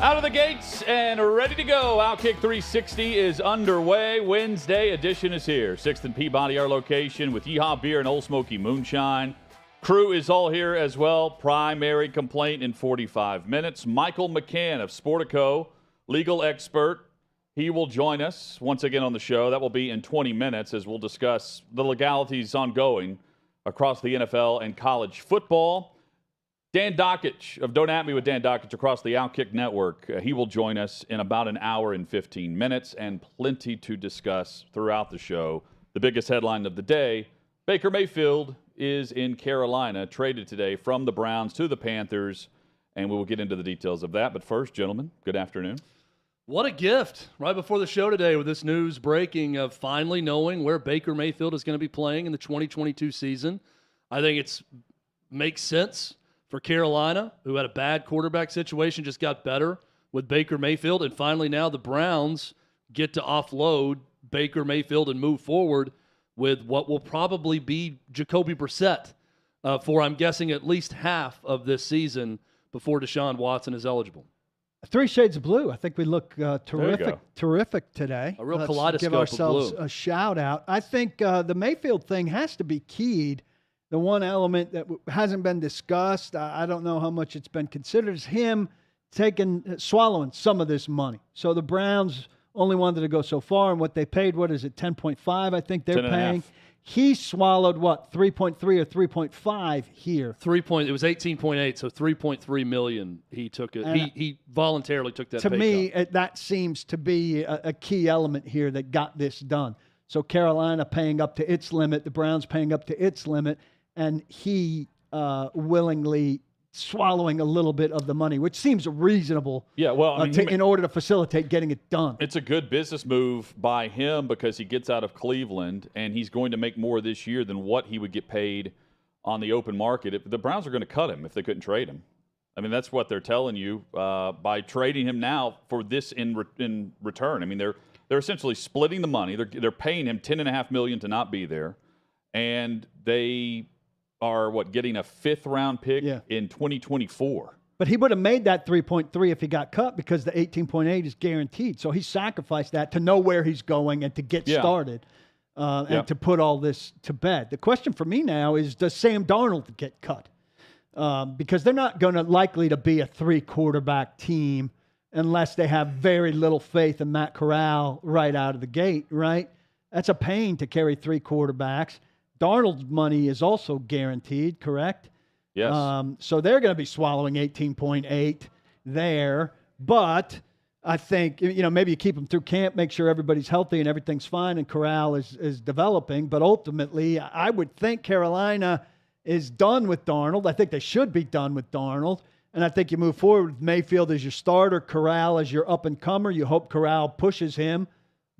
Out of the gates and ready to go. OutKick 360 is underway. Wednesday edition is here. 6th and Peabody, our location, with Yeehaw Beer and Old Smoky Moonshine. Crew is all here as well. Primary complaint in 45 minutes. Michael McCann of Sportico, legal expert. He will join us once again on the show. That will be in 20 minutes as we'll discuss the legalities ongoing across the NFL and college football. Dan Dakich of Don't At Me with Dan Dakich across the OutKick network. He will join us in about an hour and 15 minutes, and plenty to discuss throughout the show. The biggest headline of the day, Baker Mayfield is in Carolina, traded today from the Browns to the Panthers, and we will get into the details of that. But first, gentlemen, good afternoon. What a gift right before the show today with this news breaking of finally knowing where Baker Mayfield is going to be playing in the 2022 season. I think it makes sense for Carolina, who had a bad quarterback situation, just got better with Baker Mayfield. And finally now the Browns get to offload Baker Mayfield and move forward with what will probably be Jacoby Brissett for, I'm guessing, at least half of this season before Deshaun Watson is eligible. 3 shades of blue. I think we look terrific today. A real Let's kaleidoscope give ourselves of blue. a shout out. I think the Mayfield thing has to be keyed. The one element that hasn't been discussed, I don't know how much it's been considered, is him swallowing some of this money. So the Browns only wanted to go so far, and what they paid, what is it, 10.5? I think they're paying. He swallowed what, 3.3 or 3.5 here? It was 18.8, so 3.3 million. He took it. He voluntarily took that. To pay me, cut. that seems to be a key element here that got this done. So Carolina paying up to its limit, the Browns paying up to its limit, and he willingly swallowing a little bit of the money, which seems reasonable. Yeah, well, in order to facilitate getting it done. It's a good business move by him because he gets out of Cleveland and he's going to make more this year than what he would get paid on the open market. The Browns are going to cut him if they couldn't trade him. I mean, that's what they're telling you by trading him now for this in return. I mean, they're essentially splitting the money. They're paying him $10.5 million to not be there, and they are getting a 5th-round pick in 2024. But he would have made that 3.3 if he got cut because the 18.8 is guaranteed. So he sacrificed that to know where he's going and to get started and to put all this to bed. The question for me now is, does Sam Darnold get cut? Because they're not going to likely to be a 3-quarterback team unless they have very little faith in Matt Corral right out of the gate, right? That's a pain to carry 3 quarterbacks. Darnold's money is also guaranteed, correct? Yes. So they're going to be swallowing 18.8 there. But I think, maybe you keep them through camp, make sure everybody's healthy and everything's fine, and Corral is developing. But ultimately, I would think Carolina is done with Darnold. I think they should be done with Darnold. And I think you move forward with Mayfield as your starter, Corral as your up-and-comer. You hope Corral pushes him.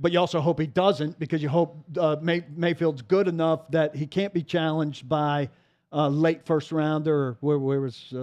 But you also hope he doesn't, because you hope Mayfield's good enough that he can't be challenged by late first rounder. Where was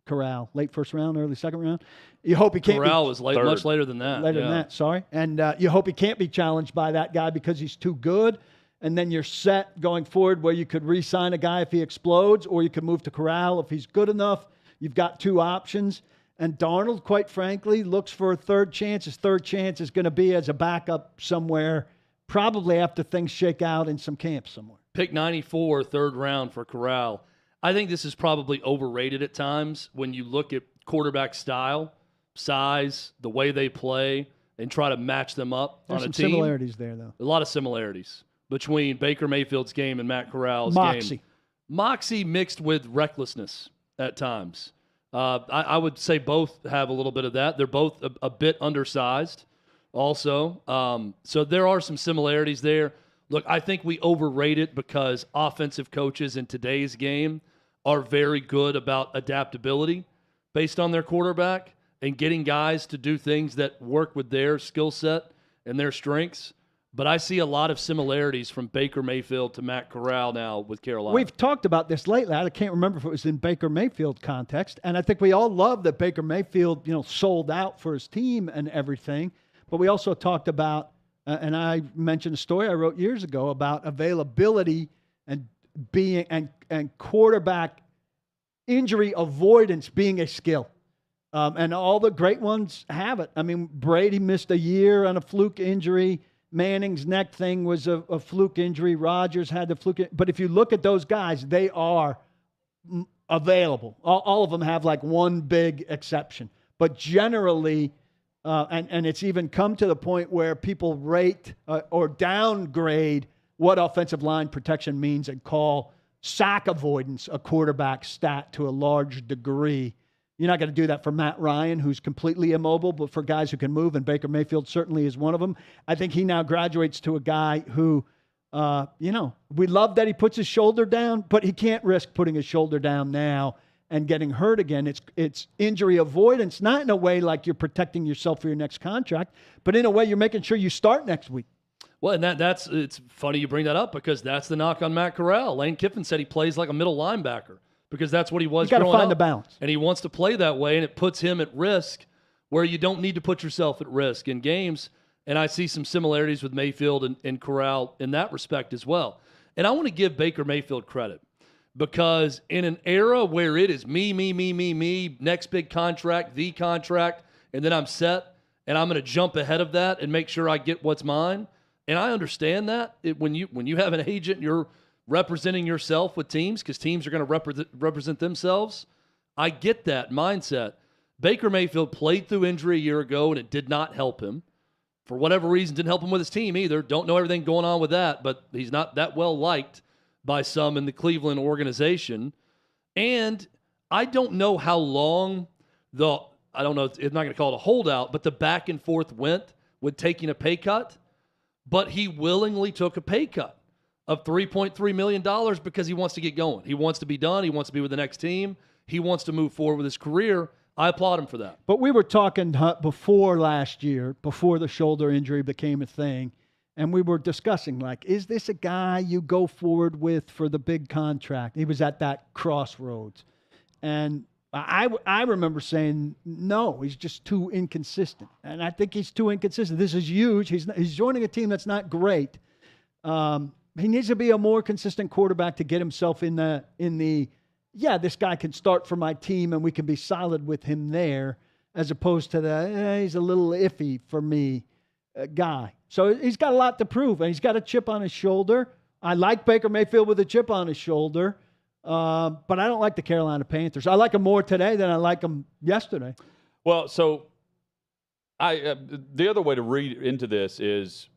Corral? Late first round, early second round? You hope he can't. Corral was much later than that. Later than that, sorry. And you hope he can't be challenged by that guy because he's too good. And then you're set going forward where you could re-sign a guy if he explodes, or you could move to Corral if he's good enough. You've got 2 options. And Darnold, quite frankly, looks for a third chance. His third chance is going to be as a backup somewhere, probably after things shake out in some camp somewhere. Pick 94, 3rd round for Corral. I think this is probably overrated at times when you look at quarterback style, size, the way they play, and try to match them up on a team. There's some similarities there, though. A lot of similarities between Baker Mayfield's game and Matt Corral's game. Moxie mixed with recklessness at times. I would say both have a little bit of that. They're both a bit undersized also. So there are some similarities there. Look, I think we overrate it because offensive coaches in today's game are very good about adaptability based on their quarterback and getting guys to do things that work with their skill set and their strengths. But I see a lot of similarities from Baker Mayfield to Matt Corral now with Carolina. We've talked about this lately. I can't remember if it was in Baker Mayfield context. And I think we all love that Baker Mayfield, sold out for his team and everything. But we also talked about, and I mentioned a story I wrote years ago about availability and being and quarterback injury avoidance being a skill. And all the great ones have it. I mean, Brady missed a year on a fluke injury. Manning's neck thing was a fluke injury. Rodgers had the fluke. But if you look at those guys, they are available. All of them have like one big exception. But generally, and it's even come to the point where people rate or downgrade what offensive line protection means and call sack avoidance a quarterback stat to a large degree. You're not going to do that for Matt Ryan, who's completely immobile, but for guys who can move, and Baker Mayfield certainly is one of them. I think he now graduates to a guy who, we love that he puts his shoulder down, but he can't risk putting his shoulder down now and getting hurt again. It's injury avoidance, not in a way like you're protecting yourself for your next contract, but in a way you're making sure you start next week. Well, and it's funny you bring that up because that's the knock on Matt Corral. Lane Kiffin said he plays like a middle linebacker because that's what he was growing up. You got to find the balance. And he wants to play that way, and it puts him at risk where you don't need to put yourself at risk in games. And I see some similarities with Mayfield and Corral in that respect as well. And I want to give Baker Mayfield credit because in an era where it is me, next big contract, the contract, and then I'm set, and I'm going to jump ahead of that and make sure I get what's mine. And I understand that when you have an agent, you're representing yourself with teams because teams are going to represent themselves. I get that mindset. Baker Mayfield played through injury a year ago, and it did not help him. For whatever reason, didn't help him with his team either. Don't know everything going on with that, but he's not that well liked by some in the Cleveland organization. And I don't know how long I don't know, it's not going to call it a holdout, but the back and forth went with taking a pay cut. But he willingly took a pay cut of $3.3 million because he wants to get going. He wants to be done. He wants to be with the next team. He wants to move forward with his career. I applaud him for that. But we were talking before last year, before the shoulder injury became a thing, and we were discussing, like, is this a guy you go forward with for the big contract? He was at that crossroads. And I remember saying, no, he's just too inconsistent. And I think he's too inconsistent. This is huge. He's joining a team that's not great. He needs to be a more consistent quarterback to get himself in the this guy can start for my team and we can be solid with him there, as opposed to he's a little iffy for me guy. So he's got a lot to prove, and he's got a chip on his shoulder. I like Baker Mayfield with a chip on his shoulder. But I don't like the Carolina Panthers. I like them more today than I like them yesterday. Well, so the other way to read into this is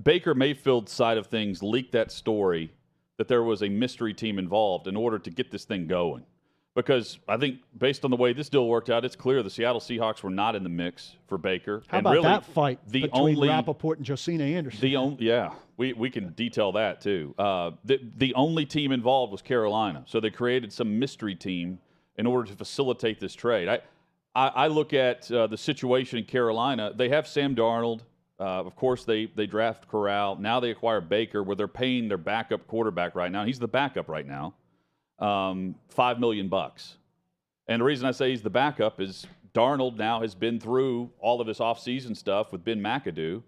Baker Mayfield's side of things leaked that story that there was a mystery team involved in order to get this thing going. Because I think based on the way this deal worked out, it's clear the Seattle Seahawks were not in the mix for Baker. How about that fight between Rappaport and Josina Anderson? We can detail that too. The only team involved was Carolina, so they created some mystery team in order to facilitate this trade. I look at the situation in Carolina. They have Sam Darnold. Of course, they draft Corral. Now they acquire Baker, where they're paying their backup quarterback right now. He's the backup right now. $5 million. And the reason I say he's the backup is Darnold now has been through all of his offseason stuff with Ben McAdoo.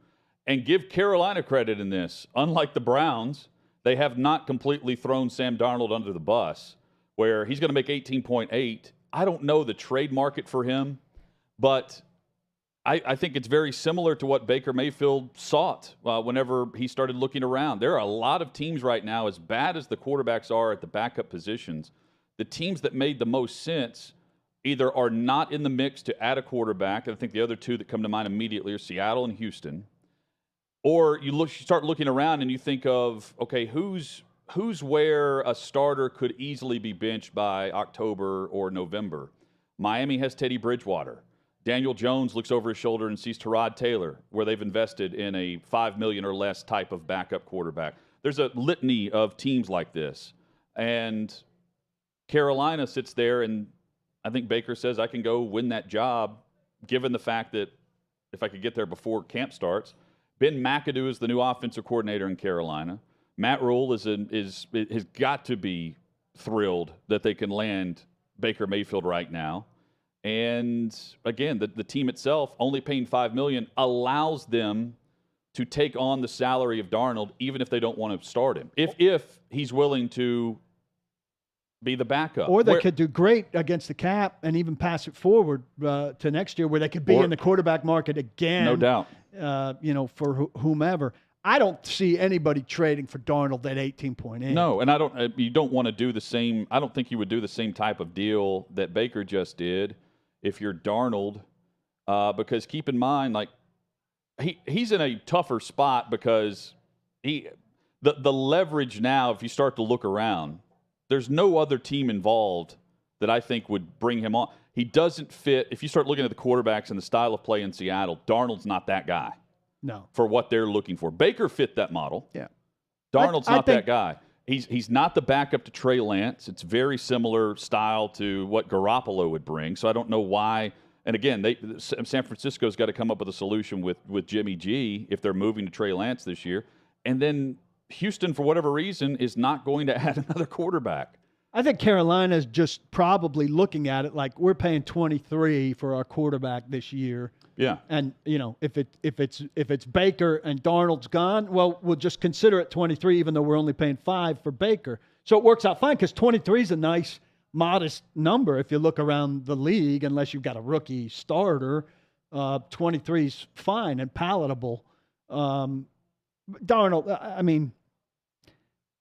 And give Carolina credit in this. Unlike the Browns, they have not completely thrown Sam Darnold under the bus, where he's going to make 18.8. I don't know the trade market for him, but I think it's very similar to what Baker Mayfield sought whenever he started looking around. There are a lot of teams right now, as bad as the quarterbacks are at the backup positions, the teams that made the most sense either are not in the mix to add a quarterback. I think the other two that come to mind immediately are Seattle and Houston. Or you start looking around and you think of, okay, who's where a starter could easily be benched by October or November? Miami has Teddy Bridgewater. Daniel Jones looks over his shoulder and sees Tyrod Taylor, where they've invested in a $5 million or less type of backup quarterback. There's a litany of teams like this. And Carolina sits there, and I think Baker says, I can go win that job, given the fact that if I could get there before camp starts. Ben McAdoo is the new offensive coordinator in Carolina. Matt Rule has got to be thrilled that they can land Baker Mayfield right now. And again, the team itself only paying $5 million allows them to take on the salary of Darnold, even if they don't want to start him. If he's willing to be the backup. Or they could do great against the cap and even pass it forward to next year, where they could be in the quarterback market again. No doubt. For whomever. I don't see anybody trading for Darnold at 18.8. No, and you don't want to do the same. I don't think you would do the same type of deal that Baker just did if you're Darnold, because keep in mind, like he's in a tougher spot because the leverage now. If you start to look around, there's no other team involved that I think would bring him on. He doesn't fit. If you start looking at the quarterbacks and the style of play in Seattle, Darnold's not that guy. No. For what they're looking for. Baker fit that model. Yeah. Darnold's not that guy. He's not the backup to Trey Lance. It's very similar style to what Garoppolo would bring. So I don't know why. And again, San Francisco's got to come up with a solution with Jimmy G if they're moving to Trey Lance this year. And then Houston, for whatever reason, is not going to add another quarterback. I think Carolina's just probably looking at it like we're paying 23 for our quarterback this year. Yeah. And if it's Baker and Darnold's gone, well, we'll just consider it 23, even though we're only paying 5 for Baker. So it works out fine because 23 is a nice, modest number if you look around the league, unless you've got a rookie starter. 23 is fine and palatable. Darnold, I mean,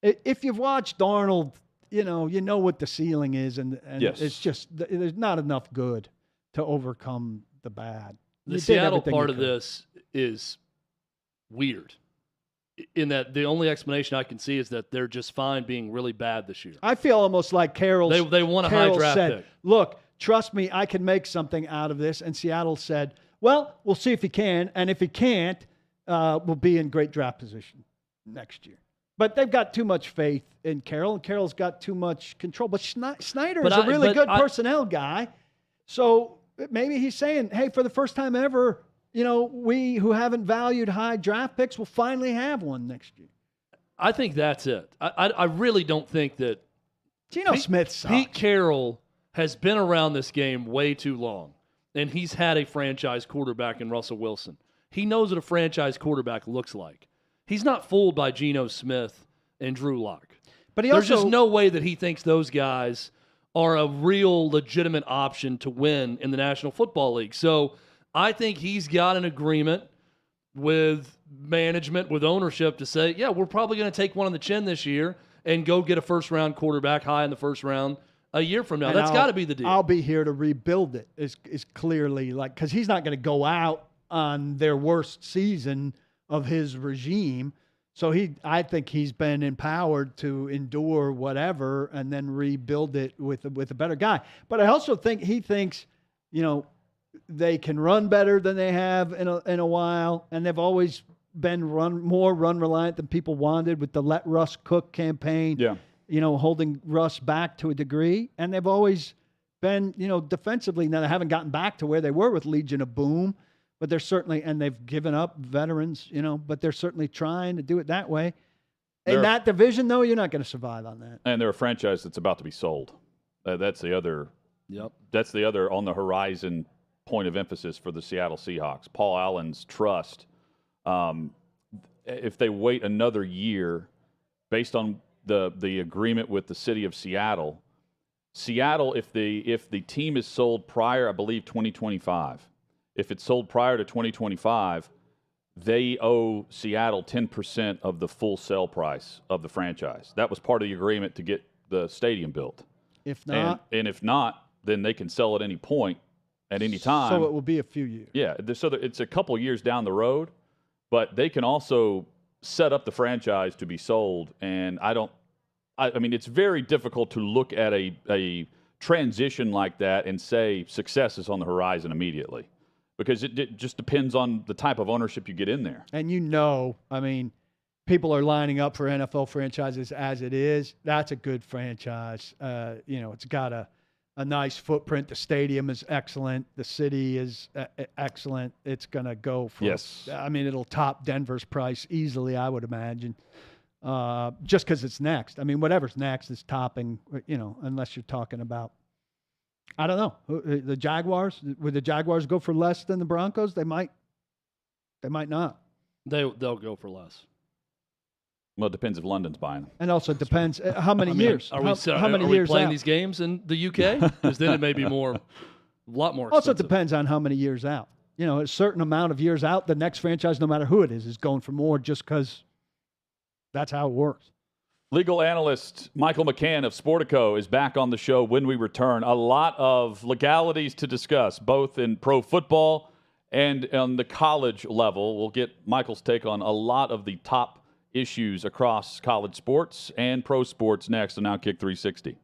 if you've watched Darnold, you know what the ceiling is, and yes. It's just there's not enough good to overcome the bad. The Seattle part of this is weird in that the only explanation I can see is that they're just fine being really bad this year. I feel almost like Carroll. They want a high draft pick. Look, trust me, I can make something out of this. And Seattle said, well, we'll see if he can. And if he can't, we'll be in great draft position next year. But they've got too much faith in Carroll, and Carroll's got too much control. But Snyder is a really good personnel guy. So maybe he's saying, hey, for the first time ever, we who haven't valued high draft picks will finally have one next year. I think that's it. I really don't think that Geno Smith sucks. Pete Carroll has been around this game way too long, and he's had a franchise quarterback in Russell Wilson. He knows what a franchise quarterback looks like. He's not fooled by Geno Smith and Drew Lock. But there's just no way that he thinks those guys are a real legitimate option to win in the National Football League. So I think he's got an agreement with management, with ownership to say, yeah, we're probably going to take one on the chin this year and go get a first-round quarterback high in the first round a year from now. That's got to be the deal. I'll be here to rebuild it is clearly like, because he's not going to go out on their worst season of his regime. So I think he's been empowered to endure whatever and then rebuild it with a better guy. But I also think he thinks, they can run better than they have in a while, and they've always been more run reliant than people wanted with the Let Russ Cook campaign. Yeah. Holding Russ back to a degree, and they've always been, defensively. Now they haven't gotten back to where they were with Legion of Boom. But they're certainly, and they've given up veterans, but they're certainly trying to do it that way. In that division, though, you're not going to survive on that. And they're a franchise that's about to be sold. That's the other. Yep. That's the other on the horizon point of emphasis for the Seattle Seahawks. Paul Allen's trust. If they wait another year, based on the agreement with the city of Seattle, if the team is sold prior, I believe 2025. If it's sold prior to 2025, they owe Seattle 10% of the full sale price of the franchise. That was part of the agreement to get the stadium built. If not, and if not, then they can sell at any point, at any time. So it will be a few years. Yeah, so it's a couple years down the road, but they can also set up the franchise to be sold. And I mean, it's very difficult to look at a transition like that and say success is on the horizon immediately. Because it just depends on the type of ownership you get in there. And I mean, people are lining up for NFL franchises as it is. That's a good franchise. It's got a nice footprint. The stadium is excellent. The city is excellent. It's going to go for, yes. I mean, it'll top Denver's price easily, I would imagine, just because it's next. I mean, whatever's next is topping, unless you're talking about, I don't know. The Jaguars, would the Jaguars go for less than the Broncos? They might not. They'll go for less. Well, it depends if London's buying them. And also depends how many years. Are many we years playing out? these games in the UK? Because then it may be a lot more expensive. Also depends on how many years out. You know, a certain amount of years out, the next franchise, no matter who it is going for more just because that's how it works. Legal analyst Michael McCann of Sportico is back on the show when we return. A lot of legalities to discuss, both in pro football and on the college level. We'll get Michael's take on a lot of the top issues across college sports and pro sports next on OutKick 360.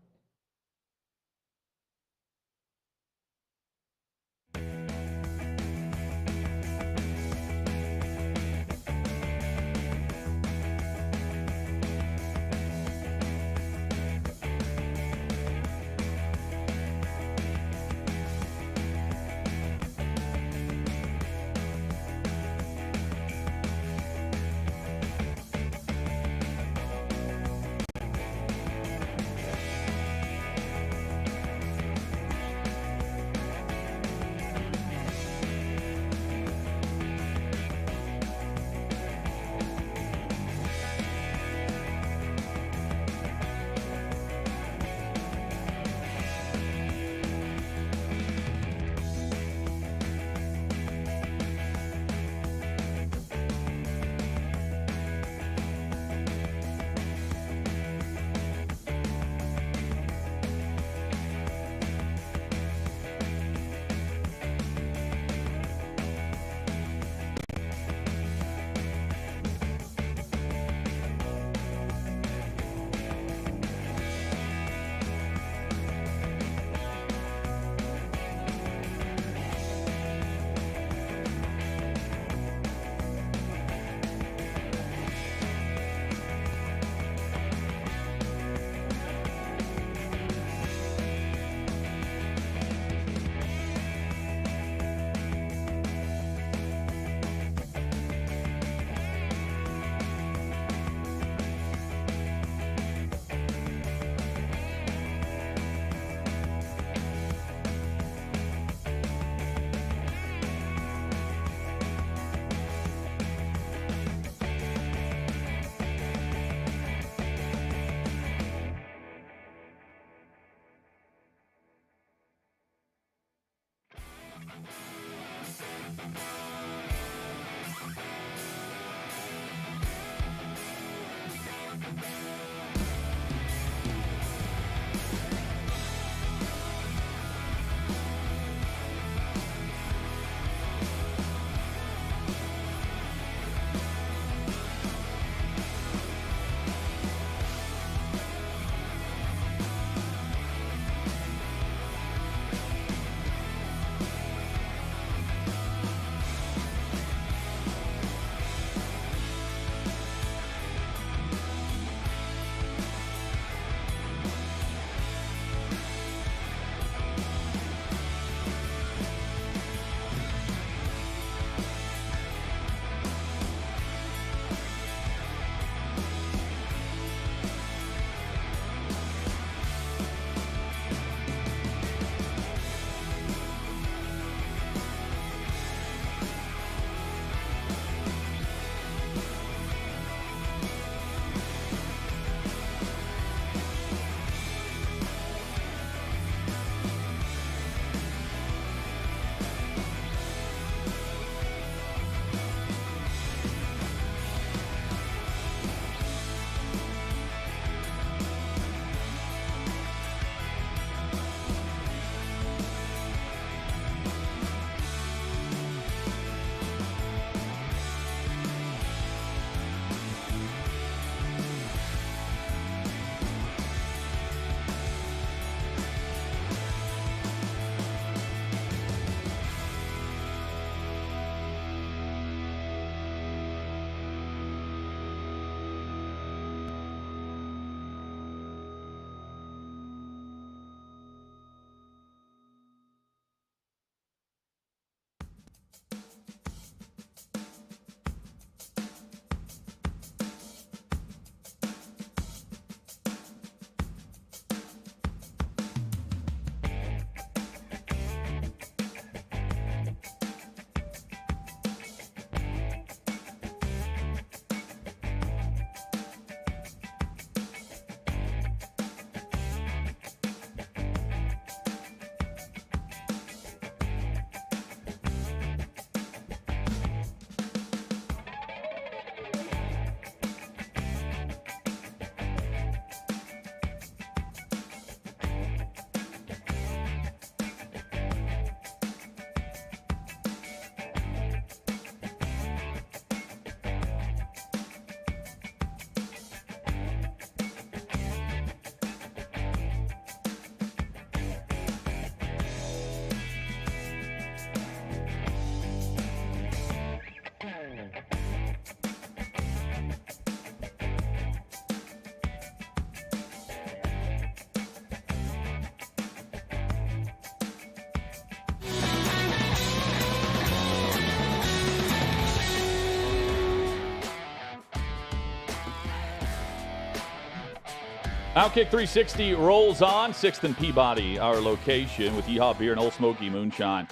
OutKick 360 rolls on. 6th and Peabody, our location, with Yeehaw Beer and Old Smoky Moonshine.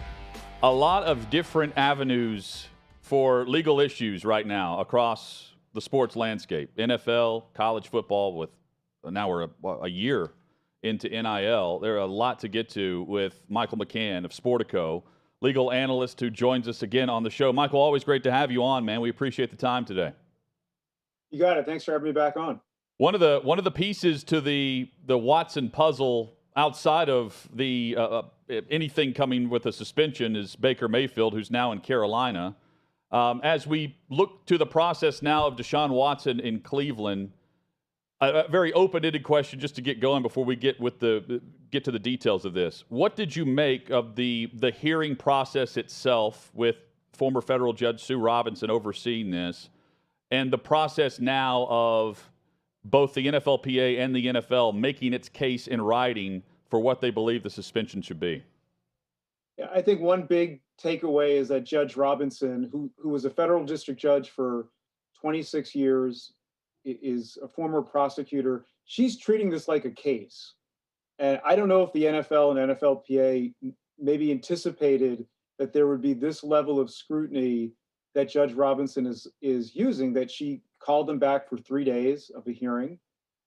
A lot of different avenues for legal issues right now across the sports landscape. NFL, college football, with now we're a year into NIL. There are a lot to get to with Michael McCann of Sportico, legal analyst who joins us again on the show. Michael, always great to have you on, man. We appreciate the time today. You got it. Thanks for having me back on. One of the pieces to the Watson puzzle outside of the anything coming with a suspension is Baker Mayfield, who's now in Carolina. As we look to the process now of Deshaun Watson in Cleveland, a very open-ended question just to get going before we get to the details of this. What did you make of the hearing process itself with former federal judge Sue Robinson overseeing this, and the process now of both the NFLPA and the NFL making its case in writing for what they believe the suspension should be? Yeah, I think one big takeaway is that Judge Robinson, who was a federal district judge for 26 years, is a former prosecutor. She's treating this like a case. And I don't know if the NFL and NFLPA maybe anticipated that there would be this level of scrutiny that Judge Robinson is using, that she called them back for 3 days of a hearing,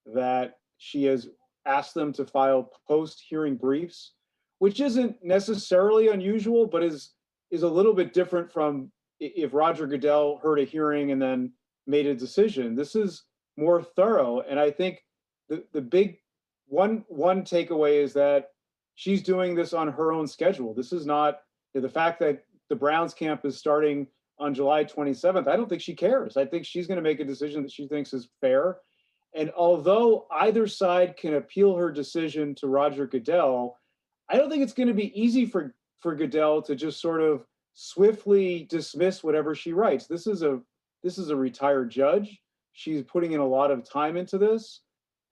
that she has asked them to file post-hearing briefs, which isn't necessarily unusual, but is a little bit different from if Roger Goodell heard a hearing and then made a decision. This is more thorough. And I think the big one takeaway is that she's doing this on her own schedule. This is not the fact that the Browns camp is starting on July 27th. I don't think she cares. I think she's going to make a decision that she thinks is fair. And although either side can appeal her decision to Roger Goodell, I don't think it's going to be easy for Goodell to just sort of swiftly dismiss whatever she writes. This is a retired judge. She's putting in a lot of time into this.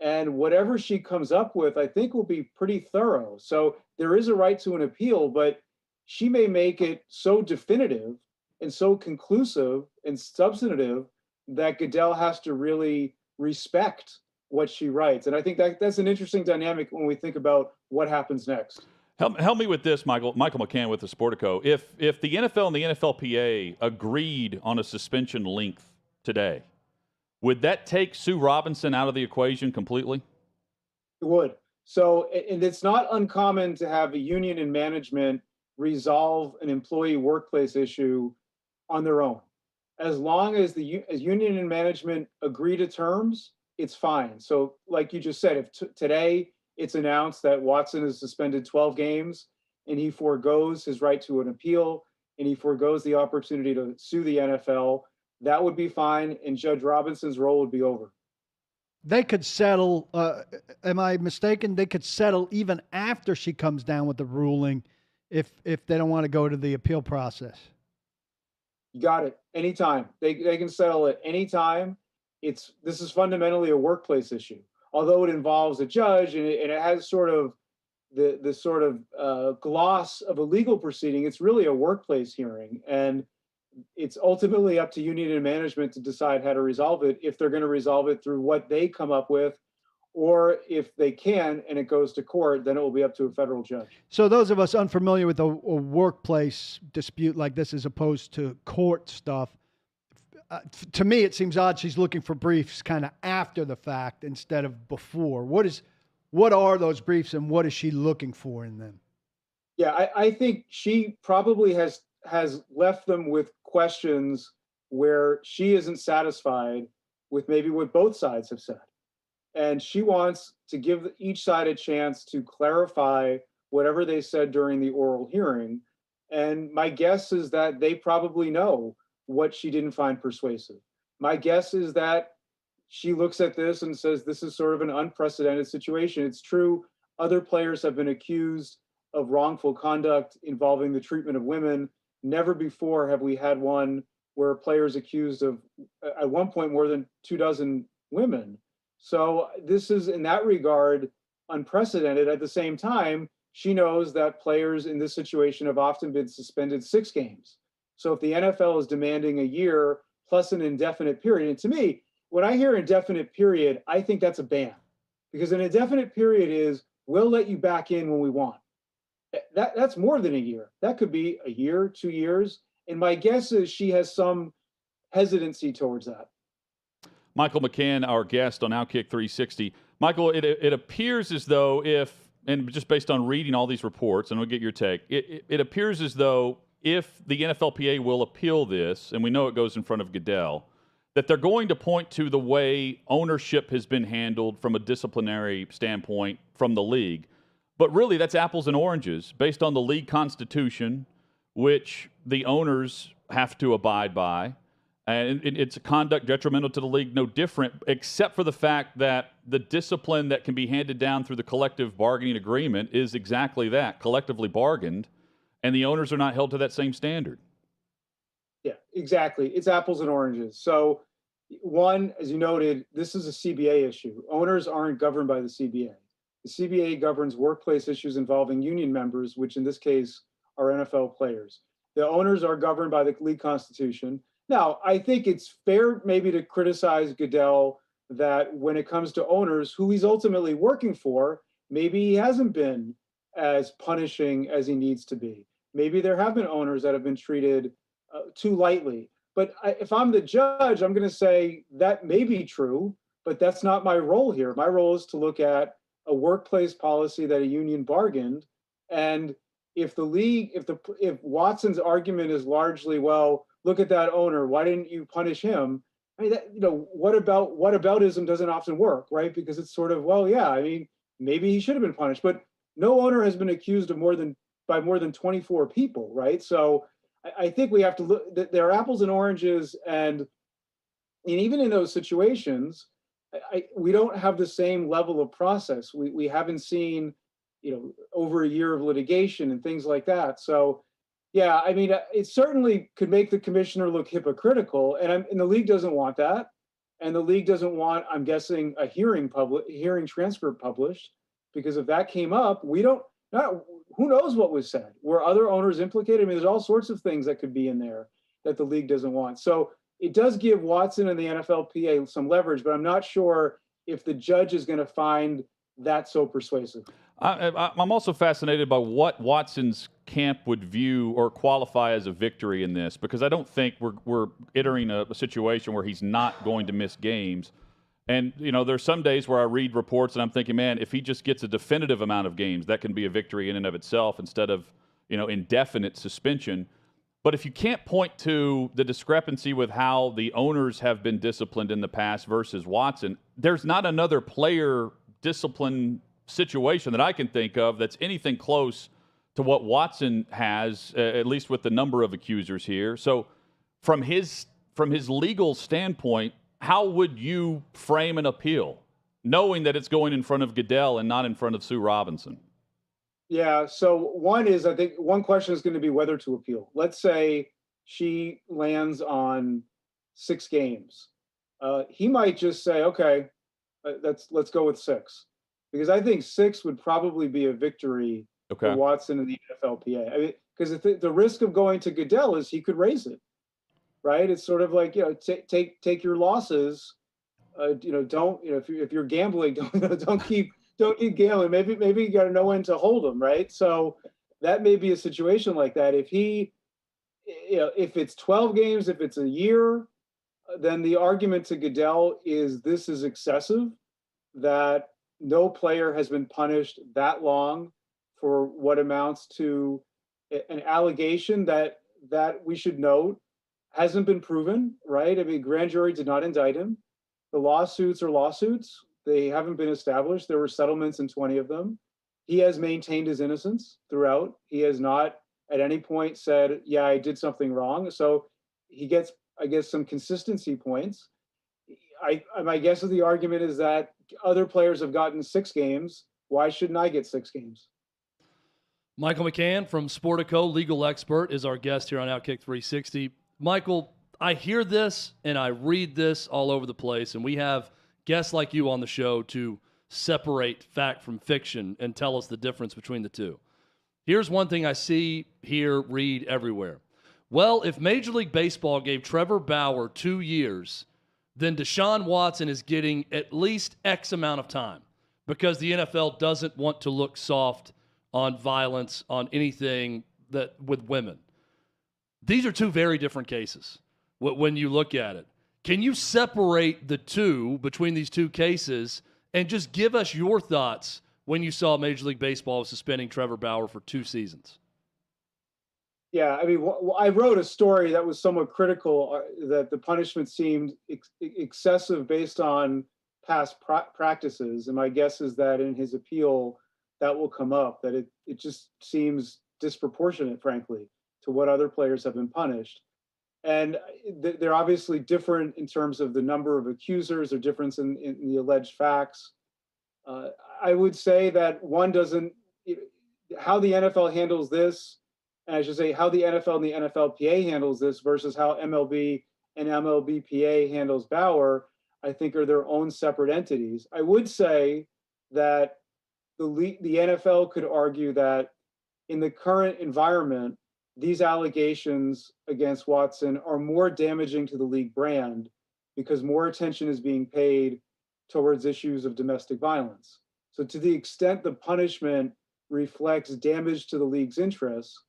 And whatever she comes up with, I think will be pretty thorough. So there is a right to an appeal, but she may make it so definitive and so conclusive and substantive that Goodell has to really respect what she writes. And I think that's an interesting dynamic when we think about what happens next. Help me with this, Michael McCann with the Sportico. If the NFL and the NFLPA agreed on a suspension length today, would that take Sue Robinson out of the equation completely? It would. So, and it's not uncommon to have a union and management resolve an employee workplace issue on their own. As long as as union and management agree to terms, it's fine. So like you just said, if today it's announced that Watson is suspended 12 games and he forgoes his right to an appeal and he forgoes the opportunity to sue the NFL, that would be fine, and Judge Robinson's role would be over. They could settle, am I mistaken? They could settle even after she comes down with the ruling if they don't want to go to the appeal process. You got it. Anytime. They can settle at any time. This is fundamentally a workplace issue, although it involves a judge and it has sort of the sort of gloss of a legal proceeding. It's really a workplace hearing, and it's ultimately up to union and management to decide how to resolve it, if they're going to resolve it through what they come up with, or if they can and it goes to court, then it will be up to a federal judge. So those of us unfamiliar with a workplace dispute like this as opposed to court stuff, to me it seems odd she's looking for briefs kind of after the fact instead of before. What are those briefs and what is she looking for in them? Yeah, I think she probably has left them with questions where she isn't satisfied with maybe what both sides have said. And she wants to give each side a chance to clarify whatever they said during the oral hearing. And my guess is that they probably know what she didn't find persuasive. My guess is that she looks at this and says, this is sort of an unprecedented situation. It's true, other players have been accused of wrongful conduct involving the treatment of women. Never before have we had one where players accused of, at one point, more than 24 women. So this is, in that regard, unprecedented. At the same time, she knows that players in this situation have often been suspended 6 games. So if the NFL is demanding a year plus an indefinite period, and to me, when I hear indefinite period, I think that's a ban, because an indefinite period is we'll let you back in when we want. That's more than a year. That could be a year, 2 years. And my guess is she has some hesitancy towards that. Michael McCann, our guest on OutKick 360. Michael, it appears as though and just based on reading all these reports, and we'll get your take, it appears as though if the NFLPA will appeal this, and we know it goes in front of Goodell, that they're going to point to the way ownership has been handled from a disciplinary standpoint from the league. But really, that's apples and oranges based on the league constitution, which the owners have to abide by. And it's a conduct detrimental to the league, no different, except for the fact that the discipline that can be handed down through the collective bargaining agreement is exactly that, collectively bargained, and the owners are not held to that same standard. Yeah, exactly. It's apples and oranges. So, one, as you noted, this is a CBA issue. Owners aren't governed by the CBA. The CBA governs workplace issues involving union members, which in this case are NFL players. The owners are governed by the league constitution. Now, I think it's fair maybe to criticize Goodell that when it comes to owners who he's ultimately working for, maybe he hasn't been as punishing as he needs to be. Maybe there have been owners that have been treated too lightly. But if I'm the judge, I'm going to say that may be true, but that's not my role here. My role is to look at a workplace policy that a union bargained. And if if Watson's argument is largely, well, look at that owner, why didn't you punish him? I mean, whataboutism doesn't often work, right? Because it's sort of, well, yeah, I mean, maybe he should have been punished, but no owner has been accused of more than 24 people, right? So I think we have to look, there are apples and oranges, and even in those situations, we don't have the same level of process. We haven't seen, over a year of litigation and things like that. So, yeah, I mean, it certainly could make the commissioner look hypocritical, and the league doesn't want that. And the league doesn't want, I'm guessing, a hearing transcript published, because if that came up, who knows what was said? Were other owners implicated? I mean, there's all sorts of things that could be in there that the league doesn't want. So it does give Watson and the NFLPA some leverage, but I'm not sure if the judge is going to find that so persuasive. I'm also fascinated by what Watson's camp would view or qualify as a victory in this, because I don't think we're entering a situation where he's not going to miss games. And, there's some days where I read reports and I'm thinking, man, if he just gets a definitive amount of games, that can be a victory in and of itself instead of, indefinite suspension. But if you can't point to the discrepancy with how the owners have been disciplined in the past versus Watson, there's not another player discipline situation that I can think of that's anything close to what Watson has, at least with the number of accusers here. So from his legal standpoint, how would you frame an appeal, knowing that it's going in front of Goodell and not in front of Sue Robinson? Yeah, so I think one question is going to be whether to appeal. Let's say she lands on 6 games. He might just say, okay, let's go with 6. Because I think 6 would probably be a victory for Watson and the NFLPA. I mean, because the risk of going to Goodell is he could raise it, right? It's sort of like, take your losses. If you're gambling, don't keep gambling. Maybe you got to know when to hold them, right? So that may be a situation like that. If if it's 12 games, if it's a year, then the argument to Goodell is this is excessive, that no player has been punished that long for what amounts to an allegation that we should note hasn't been proven, right? I mean, grand jury did not indict him. The lawsuits are lawsuits. They haven't been established. There were settlements in 20 of them. He has maintained his innocence throughout. He has not at any point said, yeah, I did something wrong. So he gets, I guess, some consistency points. My guess of the argument is that other players have gotten 6 games. Why shouldn't I get 6 games? Michael McCann from Sportico, legal expert, is our guest here on OutKick 360. Michael, I hear this and I read this all over the place, and we have guests like you on the show to separate fact from fiction and tell us the difference between the two. Here's one thing I see, hear, read everywhere. Well, if Major League Baseball gave Trevor Bauer 2 years, then Deshaun Watson is getting at least X amount of time. because the NFL doesn't want to look soft on violence, on anything that with women. These are two very different cases when you look at it. Can you separate the two between these two cases and just give us your thoughts when you saw Major League Baseball suspending Trevor Bauer for 2 seasons? Yeah, I mean, I wrote a story that was somewhat critical that the punishment seemed excessive based on past practices. And my guess is that in his appeal, that will come up, that it just seems disproportionate, frankly, to what other players have been punished. And they're obviously different in terms of the number of accusers or difference in the alleged facts. I would say that one doesn't, how the NFL handles this, and I should say how the NFL and the NFLPA handles this versus how MLB and MLBPA handles Bauer, I think are their own separate entities. I would say that the NFL could argue that in the current environment, these allegations against Watson are more damaging to the league brand because more attention is being paid towards issues of domestic violence. So to the extent the punishment reflects damage to the league's interests,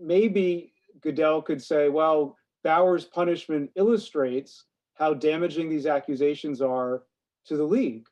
maybe Goodell could say, well, Bauer's punishment illustrates how damaging these accusations are to the league,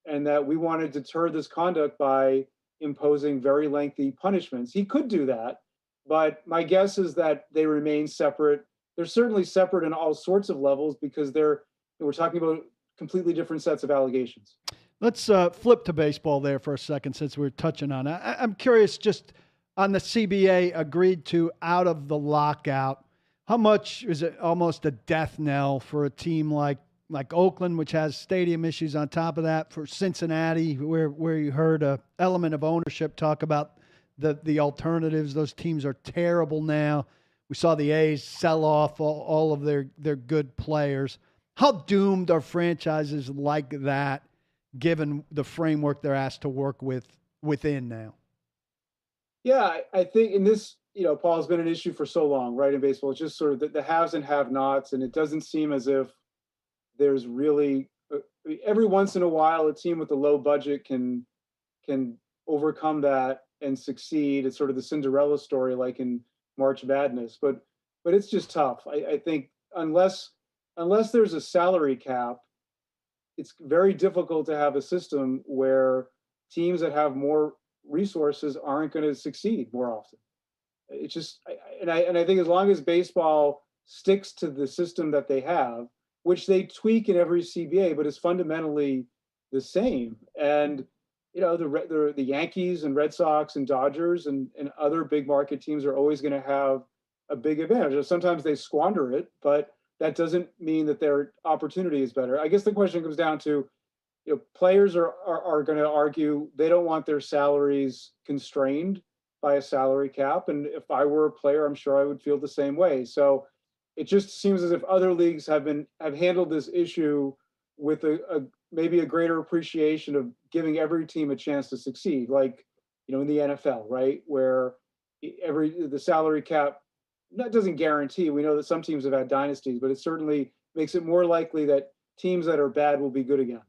and that we want to deter this conduct by imposing very lengthy punishments. He could do that, but my guess is that they remain separate. They're certainly separate in all sorts of levels because we're talking about completely different sets of allegations. Let's flip to baseball there for a second since we're touching on it. I'm curious, just on the CBA agreed to out of the lockout, how much is it almost a death knell for a team like Oakland, which has stadium issues on top of that, for Cincinnati, where you heard an element of ownership talk about the alternatives. Those teams are terrible now. We saw the A's sell off all of their good players. How doomed are franchises like that, given the framework they're asked to work within now? Yeah, I think in this, Paul, has been an issue for so long, right, in baseball. It's just sort of the haves and have-nots, and it doesn't seem as if there's really every once in a while a team with a low budget can overcome that and succeed. It's sort of the Cinderella story, like in March Madness, but it's just tough. I think unless there's a salary cap, it's very difficult to have a system where teams that have more resources aren't going to succeed more often. It's just, and I think as long as baseball sticks to the system that they have, which they tweak in every CBA, but is fundamentally the same. And the Yankees and Red Sox and Dodgers and other big market teams are always going to have a big advantage. Sometimes they squander it, but that doesn't mean that their opportunity is better. I guess the question comes down to, players are going to argue they don't want their salaries constrained by a salary cap. And if I were a player, I'm sure I would feel the same way. So it just seems as if other leagues have handled this issue with maybe a greater appreciation of giving every team a chance to succeed, like in the NFL, right, where the salary cap that doesn't guarantee. We know that some teams have had dynasties, but it certainly makes it more likely that teams that are bad will be good again.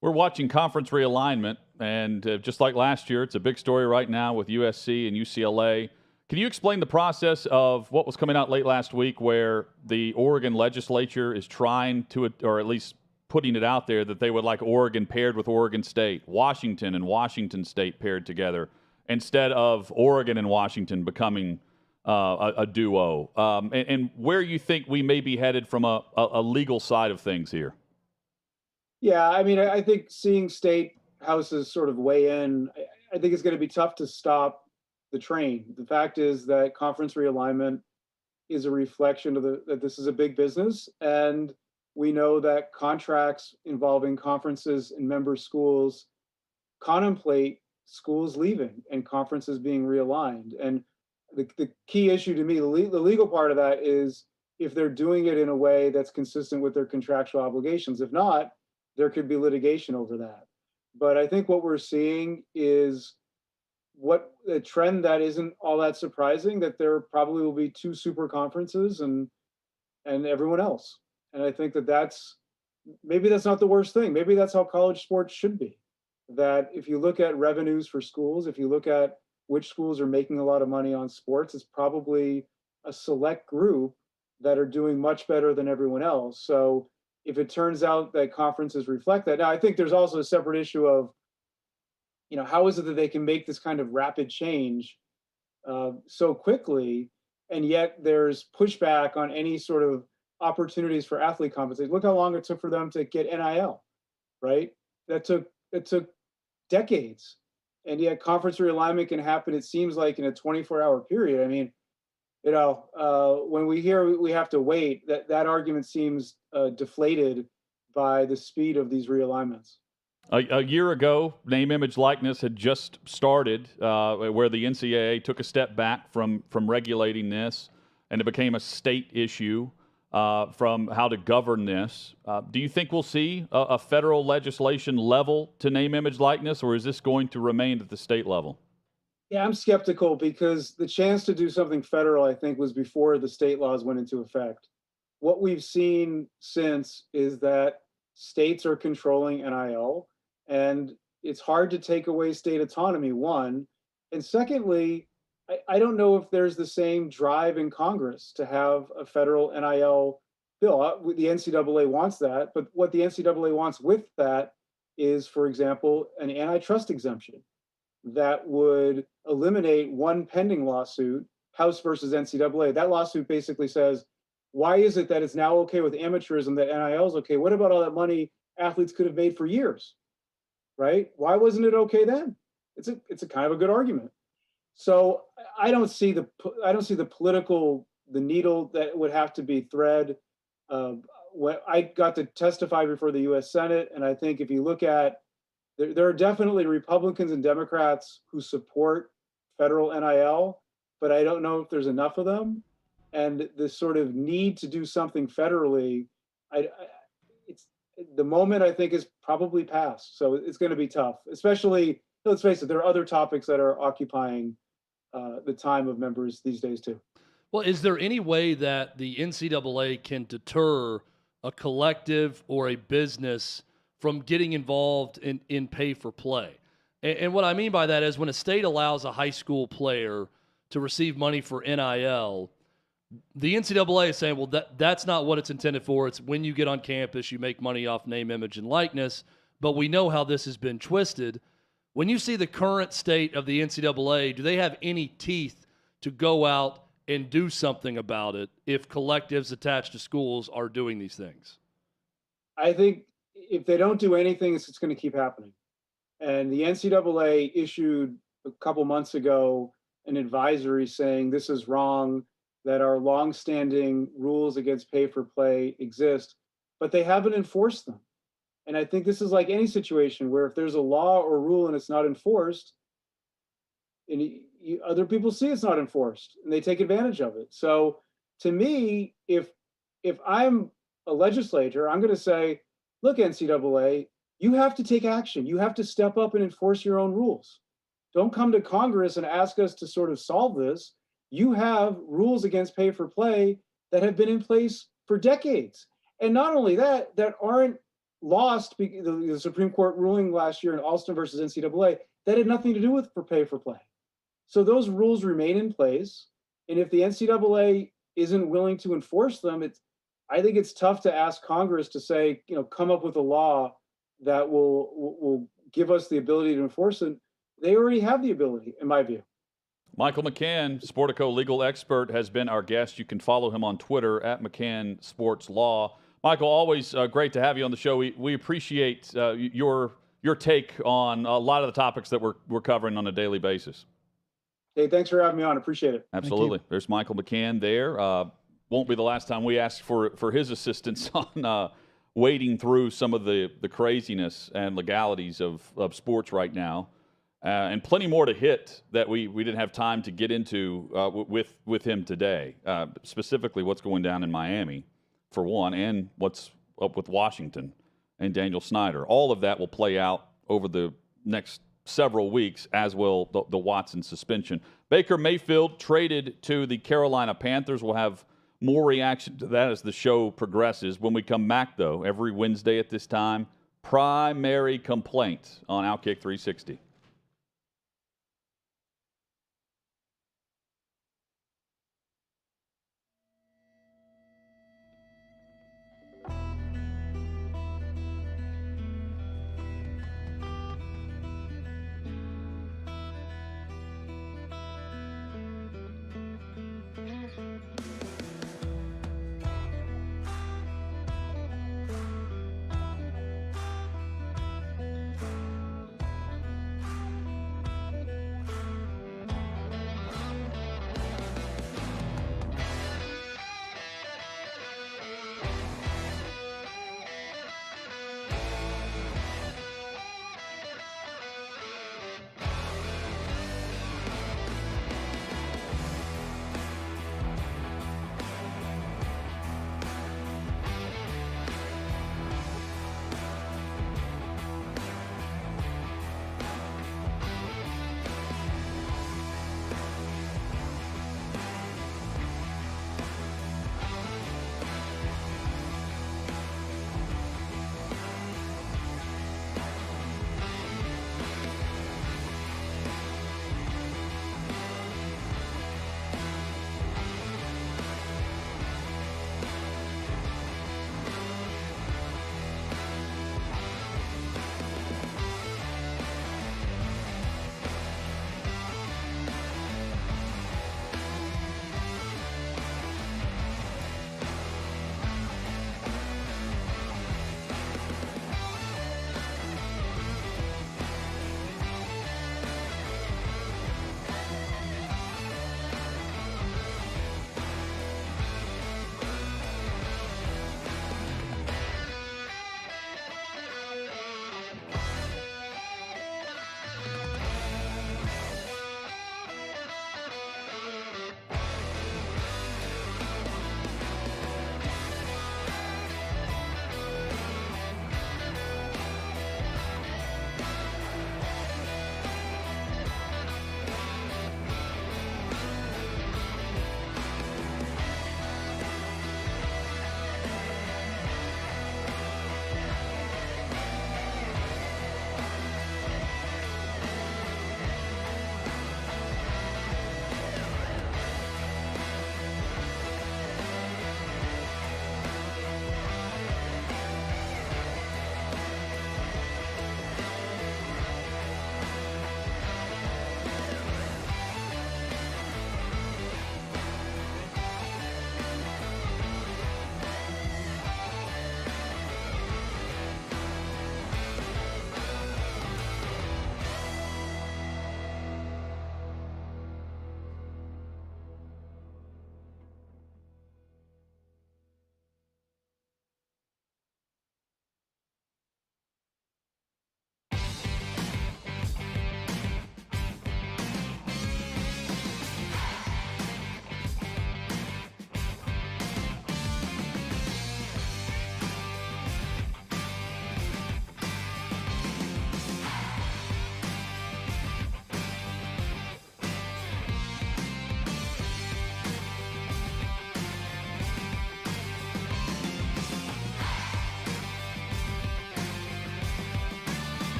We're watching conference realignment, and just like last year, it's a big story right now with USC and UCLA. Can you explain the process of what was coming out late last week where the Oregon legislature is trying to, or at least putting it out there, that they would like Oregon paired with Oregon State, Washington and Washington State paired together, instead of Oregon and Washington becoming a duo, and where you think we may be headed from a legal side of things here? Yeah, I mean, I think seeing state houses sort of weigh in, I think it's going to be tough to stop the train. The fact is that conference realignment is a reflection of that this is a big business, and we know that contracts involving conferences and member schools contemplate schools leaving and conferences being realigned. And the key issue to me, the legal part of that is if they're doing it in a way that's consistent with their contractual obligations. If not, there could be litigation over that. But I think what we're seeing is a trend that isn't all that surprising, that there probably will be 2 super conferences and everyone else. And I think that's maybe that's not the worst thing. Maybe that's how college sports should be. that if you look at revenues for schools, if you look at which schools are making a lot of money on sports, it's probably a select group that are doing much better than everyone else. So if it turns out that conferences reflect that, now I think there's also a separate issue of, how is it that they can make this kind of rapid change so quickly, and yet there's pushback on any sort of opportunities for athlete compensation. Look how long it took for them to get NIL, right? It took decades, and yet conference realignment can happen, it seems like, in a 24-hour period. I mean, when we hear we have to wait, that argument seems deflated by the speed of these realignments. A year ago, name, image, likeness had just started, where the NCAA took a step back from regulating this, and it became a state issue from how to govern this. Do you think we'll see a federal legislation level to name, image, likeness, or is this going to remain at the state level? Yeah, I'm skeptical, because the chance to do something federal, I think, was before the state laws went into effect. What we've seen since is that states are controlling NIL, and it's hard to take away state autonomy, one. And secondly, I don't know if there's the same drive in Congress to have a federal NIL bill. The NCAA wants that, but what the NCAA wants with that is, for example, an antitrust exemption that would eliminate one pending lawsuit, House versus NCAA. That lawsuit basically says, why is it that it's now okay with amateurism that NIL is okay? What about all that money athletes could have made for years, right? Why wasn't it okay then? It's a kind of a good argument. So I don't see the political, the needle that would have to be thread. When I got to testify before the U.S. Senate, and I think if you look at, there are definitely Republicans and Democrats who support federal NIL, but I don't know if there's enough of them. And the sort of need to do something federally, it's the moment, I think, is probably past. So it's going to be tough, especially, let's face it, there are other topics that are occupying the time of members these days too. Well, is there any way that the NCAA can deter a collective or a business from getting involved in pay for play? And what I mean by that is, when a state allows a high school player to receive money for NIL, the NCAA is saying, well, that's not what it's intended for. It's when you get on campus, you make money off name, image, and likeness. But we know how this has been twisted. When you see the current state of the NCAA, do they have any teeth to go out and do something about it if collectives attached to schools are doing these things? I think if they don't do anything, it's going to keep happening. And the NCAA issued a couple months ago an advisory saying this is wrong, that our longstanding rules against pay for play exist, but they haven't enforced them. And I think this is like any situation where if there's a law or rule and it's not enforced, and other people see it's not enforced and they take advantage of it. So to me, if I'm a legislator, I'm going to say, look, NCAA, you have to take action. You have to step up and enforce your own rules. Don't come to Congress and ask us to sort of solve this. You have rules against pay for play that have been in place for decades. And not only that, that aren't lost. The Supreme Court ruling last year in Alston versus NCAA, that had nothing to do with pay for play. So those rules remain in place. And if the NCAA isn't willing to enforce them, I think it's tough to ask Congress to say, come up with a law that will give us the ability to enforce it. They already have the ability, in my view. Michael McCann, Sportico legal expert, has been our guest. You can follow him on Twitter at McCann Sports Law. Michael, always great to have you on the show. We appreciate your take on a lot of the topics that we're covering on a daily basis. Hey, thanks for having me on. Appreciate it. Absolutely. There's Michael McCann there. Won't be the last time we ask for his assistance on wading through some of the craziness and legalities of sports right now. And plenty more to hit that we didn't have time to get into with him today, specifically what's going down in Miami, for one, and what's up with Washington and Daniel Snyder. All of that will play out over the next several weeks, as will the Watson suspension. Baker Mayfield traded to the Carolina Panthers. We'll have more reaction to that as the show progresses. When we come back, though, every Wednesday at this time, primary complaint on OutKick 360?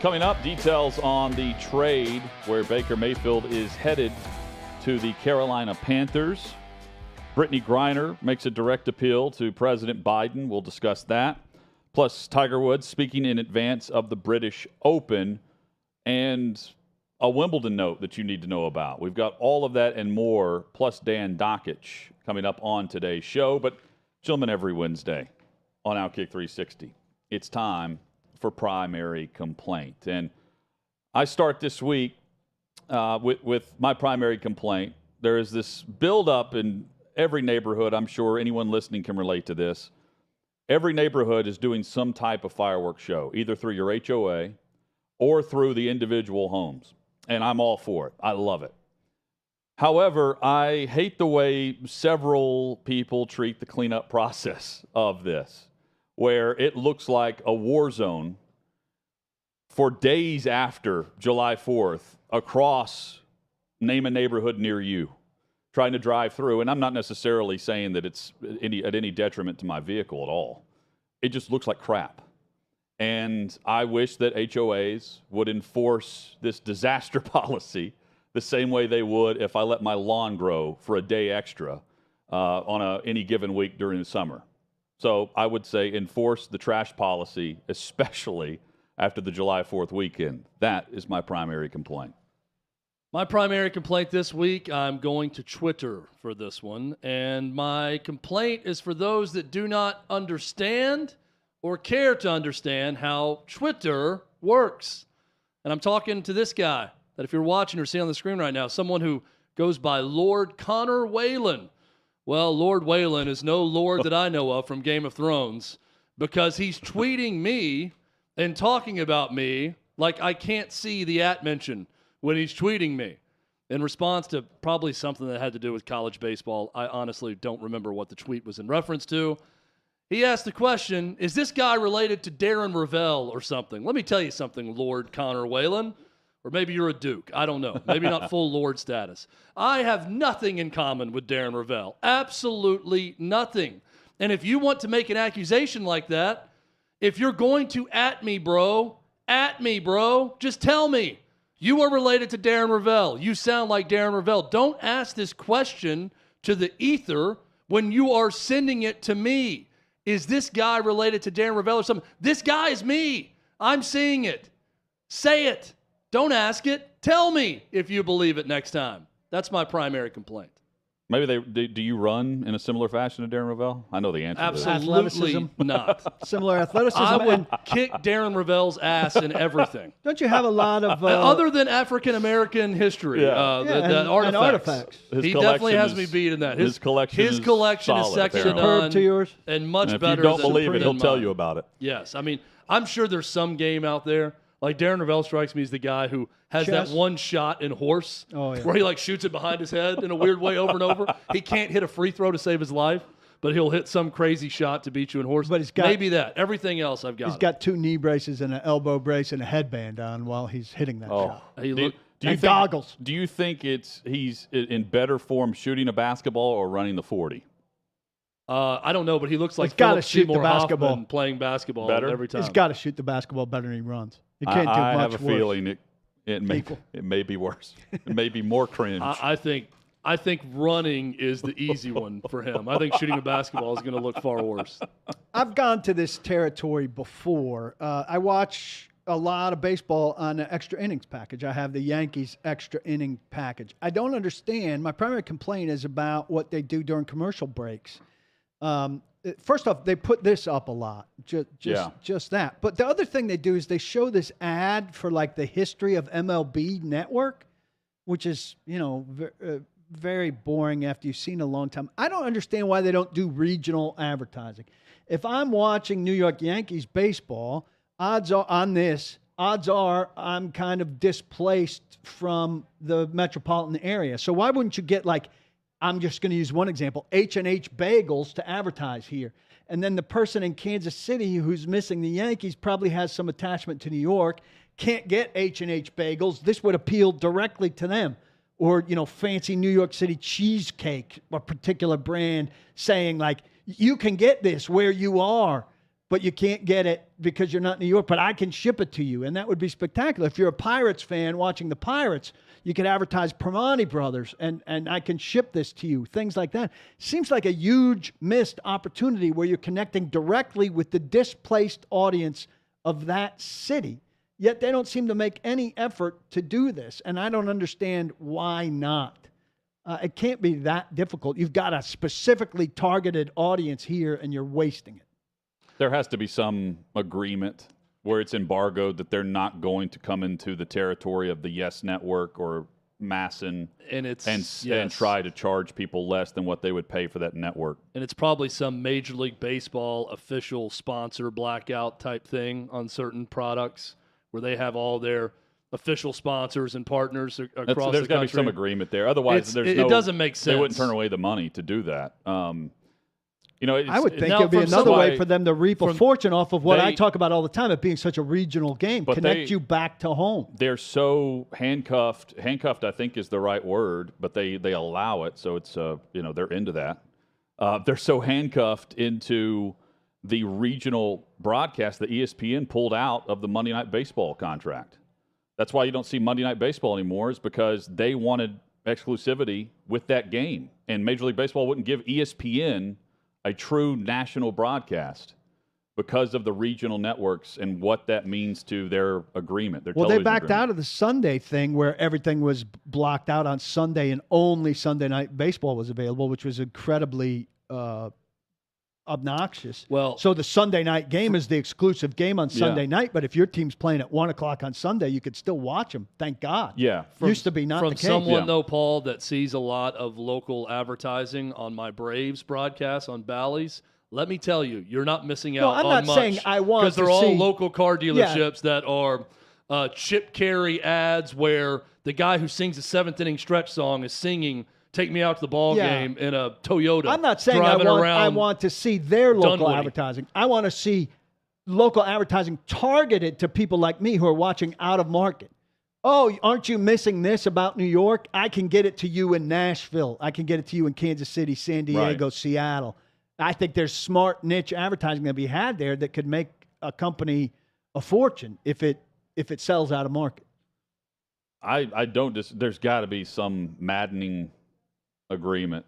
Coming up, details on the trade where Baker Mayfield is headed to the Carolina Panthers. Brittney Griner makes a direct appeal to President Biden. We'll discuss that. Plus, Tiger Woods speaking in advance of the British Open and a Wimbledon note that you need to know about. We've got all of that and more, plus Dan Dakich coming up on today's show. But, gentlemen, every Wednesday on OutKick 360, it's time for primary complaint. And I start this week with my primary complaint. There is this buildup in every neighborhood. I'm sure anyone listening can relate to this. Every neighborhood is doing some type of fireworks show, either through your HOA or through the individual homes. And I'm all for it. I love it. However, I hate the way several people treat the cleanup process of this, where it looks like a war zone for days after July 4th across name a neighborhood near you, trying to drive through. And I'm not necessarily saying that it's at any detriment to my vehicle at all. It just looks like crap. And I wish that HOAs would enforce this disaster policy the same way they would if I let my lawn grow for a day extra on any given week during the summer. So I would say enforce the trash policy, especially after the July 4th weekend. That is my primary complaint. My primary complaint this week, I'm going to Twitter for this one. And my complaint is for those that do not understand or care to understand how Twitter works. And I'm talking to this guy that if you're watching or seeing on the screen right now, someone who goes by Lord Connor Whalen. Well, Lord Whalen is no Lord that I know of from Game of Thrones because he's tweeting me and talking about me like I can't see the @ mention when he's tweeting me in response to probably something that had to do with college baseball. I honestly don't remember what the tweet was in reference to. He asked the question, is this guy related to Darren Ravel or something? Let me tell you something, Lord Connor Whalen. Or maybe you're a Duke. I don't know. Maybe not full Lord status. I have nothing in common with Darren Ravel. Absolutely nothing. And if you want to make an accusation like that, if you're going to @ me, bro, just tell me. You are related to Darren Ravel. You sound like Darren Ravel. Don't ask this question to the ether when you are sending it to me. Is this guy related to Darren Ravel or something? This guy is me. I'm seeing it. Say it. Don't ask it. Tell me if you believe it next time. That's my primary complaint. Maybe do you run in a similar fashion to Darren Ravel? I know the answer to that. Absolutely not. Similar athleticism. I would kick Darren Ravel's ass in everything. Don't you have a lot of... other than African-American history, and artifacts. He definitely has me beat in that. His collection is solid, second to apparently. none To yours. and much And better if you don't than believe it, he'll mine. tell you about it. Yes. I mean, I'm sure there's some game out there. Like Darren Ravel strikes me as the guy who has Chess? that one shot in horse Oh, yeah. where he like shoots it behind his head in a weird way over and over. He can't hit a free throw to save his life, but he'll hit some crazy shot to beat you in horse. But he's got- maybe that. Everything else I've got. He's got 2 knee braces and an elbow brace and a headband on while he's hitting that shot. He Do you And think, goggles. Do you think he's in better form shooting a basketball or running the 40? I don't know, but he looks like He's gotta Philip shoot the Seymour basketball. Hoffman playing basketball Better? every time. He's got to shoot the basketball better than he runs. He can't do I much have a worse. feeling it may be worse. It may be more cringe. I think running is the easy one for him. I think shooting a basketball is going to look far worse. I've gone to this territory before. I watch a lot of baseball on the extra innings package. I have the Yankees extra inning package. I don't understand. My primary complaint is about what they do during commercial breaks. First off, they put this up a lot, just that. But the other thing they do is they show this ad for like the history of MLB Network, which is, very boring after you've seen it a long time. I don't understand why they don't do regional advertising. If I'm watching New York Yankees baseball, odds are I'm kind of displaced from the metropolitan area. So why wouldn't you get I'm just going to use one example, H&H Bagels to advertise here. And then the person in Kansas City who's missing the Yankees probably has some attachment to New York, can't get H&H Bagels. This would appeal directly to them. Or, fancy New York City cheesecake, a particular brand saying you can get this where you are. but you can't get it because you're not in New York, but I can ship it to you. And that would be spectacular. If you're a Pirates fan watching the Pirates, you could advertise Permani Brothers and I can ship this to you, things like that. Seems like a huge missed opportunity where you're connecting directly with the displaced audience of that city. Yet they don't seem to make any effort to do this. And I don't understand why not. It can't be that difficult. You've got a specifically targeted audience here and you're wasting it. There has to be some agreement where it's embargoed that they're not going to come into the territory of the Yes Network or Masson and try to charge people less than what they would pay for that network. And it's probably some Major League Baseball official sponsor blackout type thing on certain products where they have all their official sponsors and partners across the country. There's got to be some agreement there. Otherwise, it doesn't make sense. They wouldn't turn away the money to do that. I would think it would be another way for them to reap a fortune off of what I talk about all the time, it being such a regional game. Connect you back to home. They're so handcuffed. Handcuffed, I think, is the right word, but they allow it, so it's they're into that. They're so handcuffed into the regional broadcast that ESPN pulled out of the Monday Night Baseball contract. That's why you don't see Monday Night Baseball anymore, is because they wanted exclusivity with that game, and Major League Baseball wouldn't give ESPN a true national broadcast because of the regional networks and what that means to their agreement. They backed out of the Sunday thing where everything was blocked out on Sunday and only Sunday Night Baseball was available, which was incredibly obnoxious. So the Sunday night game is the exclusive game on Sunday night, but if your team's playing at 1 o'clock on Sunday, you could still watch them. Thank God. Yeah. Used to be not the case. From someone, though, Paul, that sees a lot of local advertising on my Braves broadcast on Bally's, let me tell you, you're not missing out on much. I'm not saying I want to see. Because they're all local car dealerships that are chip carry ads where the guy who sings the seventh inning stretch song is singing "Take Me Out to the Ball Game" in a Toyota. I'm not saying I want to see their local advertising. I want to see local advertising targeted to people like me who are watching out of market. Oh, aren't you missing this about New York? I can get it to you in Nashville. I can get it to you in Kansas City, San Diego, Seattle. I think there's smart niche advertising that be had there that could make a company a fortune if it sells out of market. There's got to be some maddening agreement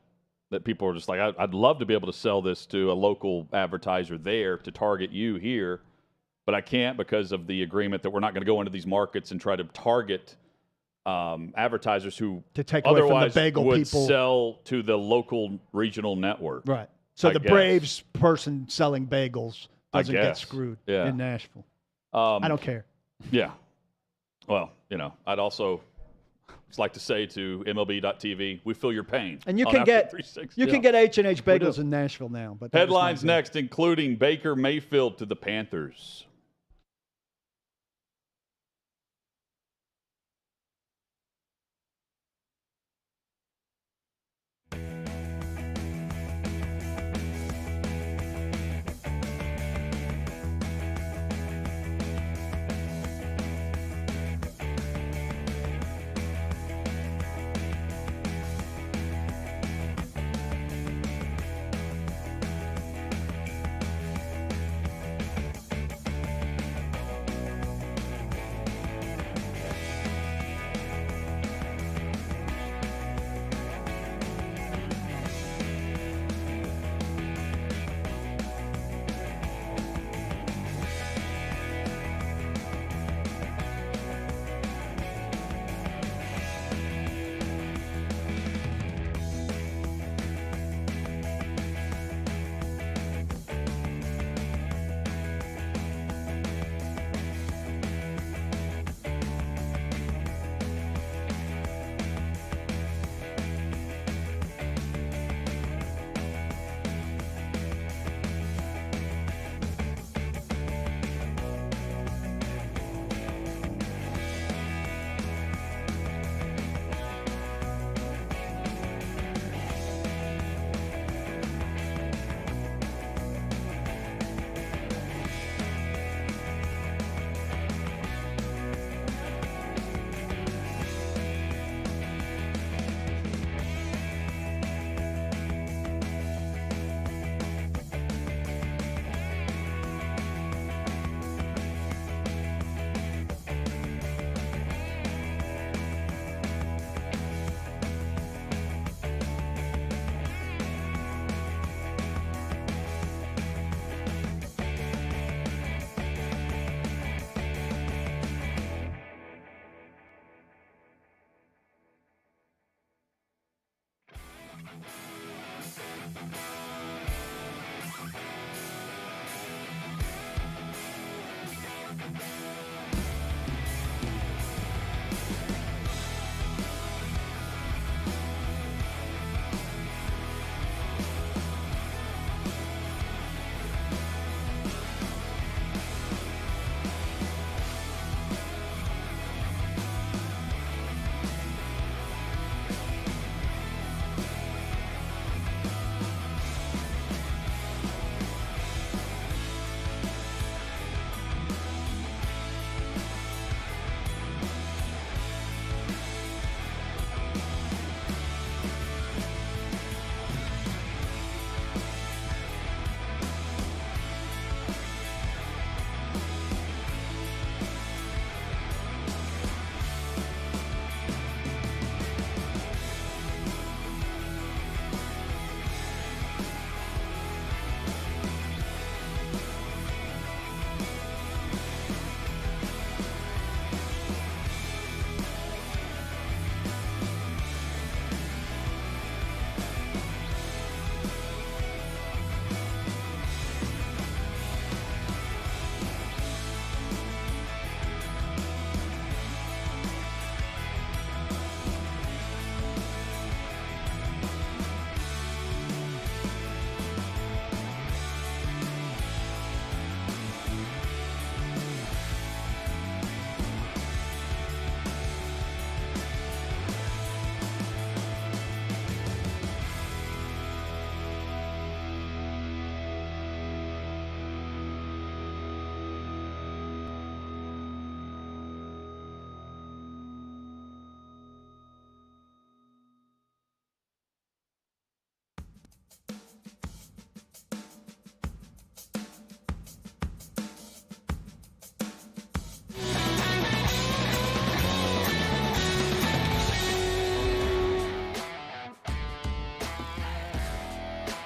that people are just like, I'd love to be able to sell this to a local advertiser there to target you here, but I can't because of the agreement that we're not going to go into these markets and try to target advertisers who to take away from the bagel would people. Sell to the local regional network. Right. So the Braves person selling bagels doesn't get screwed in Nashville. I don't care. Yeah. Well, I'd also like to say to MLB.TV, we feel your pain. And you can get H&H bagels in Nashville now. But headlines next, including Baker Mayfield to the Panthers.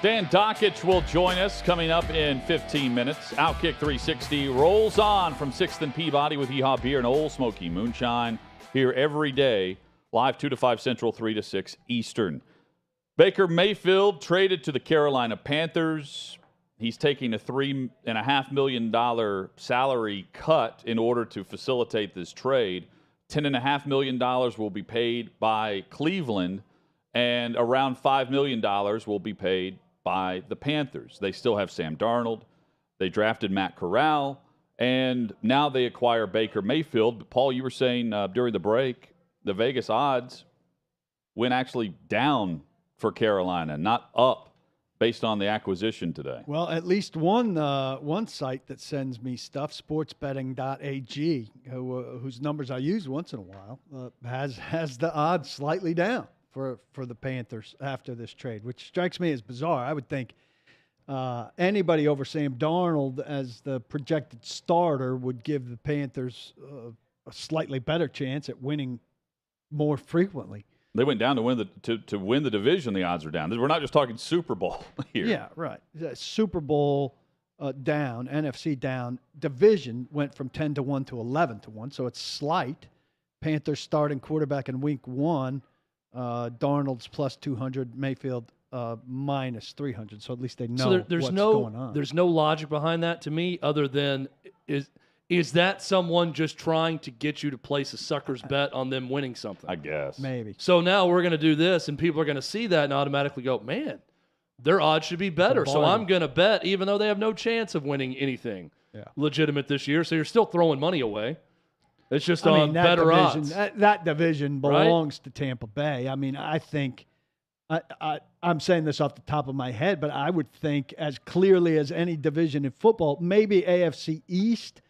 Dan Dakich will join us coming up in 15 minutes. OutKick 360 rolls on from 6th and Peabody with Yeehaw Beer and Old Smoky Moonshine. Here every day, live 2 to 5 Central, 3 to 6 Eastern. Baker Mayfield traded to the Carolina Panthers. He's taking a $3.5 million salary cut in order to facilitate this trade. $10.5 million will be paid by Cleveland, and around $5 million will be paid by the Panthers. They still have Sam Darnold. They drafted Matt Corral, and now they acquire Baker Mayfield. But Paul, you were saying during the break, the Vegas odds went actually down for Carolina, not up based on the acquisition today. Well, at least one site that sends me stuff, sportsbetting.ag, whose numbers I use once in a while, has the odds slightly down for the Panthers after this trade, which strikes me as bizarre. I would think anybody over Sam Darnold as the projected starter would give the Panthers a slightly better chance at winning more frequently. They went down to win the division. The odds are down. We're not just talking Super Bowl here. Yeah, right. Super Bowl down, NFC down. Division went from 10-1 to 11-1, so it's slight. Panthers starting quarterback in week 1. Darnold's plus 200, Mayfield minus 300. So at least they know what's going on. There's no logic behind that to me, other than is that someone just trying to get you to place a sucker's bet on them winning something? I guess. Maybe. So now we're going to do this, and people are going to see that and automatically go, man, their odds should be better. So I'm going to bet, even though they have no chance of winning anything legitimate this year. So you're still throwing money away. It's just on better odds. That division belongs to Tampa Bay. I mean, I think I'm saying this off the top of my head, but I would think as clearly as any division in football, maybe AFC East,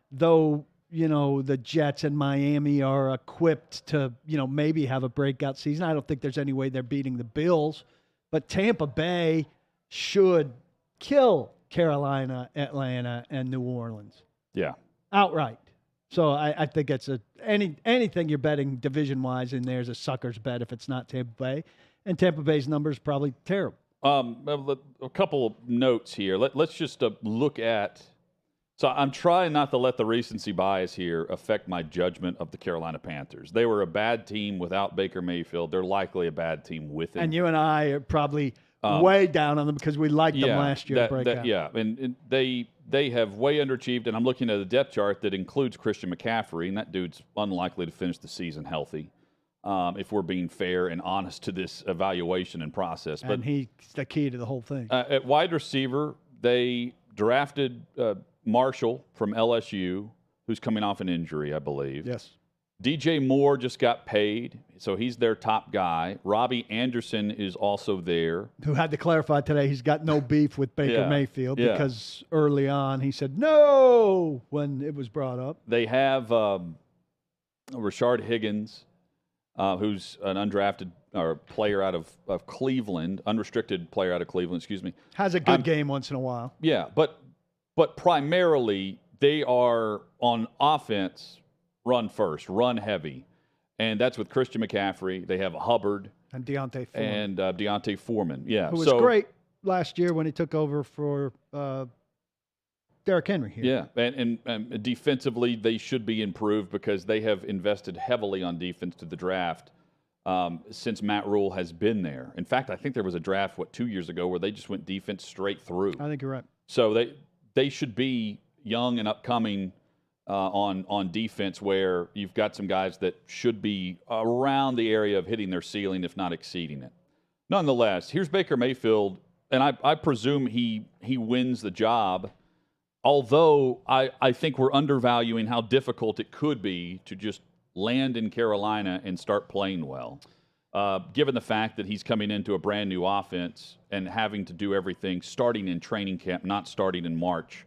though, the Jets and Miami are equipped to, maybe have a breakout season. I don't think there's any way they're beating the Bills, but Tampa Bay should kill Carolina, Atlanta, and New Orleans. Yeah. Outright. So I think it's anything you're betting division-wise in there is a sucker's bet if it's not Tampa Bay. And Tampa Bay's number is probably terrible. A couple of notes here. Let's just look at – so I'm trying not to let the recency bias here affect my judgment of the Carolina Panthers. They were a bad team without Baker Mayfield. They're likely a bad team with him. And you and I are probably way down on them because we liked them last year. And they have way underachieved, and I'm looking at a depth chart that includes Christian McCaffrey, and that dude's unlikely to finish the season healthy, if we're being fair and honest to this evaluation and process. And he's the key to the whole thing. At wide receiver, they drafted Marshall from LSU, who's coming off an injury, I believe. Yes. DJ Moore just got paid, so he's their top guy. Robbie Anderson is also there. Who had to clarify today he's got no beef with Baker Mayfield because early on he said no when it was brought up. They have Rashard Higgins, who's an undrafted player out of Cleveland, unrestricted player out of Cleveland, excuse me. Has a good game once in a while. Yeah, but primarily they are on offense – run first, run heavy. And that's with Christian McCaffrey. They have Hubbard. And Deontay Foreman. Yeah. Who was great last year when he took over for Derrick Henry here. Yeah. And defensively, they should be improved because they have invested heavily on defense to the draft since Matt Rule has been there. In fact, I think there was a draft, 2 years ago, where they just went defense straight through. I think you're right. So they should be young and upcoming on defense, where you've got some guys that should be around the area of hitting their ceiling, if not exceeding it. Nonetheless, here's Baker Mayfield, and I presume he wins the job, although I think we're undervaluing how difficult it could be to just land in Carolina and start playing well, given the fact that he's coming into a brand-new offense and having to do everything starting in training camp, not starting in March,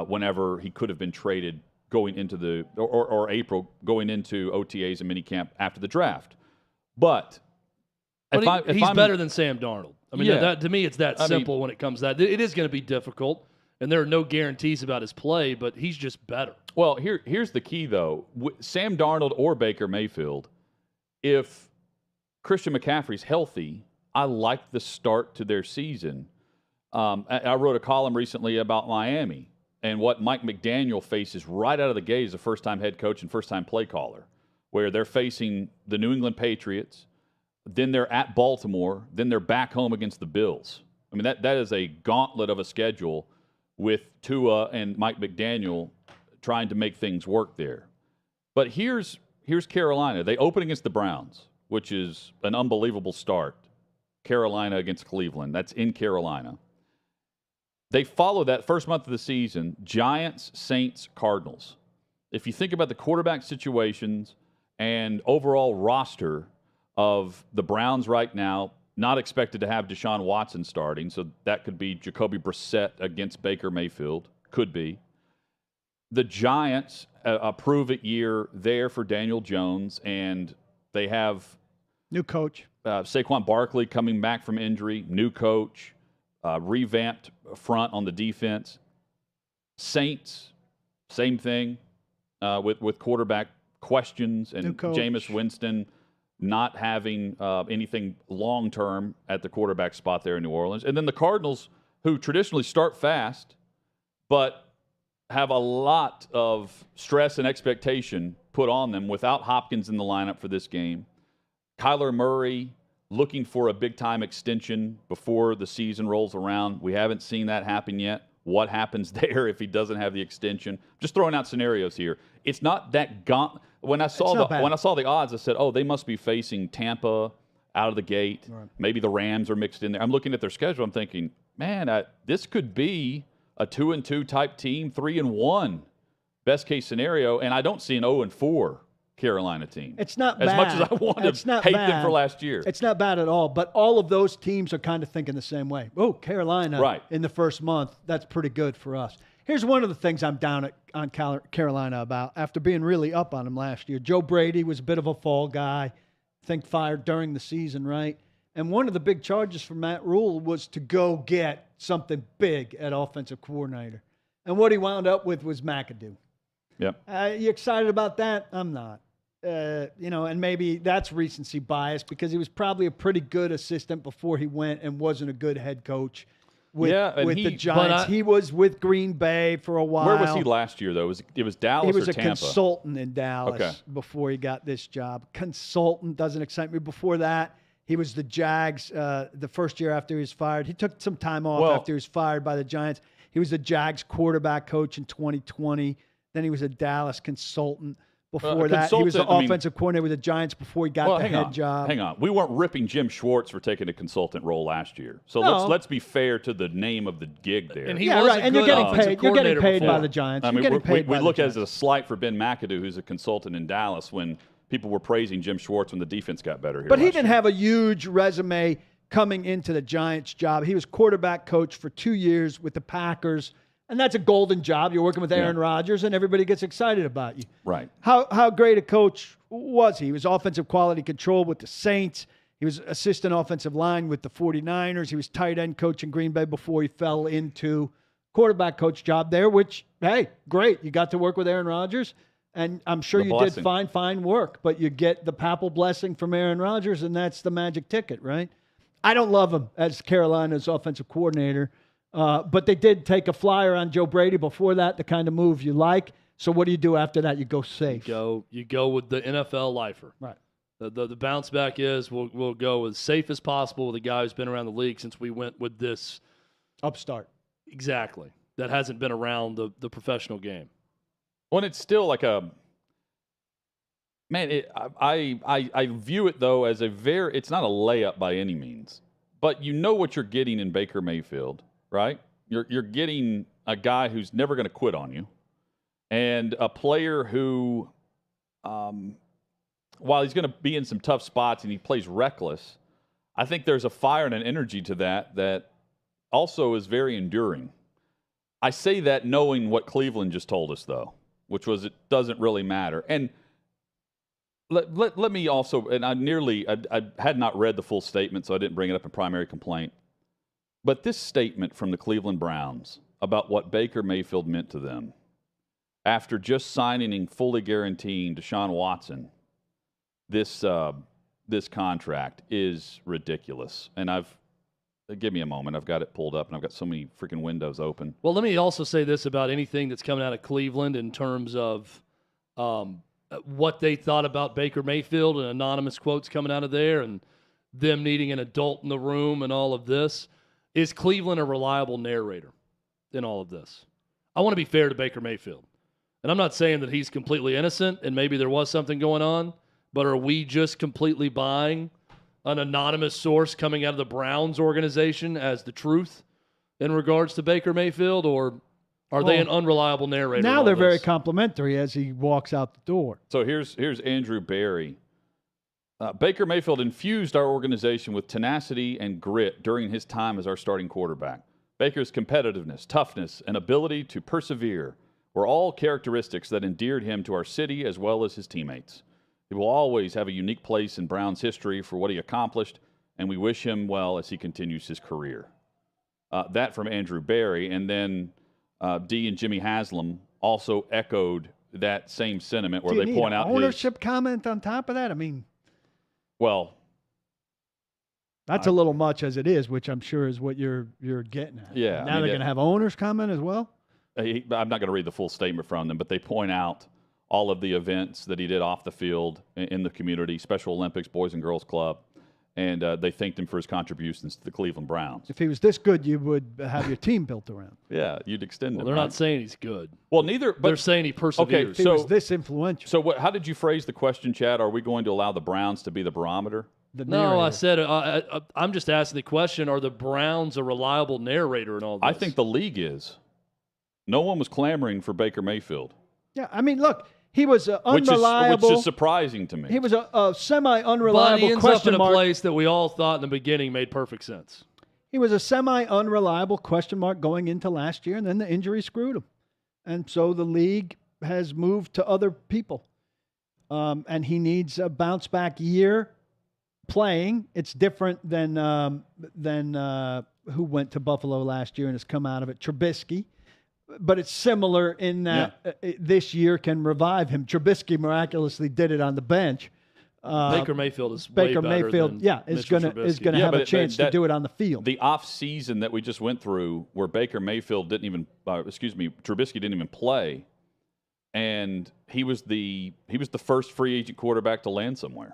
whenever he could have been traded going into or April, going into OTAs and minicamp after the draft. But he's better than Sam Darnold. I mean, to me, it's that simple when it comes to that. It is going to be difficult, and there are no guarantees about his play, but he's just better. Well, here's the key, though. Sam Darnold or Baker Mayfield, if Christian McCaffrey's healthy I like the start to their season. I wrote a column recently about Miami and what Mike McDaniel faces right out of the gate as a first-time head coach and first-time play caller, where they're facing the New England Patriots, then they're at Baltimore, then they're back home against the Bills. I mean, that is a gauntlet of a schedule with Tua and Mike McDaniel trying to make things work there. But here's Carolina. They open against the Browns, which is an unbelievable start. Carolina against Cleveland. That's in Carolina. They follow that first month of the season, Giants, Saints, Cardinals. If you think about the quarterback situations and overall roster of the Browns right now, not expected to have Deshaun Watson starting, so that could be Jacoby Brissett against Baker Mayfield. Could be. The Giants, a prove-it year there for Daniel Jones, and they have new coach. Saquon Barkley coming back from injury, new coach, revamped front on the defense. Saints, same thing with quarterback questions and Jameis Winston not having anything long-term at the quarterback spot there in New Orleans. And then the Cardinals, who traditionally start fast, but have a lot of stress and expectation put on them without Hopkins in the lineup for this game. Kyler Murray looking for a big-time extension before the season rolls around. We haven't seen that happen yet. What happens there if he doesn't have the extension? Just throwing out scenarios here. It's not that gaunt. When I saw the odds, I said, "Oh, they must be facing Tampa out of the gate. Right. Maybe the Rams are mixed in there." I'm looking at their schedule. I'm thinking, man, this could be a 2-2 type team, 3-1, best case scenario, and I don't see an 0-4 Carolina team. It's not as bad. much as I wanted to hate them for last year. It's not bad at all, but all of those teams are kind of thinking the same way. Oh, Carolina in the first month, that's pretty good for us. Here's one of the things I'm down on Carolina about after being really up on them last year. Joe Brady was a bit of a fall guy, I think fired during the season, right? And one of the big charges for Matt Rule was to go get something big at offensive coordinator. And what he wound up with was McAdoo. Yep. You excited about that? I'm not. And maybe that's recency bias because he was probably a pretty good assistant before he went and wasn't a good head coach with the Giants. He was with Green Bay for a while. Where was he last year, though? It was Dallas or Tampa? He was a consultant in Dallas before he got this job. Consultant doesn't excite me. Before that, he was the Jags the first year after he was fired. He took some time off after he was fired by the Giants. He was the Jags quarterback coach in 2020. Then he was a Dallas consultant. Before that, he was the offensive coordinator with the Giants before he got the head job. Hang on. We weren't ripping Jim Schwartz for taking a consultant role last year. So let's be fair to the name of the gig there. And he was right. And you're getting paid. You're getting paid by the Giants. I mean, we look as a slight for Ben McAdoo, who's a consultant in Dallas, when people were praising Jim Schwartz when the defense got better here. But he didn't have a huge resume coming into the Giants job. He was quarterback coach for 2 years with the Packers. And that's a golden job. You're working with Aaron Rodgers, and everybody gets excited about you. Right. How great a coach was he? He was offensive quality control with the Saints. He was assistant offensive line with the 49ers. He was tight end coach in Green Bay before he fell into quarterback coach job there, which, hey, great. You got to work with Aaron Rodgers, and I'm sure you did fine work. But you get the papal blessing from Aaron Rodgers, and that's the magic ticket, right? I don't love him as Carolina's offensive coordinator. But they did take a flyer on Joe Brady before that, the kind of move you like. So what do you do after that? You go safe. You go with the NFL lifer. Right. The bounce back is we'll go as safe as possible with a guy who's been around the league since we went with this upstart. Exactly. That hasn't been around the professional game. Well, it's still like a man. I view it though as it's not a layup by any means, but you know what you're getting in Baker Mayfield. Right? You're getting a guy who's never going to quit on you, and a player who, while he's going to be in some tough spots and he plays reckless, I think there's a fire and an energy to that also is very enduring. I say that knowing what Cleveland just told us, though, which was it doesn't really matter. And let me also, and I had not read the full statement, so I didn't bring it up in primary complaint. But this statement from the Cleveland Browns about what Baker Mayfield meant to them after just signing and fully guaranteeing Deshaun Watson this this contract is ridiculous. And give me a moment. I've got it pulled up, and I've got so many freaking windows open. Well, let me also say this about anything that's coming out of Cleveland in terms of what they thought about Baker Mayfield and anonymous quotes coming out of there and them needing an adult in the room and all of this. Is Cleveland a reliable narrator in all of this? I want to be fair to Baker Mayfield. And I'm not saying that he's completely innocent and maybe there was something going on, but are we just completely buying an anonymous source coming out of the Browns organization as the truth in regards to Baker Mayfield, or are they an unreliable narrator? Now they're very complimentary as he walks out the door. So here's Andrew Berry. Baker Mayfield infused our organization with tenacity and grit during his time as our starting quarterback. Baker's competitiveness, toughness, and ability to persevere were all characteristics that endeared him to our city as well as his teammates. He will always have a unique place in Brown's history for what he accomplished, and we wish him well as he continues his career. That from Andrew Berry. And then D and Jimmy Haslam also echoed that same sentiment where they point out ownership comment on top of that. I mean, well, that's a little much as it is, which I'm sure is what you're getting at. Yeah. Now they're going to have owners comment as well. I'm not going to read the full statement from them, but they point out all of the events that he did off the field in the community, Special Olympics, Boys and Girls Club, and they thanked him for his contributions to the Cleveland Browns. If he was this good, you would have your team built around. Yeah, you'd extend him. They're not saying he's good. Well, neither. But they're saying he perseveres. Okay, if he was this influential. So how did you phrase the question, Chad? Are we going to allow the Browns to be the barometer? No, I said I'm just asking the question, are the Browns a reliable narrator in all this? I think the league is. No one was clamoring for Baker Mayfield. Yeah, I mean, look, he was unreliable. Which is surprising to me. He was a semi-unreliable but he ends question up in a mark. place that we all thought in the beginning made perfect sense. He was a semi-unreliable question mark going into last year, and then the injury screwed him. And so the league has moved to other people. And he needs a bounce-back year playing. It's different than who went to Buffalo last year and has come out of it, Trubisky. But it's similar in that this year can revive him. Trubisky miraculously did it on the bench. Baker Mayfield is way better Mayfield, than is going to have a chance to do it on the field. The off season that we just went through, where Baker Mayfield Trubisky didn't even play, and he was the first free agent quarterback to land somewhere.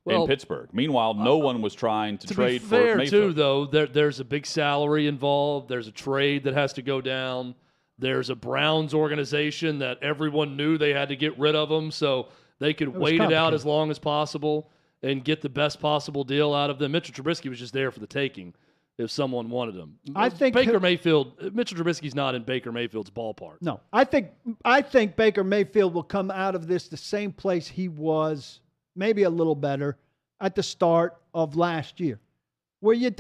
In Pittsburgh. Meanwhile, no one was trying to trade for Mayfield. To be fair, too, though, there's a big salary involved. There's a trade that has to go down. There's a Browns organization that everyone knew they had to get rid of them so they could wait it out as long as possible and get the best possible deal out of them. Mitchell Trubisky was just there for the taking if someone wanted him. I think Mitchell Trubisky's not in Baker Mayfield's ballpark. No, I think Baker Mayfield will come out of this the same place he was, maybe a little better, at the start of last year, where you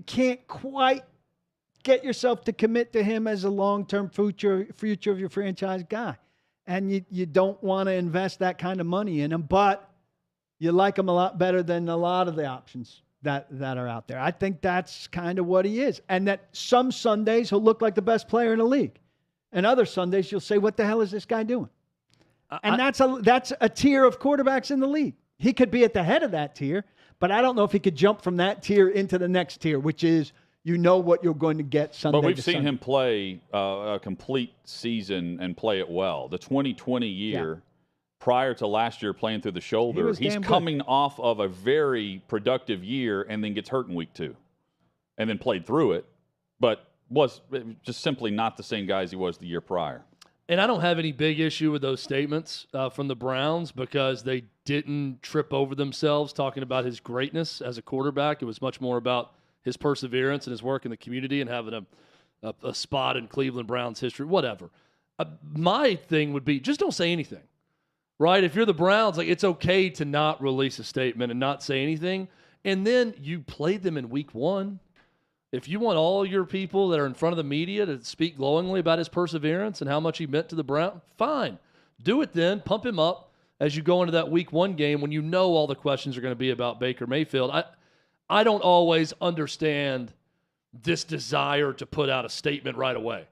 can't quite get yourself to commit to him as a long-term future of your franchise guy. And you don't want to invest that kind of money in him, but you like him a lot better than a lot of the options that are out there. I think that's kind of what he is. And that some Sundays he'll look like the best player in the league. And other Sundays you'll say, what the hell is this guy doing? And that's a tier of quarterbacks in the league. He could be at the head of that tier, but I don't know if he could jump from that tier into the next tier, which is what you're going to get Sunday. But we've seen him play a complete season and play it well. The 2020 year, prior to last year playing through the shoulder, he's coming off of a very productive year and then gets hurt in week 2 and then played through it, but was just simply not the same guy as he was the year prior. And I don't have any big issue with those statements from the Browns because they didn't trip over themselves talking about his greatness as a quarterback. It was much more about his perseverance and his work in the community and having a spot in Cleveland Browns history, whatever. My thing would be just don't say anything, right? If you're the Browns, it's okay to not release a statement and not say anything. And then you played them in week 1. If you want all your people that are in front of the media to speak glowingly about his perseverance and how much he meant to the Browns, fine. Do it then. Pump him up as you go into that week 1 game when you know all the questions are going to be about Baker Mayfield. I don't always understand this desire to put out a statement right away,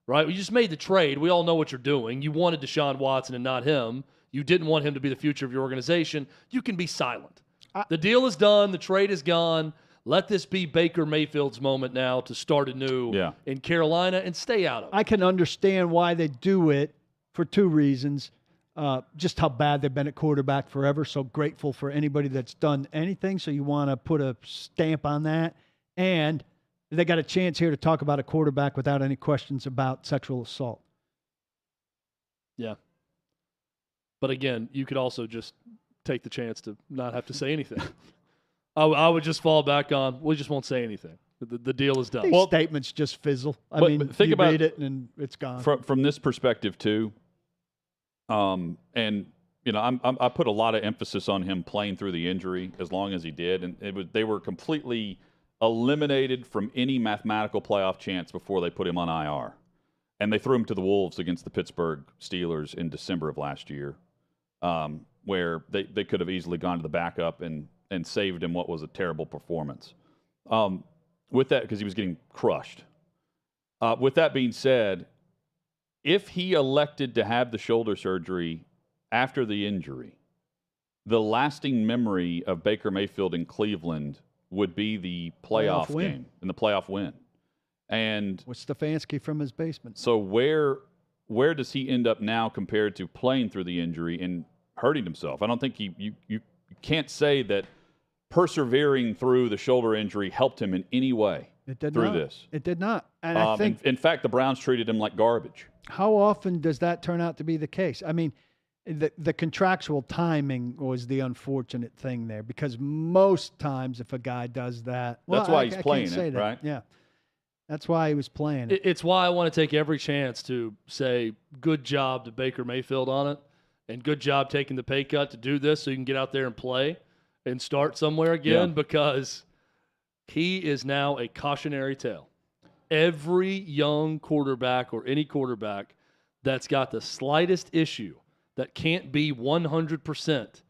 right? You just made the trade. We all know what you're doing. You wanted Deshaun Watson and not him. you didn't want him to be the future of your organization, you can be silent. The deal is done. The trade is gone. Let this be Baker Mayfield's moment now to start anew in Carolina and stay out of it. I can understand why they do it for two reasons. Just how bad they've been at quarterback forever. So grateful for anybody that's done anything. So you want to put a stamp on that. And they got a chance here to talk about a quarterback without any questions about sexual assault. Yeah. But again, you could also just take the chance to not have to say anything. I would just fall back on, we just won't say anything. The deal is done. These statements just fizzle. I mean, think about read it and it's gone. From this perspective too, and you know, I put a lot of emphasis on him playing through the injury as long as he did, and they were completely eliminated from any mathematical playoff chance before they put him on IR, and they threw him to the Wolves against the Pittsburgh Steelers in December of last year, where they could have easily gone to the backup and saved him what was a terrible performance. With that, because he was getting crushed. With that being said, if he elected to have the shoulder surgery after the injury, the lasting memory of Baker Mayfield in Cleveland would be the playoff game and the playoff win. And with Stefanski from his basement. So where does he end up now compared to playing through the injury and hurting himself? I don't think you can't say that persevering through the shoulder injury helped him in any way through this. It did not. And I think, in fact, the Browns treated him like garbage. How often does that turn out to be the case? I mean, the contractual timing was the unfortunate thing there, because most times if a guy does that, that's why he's playing it, right? Yeah. That's why he was playing it. It's why I want to take every chance to say good job to Baker Mayfield on it, and good job taking the pay cut to do this so you can get out there and play and start somewhere again, because he is now a cautionary tale. Every young quarterback or any quarterback that's got the slightest issue that can't be 100%,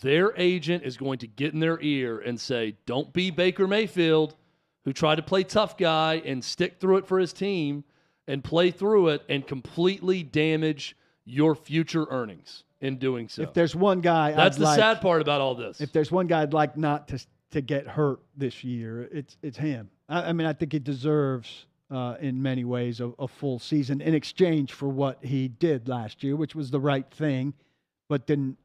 their agent is going to get in their ear and say, don't be Baker Mayfield, who tried to play tough guy and stick through it for his team and play through it and completely damage your future earnings in doing so. If there's one guy, that's the sad part about all this. If there's one guy I'd like not to get hurt this year, it's him. I mean, I think he deserves, in many ways, a full season in exchange for what he did last year, which was the right thing, but didn't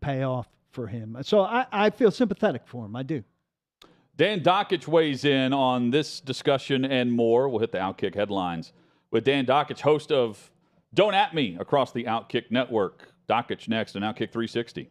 pay off for him. So I feel sympathetic for him. I do. Dan Dakich weighs in on this discussion and more. We'll hit the OutKick headlines with Dan Dakich, host of Don't At Me across the OutKick network. Dakich next on OutKick 360.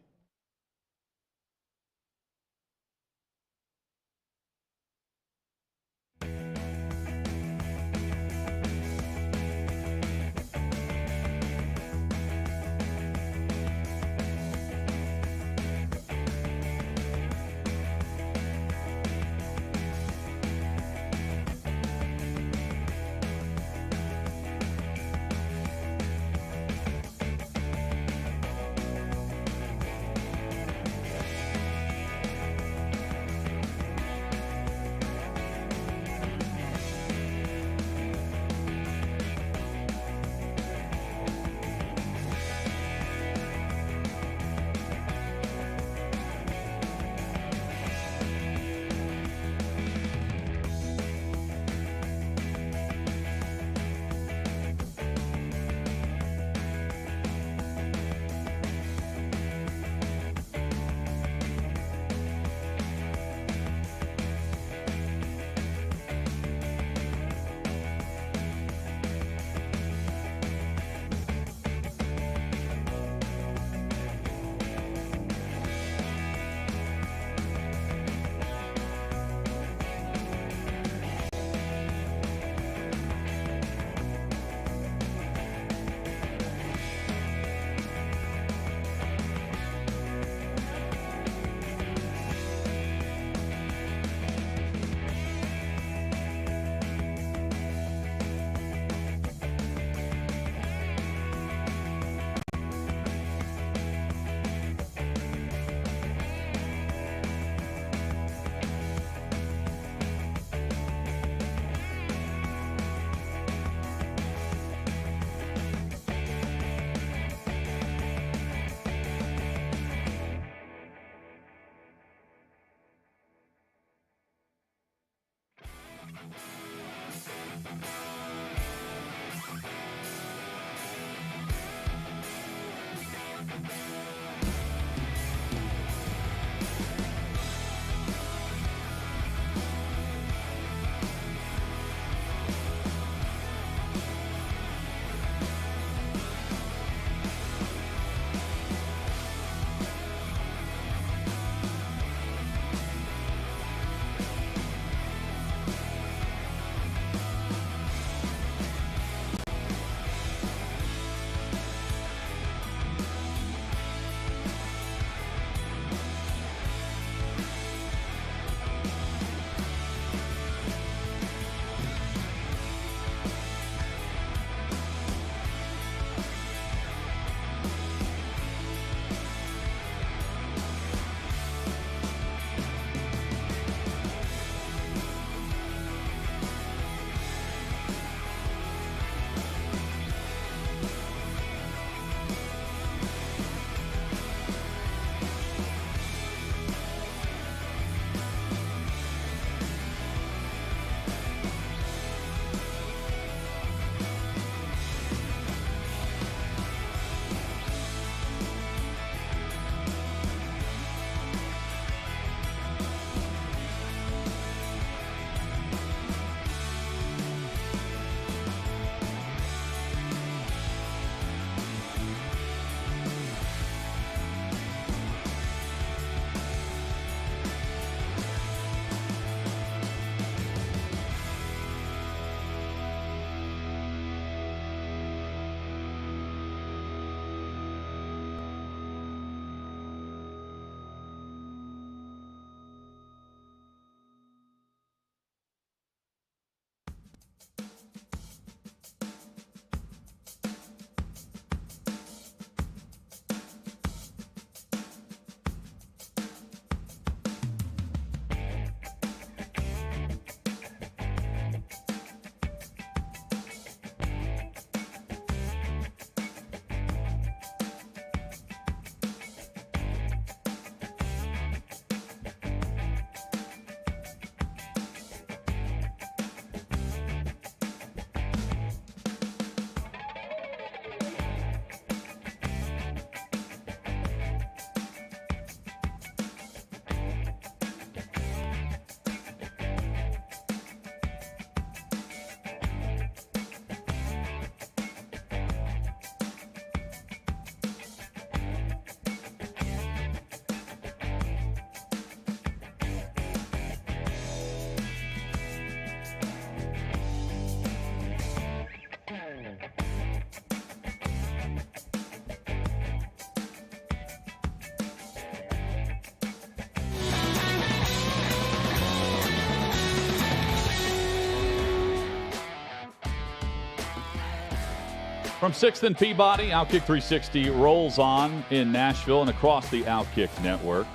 From 6th and Peabody, OutKick 360 rolls on in Nashville and across the OutKick network.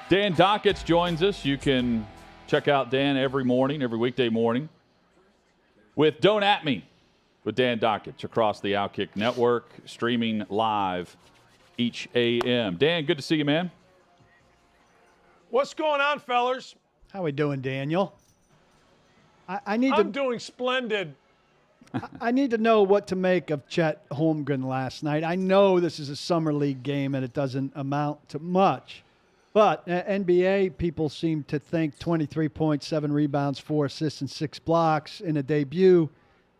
Dan Dakich joins us. You can check out Dan every morning, every weekday morning, with Don't At Me with Dan Dakich across the OutKick network, streaming live each AM. Dan, good to see you, man. What's going on, fellers? How we doing, Daniel? I'm doing splendid. I need to know what to make of Chet Holmgren last night. I know this is a summer league game and it doesn't amount to much, but NBA people seem to think 23 points, 7 rebounds, 4 assists, and 6 blocks in a debut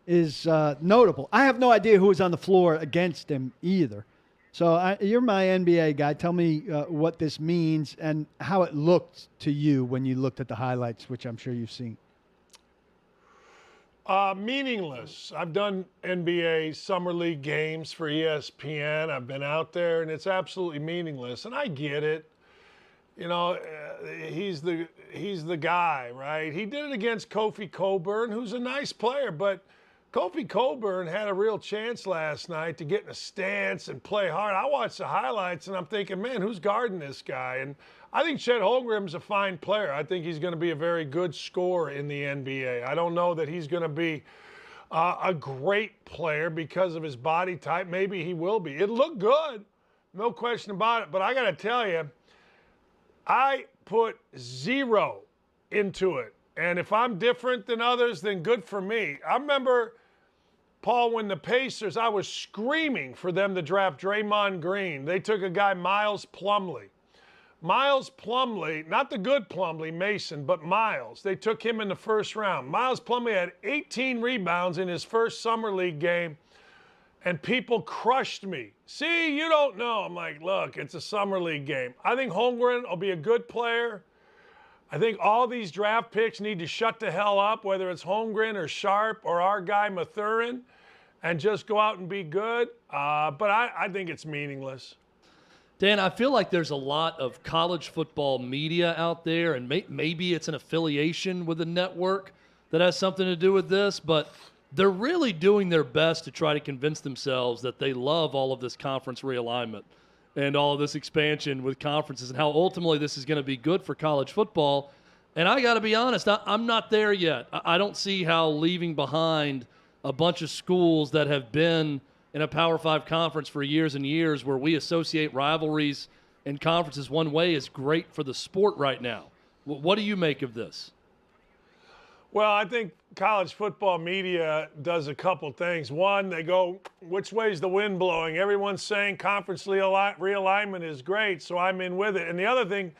is notable. I have no idea who was on the floor against him either. So you're my NBA guy. Tell me what this means and how it looked to you when you looked at the highlights, which I'm sure you've seen. Meaningless. I've done NBA Summer League games for ESPN. I've been out there, and it's absolutely meaningless. And I get it. You know, he's the guy, right? He did it against Kofi Cockburn, who's a nice player, but Kofi Cockburn had a real chance last night to get in a stance and play hard. I watched the highlights, and I'm thinking, man, who's guarding this guy? And I think Chet Holmgren's a fine player. I think he's going to be a very good scorer in the NBA. I don't know that he's going to be a great player because of his body type. Maybe he will be. It looked good, no question about it. But I got to tell you, I put 0 into it. And if I'm different than others, then good for me. I remember, Paul, when the Pacers, I was screaming for them to draft Draymond Green. They took a guy, Miles Plumlee. Miles Plumlee, not the good Plumlee, Mason, but Miles. They took him in the first round. Miles Plumlee had 18 rebounds in his first summer league game, and people crushed me. See, you don't know. I'm like, look, it's a summer league game. I think Holmgren will be a good player. I think all these draft picks need to shut the hell up, whether it's Holmgren or Sharp or our guy Mathurin, and just go out and be good. But I think it's meaningless. Dan, I feel like there's a lot of college football media out there, and maybe it's an affiliation with a network that has something to do with this, but they're really doing their best to try to convince themselves that they love all of this conference realignment and all of this expansion with conferences and how ultimately this is going to be good for college football. And I got to be honest, I'm not there yet. I don't see how leaving behind a bunch of schools that have been in a Power 5 conference for years and years where we associate rivalries and conferences one way is great for the sport right now. What do you make of this? Well, I think college football media does a couple things. One, they go, which way's the wind blowing? Everyone's saying conference realignment is great, so I'm in with it. And the other thing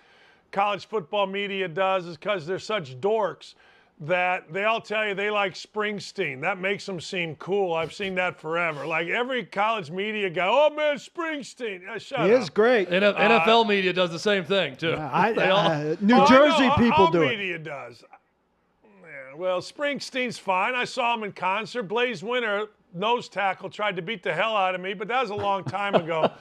college football media does is because they're such dorks that they all tell you they like Springsteen. That makes them seem cool. I've seen that forever. Like every college media guy, oh man, Springsteen. Shut up. He is great. NFL media does the same thing too. New Jersey people do it. Media does. Yeah, well, Springsteen's fine. I saw him in concert. Blaze Winter, nose tackle, tried to beat the hell out of me, but that was a long time ago.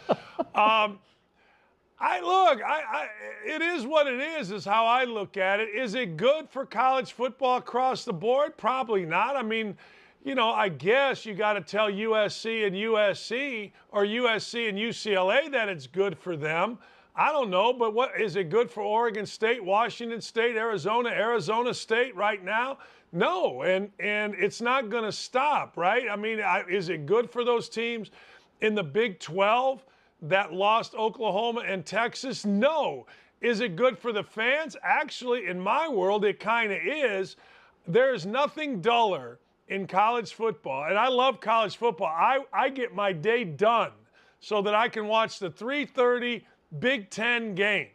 It is what it is how I look at it. Is it good for college football across the board? Probably not. I mean, you know, I guess you got to tell USC and USC or USC and UCLA that it's good for them. I don't know, but what is it good for Oregon State, Washington State, Arizona State right now? No, and it's not going to stop, right? I mean, is it good for those teams in the Big 12 that lost Oklahoma and Texas? No. Is it good for the fans? Actually, in my world, it kind of is. There's nothing duller in college football, and I love college football. I get my day done so that I can watch the 3:30 Big Ten game.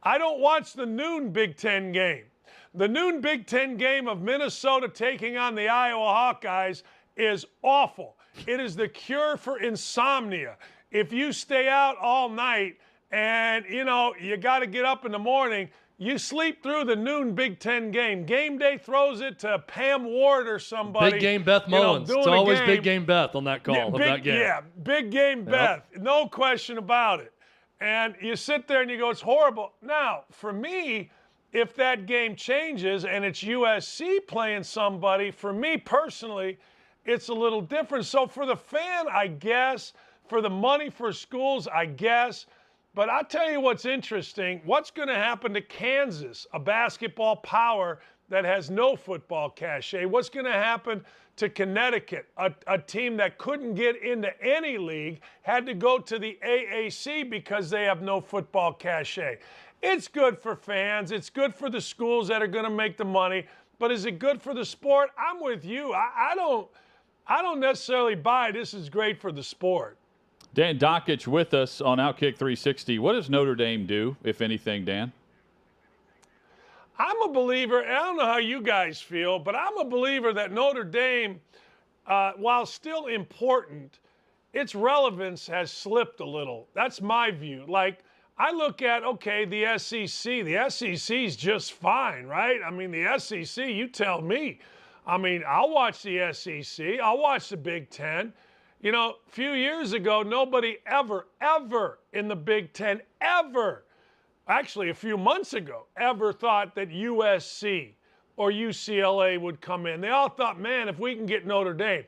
I don't watch the noon Big Ten game. The noon Big Ten game of Minnesota taking on the Iowa Hawkeyes is awful. It is the cure for insomnia. If you stay out all night and, you know, you got to get up in the morning, you sleep through the noon Big Ten game. Game day throws it to Pam Ward or somebody. Big game Beth Mullins. It's always Big game Beth on that call of that game. Yeah, Big game Beth. No question about it. And you sit there and you go, it's horrible. Now, for me, if that game changes and it's USC playing somebody, for me personally, it's a little different. So for the fan, I guess, for the money for schools, I guess. But I'll tell you what's interesting. What's going to happen to Kansas, a basketball power that has no football cachet? What's going to happen to Connecticut, a team that couldn't get into any league, had to go to the AAC because they have no football cachet? It's good for fans. It's good for the schools that are going to make the money. But is it good for the sport? I'm with you. I don't necessarily buy this is great for the sport. Dan Dakich with us on OutKick 360. What does Notre Dame do, if anything, Dan? I'm a believer, and I don't know how you guys feel, but I'm a believer that Notre Dame, while still important, its relevance has slipped a little. That's my view. Like, I look at, okay, the SEC. The SEC's just fine, right? I mean, the SEC, you tell me. I mean, I'll watch the SEC. I'll watch the Big Ten. You know, a few years ago, nobody ever in the Big Ten, actually a few months ago, ever thought that USC or UCLA would come in. They all thought, man, if we can get Notre Dame.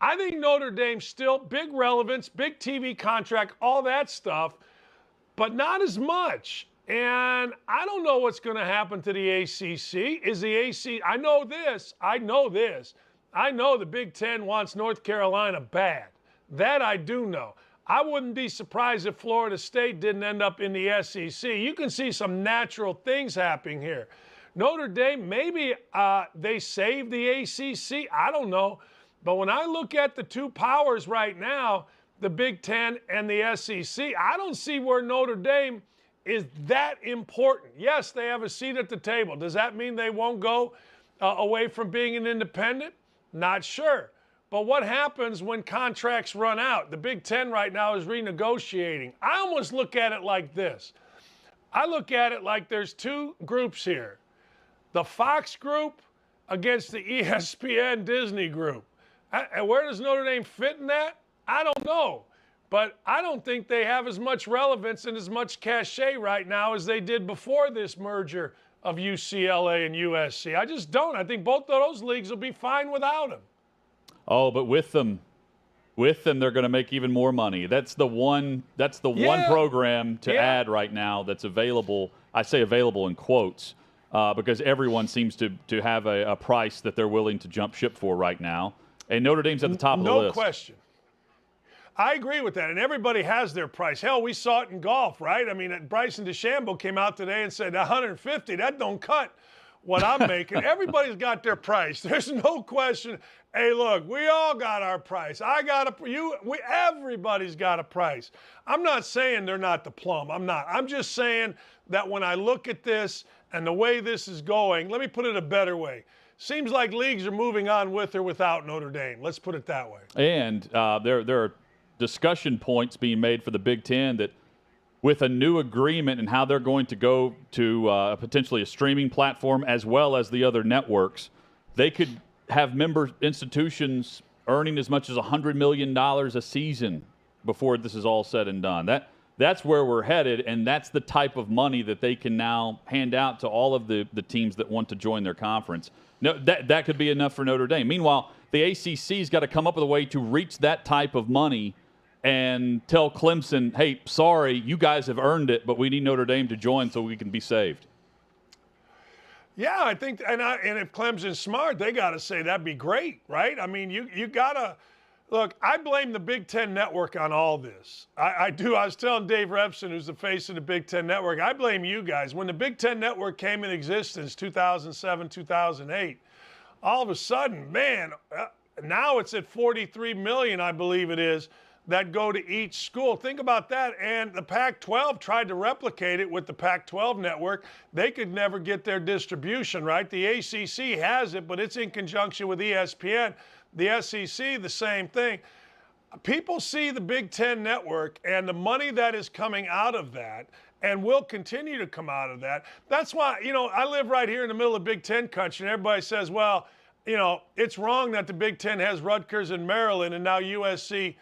I think Notre Dame still, big relevance, big TV contract, all that stuff, but not as much. And I don't know what's going to happen to the ACC. Is the ACC, I know the Big Ten wants North Carolina bad. That I do know. I wouldn't be surprised if Florida State didn't end up in the SEC. You can see some natural things happening here. Notre Dame, maybe they saved the ACC. I don't know. But when I look at the two powers right now, the Big Ten and the SEC, I don't see where Notre Dame is that important. Yes, they have a seat at the table. Does that mean they won't go away from being an independent? Not sure. But what happens when contracts run out? The Big Ten right now is renegotiating. I almost look at it like this. I look at it like there's two groups here. The Fox group against the ESPN Disney group. And where does Notre Dame fit in that? I don't know. But I don't think they have as much relevance and as much cachet right now as they did before this merger of UCLA and USC. I just don't. I think both of those leagues will be fine without them. Oh, but with them, they're going to make even more money. That's the one program to add right now that's available. I say available in quotes because everyone seems to have a price that they're willing to jump ship for right now. And Notre Dame's at the top of the list. No question. I agree with that, and everybody has their price. Hell, we saw it in golf, right? I mean, Bryson DeChambeau came out today and said, 150, that don't cut what I'm making. Everybody's got their price. There's no question. Hey, look, we all got our price. Everybody's got a price. I'm not saying they're not the plum. I'm not. I'm just saying that when I look at this and the way this is going, let me put it a better way. Seems like leagues are moving on with or without Notre Dame. Let's put it that way. And there are discussion points being made for the Big Ten that with a new agreement and how they're going to go to potentially a streaming platform as well as the other networks, they could have member institutions earning as much as $100 million a season before this is all said and done. That's where we're headed, and that's the type of money that they can now hand out to all of the teams that want to join their conference. No, that could be enough for Notre Dame. Meanwhile, the ACC's got to come up with a way to reach that type of money and tell Clemson, hey, sorry, you guys have earned it, but we need Notre Dame to join so we can be saved. Yeah, I think, and if Clemson's smart, they got to say that'd be great, right? I mean, you got to, look, I blame the Big Ten Network on all this. I do. I was telling Dave Repson, who's the face of the Big Ten Network, I blame you guys. When the Big Ten Network came in existence, 2007, 2008, all of a sudden, man, now it's at 43 million, I believe it is, that go to each school. Think about that. And the Pac-12 tried to replicate it with the Pac-12 network. They could never get their distribution, right? The ACC has it, but it's in conjunction with ESPN. The SEC, the same thing. People see the Big Ten network and the money that is coming out of that and will continue to come out of that. That's why, I live right here in the middle of Big Ten country, and everybody says, well, it's wrong that the Big Ten has Rutgers and Maryland and now USC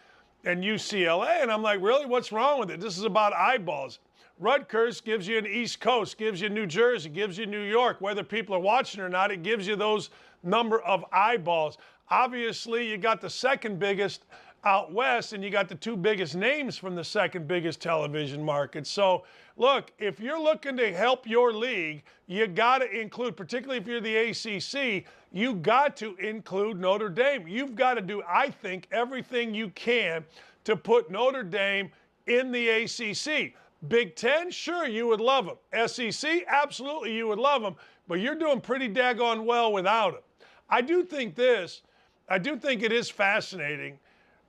and UCLA. And I'm like, really? What's wrong with it? This is about eyeballs. Rutgers gives you an East Coast, gives you New Jersey, gives you New York. Whether people are watching or not, it gives you those number of eyeballs. Obviously, you got the second biggest out west, and you got the two biggest names from the second biggest television market. So, look, if you're looking to help your league, you got to include, particularly if you're the ACC, you got to include Notre Dame. You've got to do, I think, everything you can to put Notre Dame in the ACC. Big Ten, sure, you would love them. SEC, absolutely, you would love them. But you're doing pretty daggone well without them. I do think it is fascinating.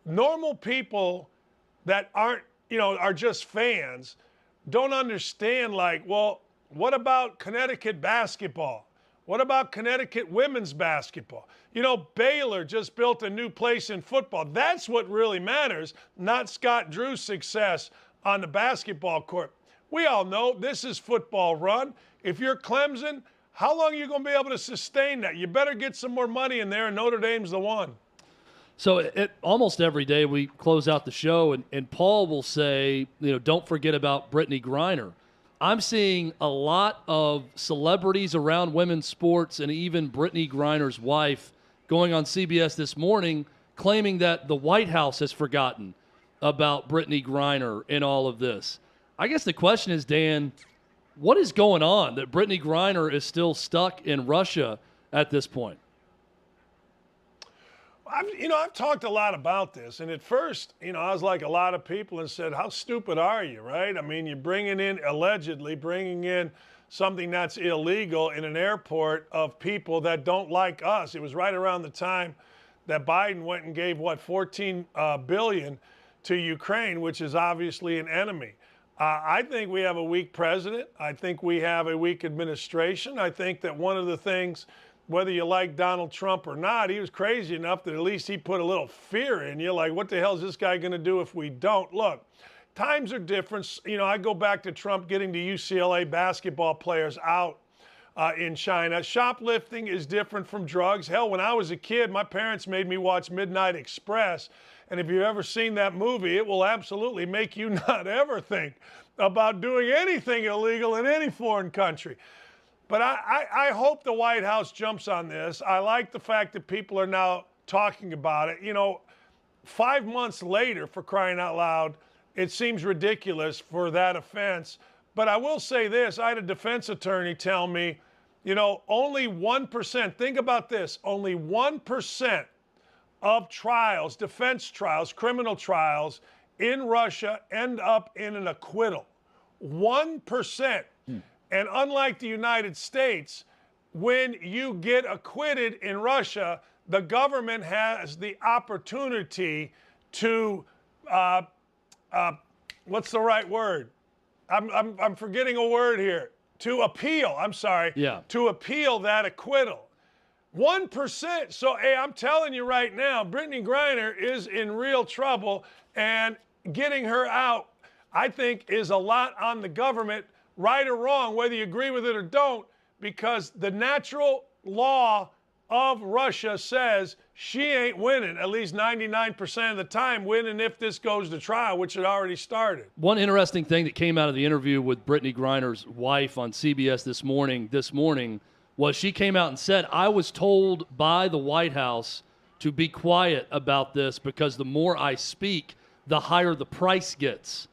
Normal people that aren't, are just fans don't understand, like, well, what about Connecticut basketball? What about Connecticut women's basketball? Baylor just built a new place in football. That's what really matters, not Scott Drew's success on the basketball court. We all know this is football run. If you're Clemson, how long are you going to be able to sustain that? You better get some more money in there, and Notre Dame's the one. So almost every day we close out the show, and Paul will say, don't forget about Brittney Griner. I'm seeing a lot of celebrities around women's sports and even Brittney Griner's wife going on CBS this morning claiming that the White House has forgotten about Brittney Griner in all of this. I guess the question is, Dan, what is going on that Brittney Griner is still stuck in Russia at this point? I've talked a lot about this, and at first, I was like a lot of people and said, how stupid are you, right? I mean, you're allegedly bringing in something that's illegal in an airport of people that don't like us. It was right around the time that Biden went and gave, $14 billion to Ukraine, which is obviously an enemy. I think we have a weak president. I think we have a weak administration. I think that one of the things, whether you like Donald Trump or not, he was crazy enough that at least he put a little fear in you. Like, what the hell is this guy going to do if we don't? Look, times are different. I go back to Trump getting the UCLA basketball players out in China. Shoplifting is different from drugs. Hell, when I was a kid, my parents made me watch Midnight Express. And if you've ever seen that movie, it will absolutely make you not ever think about doing anything illegal in any foreign country. But I hope the White House jumps on this. I like the fact that people are now talking about it. 5 months later, for crying out loud, it seems ridiculous for that offense. But I will say this. I had a defense attorney tell me, only 1%, think about this, only 1% of trials, defense trials, criminal trials in Russia end up in an acquittal. 1%. And unlike the United States, when you get acquitted in Russia, the government has the opportunity to, what's the right word? I'm forgetting a word here. To appeal, to appeal that acquittal. 1%. So, hey, I'm telling you right now, Brittney Griner is in real trouble, and getting her out, I think, is a lot on the government, right or wrong, whether you agree with it or don't, because the natural law of Russia says she ain't winning, at least 99% of the time, winning if this goes to trial, which had already started. One interesting thing that came out of the interview with Brittney Griner's wife on CBS this morning was she came out and said, I was told by the White House to be quiet about this because the more I speak, the higher the price gets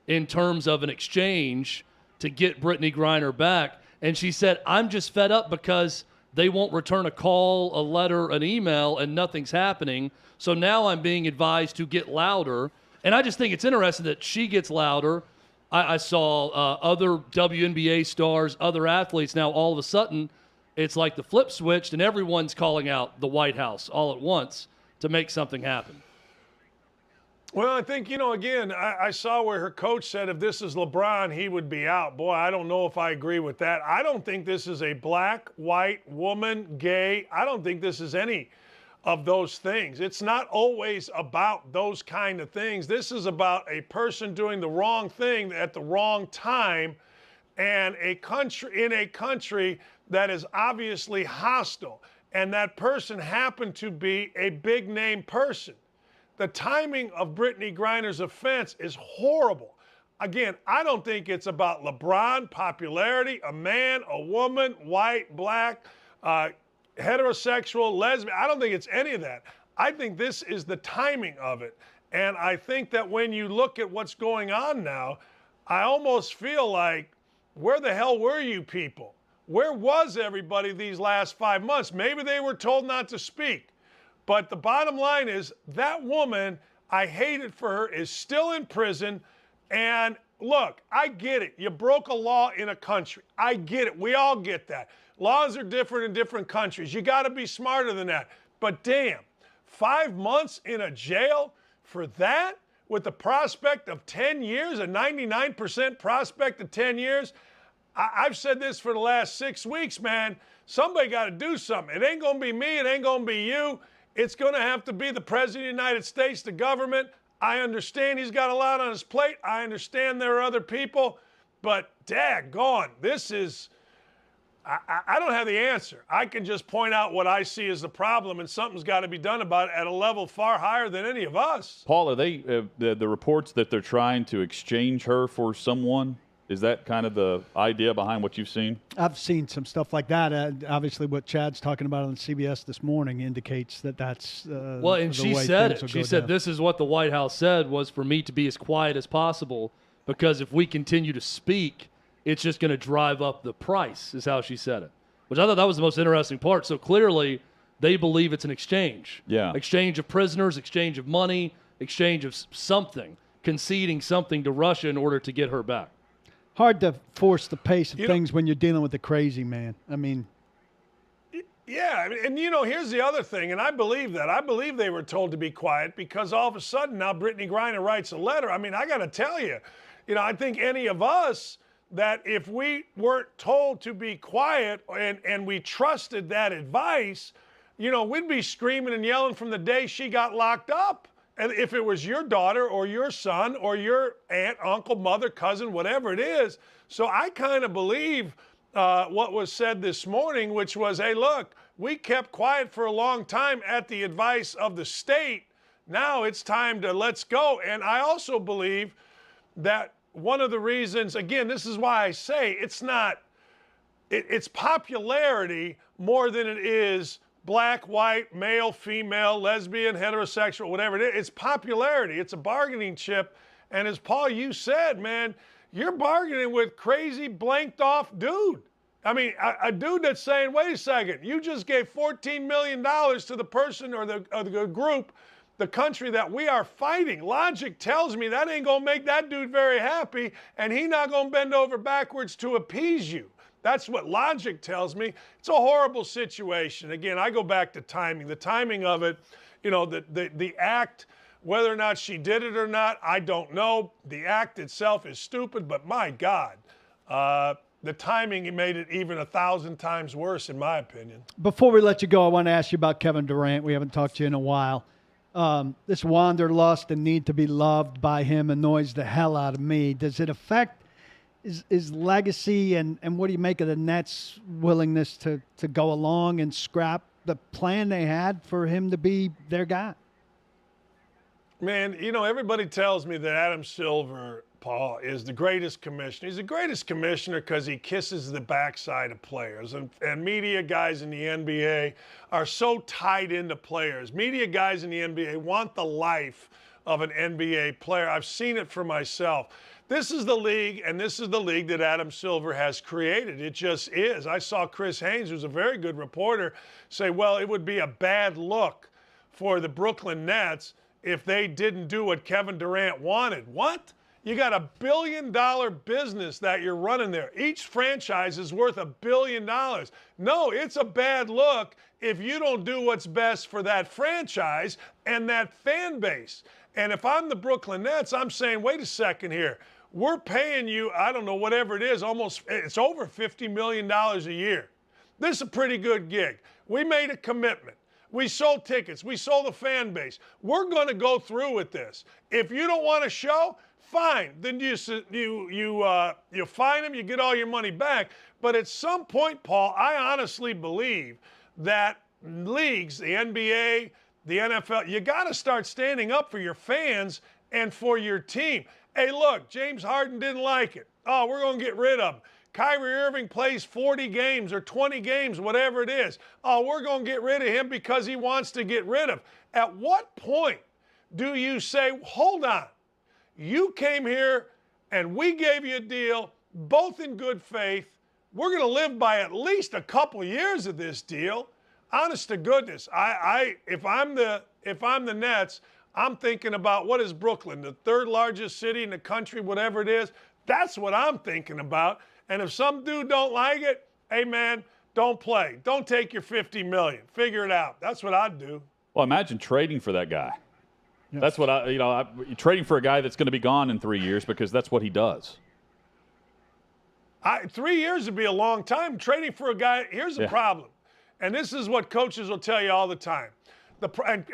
in terms of an exchange to get Brittney Griner back. And she said, I'm just fed up because they won't return a call, a letter, an email, and nothing's happening. So now I'm being advised to get louder. And I just think it's interesting that she gets louder. I saw other WNBA stars, other athletes. Now all of a sudden, it's like the flip switched and everyone's calling out the White House all at once to make something happen. Well, I think, again, I saw where her coach said if this is LeBron, he would be out. Boy, I don't know if I agree with that. I don't think this is a black, white, woman, gay. I don't think this is any of those things. It's not always about those kind of things. This is about a person doing the wrong thing at the wrong time, and in a country that is obviously hostile. And that person happened to be a big name person. The timing of Brittney Griner's offense is horrible. Again, I don't think it's about LeBron, popularity, a man, a woman, white, black, heterosexual, lesbian. I don't think it's any of that. I think this is the timing of it. And I think that when you look at what's going on now, I almost feel like, where the hell were you people? Where was everybody these last 5 months? Maybe they were told not to speak. But the bottom line is that woman, I hate it for her, is still in prison. And look, I get it. You broke a law in a country. I get it. We all get that. Laws are different in different countries. You got to be smarter than that. But damn, 5 months in a jail for that, with the prospect of 10 years, a 99% prospect of 10 years. I've said this for the last 6 weeks, man. Somebody got to do something. It ain't going to be me. It ain't going to be you. It's going to have to be the President of the United States, the government. I understand he's got a lot on his plate. I understand there are other people. But daggone, this is, I don't have the answer. I can just point out what I see as the problem, and something's got to be done about it at a level far higher than any of us. Paul, are they the reports that they're trying to exchange her for someone? Is that kind of the idea behind what you've seen? I've seen some stuff like that. Obviously, what Chad's talking about on CBS this morning indicates that that's well, and she said it. She said this is what the White House said, was for me to be as quiet as possible, because if we continue to speak, it's just going to drive up the price, is how she said it, which I thought that was the most interesting part. So clearly they believe it's an exchange. Yeah. Exchange of prisoners, exchange of money, exchange of something, conceding something to Russia in order to get her back. Hard to force the pace of things when you're dealing with the crazy man. I mean. Yeah, and here's the other thing, and I believe that. I believe they were told to be quiet because all of a sudden now Brittney Griner writes a letter. I mean, I got to tell you, I think any of us, that if we weren't told to be quiet and we trusted that advice, we'd be screaming and yelling from the day she got locked up. And if it was your daughter or your son or your aunt, uncle, mother, cousin, whatever it is. So I kind of believe what was said this morning, which was, hey, look, we kept quiet for a long time at the advice of the state. Now it's time to let's go. And I also believe that one of the reasons, again, this is why I say it's popularity more than it is black, white, male, female, lesbian, heterosexual, whatever it is. It's popularity. It's a bargaining chip. And as Paul, you said, man, you're bargaining with crazy blanked off dude. I mean, a dude that's saying, wait a second, you just gave $14 million to the person or the group, the country that we are fighting. Logic tells me that ain't going to make that dude very happy, and he not going to bend over backwards to appease you. That's what logic tells me. It's a horrible situation. Again, I go back to timing. The timing of it, the act, whether or not she did it or not, I don't know. The act itself is stupid, but my God, the timing made it even 1,000 times worse, in my opinion. Before we let you go, I want to ask you about Kevin Durant. We haven't talked to you in a while. This wanderlust and need to be loved by him annoys the hell out of me. Does it affect his legacy, and what do you make of the Nets' willingness to go along and scrap the plan they had for him to be their guy? Man, everybody tells me that Adam Silver, Paul, is the greatest commissioner. He's the greatest commissioner because he kisses the backside of players. And media guys in the NBA are so tied into players. Media guys in the NBA want the life of an NBA player. I've seen it for myself. This is the league, and this is the league that Adam Silver has created. It just is. I saw Chris Haynes, who's a very good reporter, say, well, it would be a bad look for the Brooklyn Nets if they didn't do what Kevin Durant wanted. What? You got $1 billion business that you're running there. Each franchise is worth $1 billion. No, it's a bad look if you don't do what's best for that franchise and that fan base. And if I'm the Brooklyn Nets, I'm saying, wait a second here. We're paying you, I don't know, whatever it is, it's over $50 million a year. This is a pretty good gig. We made a commitment. We sold tickets. We sold the fan base. We're going to go through with this. If you don't want to show, fine. Then you fine them, you get all your money back. But at some point, Paul, I honestly believe that leagues, the NBA, the NFL, you got to start standing up for your fans and for your team. Hey, look, James Harden didn't like it. Oh, we're going to get rid of him. Kyrie Irving plays 40 games or 20 games, whatever it is. Oh, we're going to get rid of him because he wants to get rid of. At what point do you say, hold on, you came here and we gave you a deal, both in good faith. We're going to live by at least a couple years of this deal. Honest to goodness, if I'm the Nets, I'm thinking about what is Brooklyn, the third largest city in the country, whatever it is. That's what I'm thinking about. And if some dude don't like it, hey man, don't play. Don't take your $50 million. Figure it out. That's what I'd do. Well, imagine trading for that guy. Yes. That's what trading for a guy that's going to be gone in 3 years because that's what he does. 3 years would be a long time. Trading for a guy, here's the problem. And this is what coaches will tell you all the time,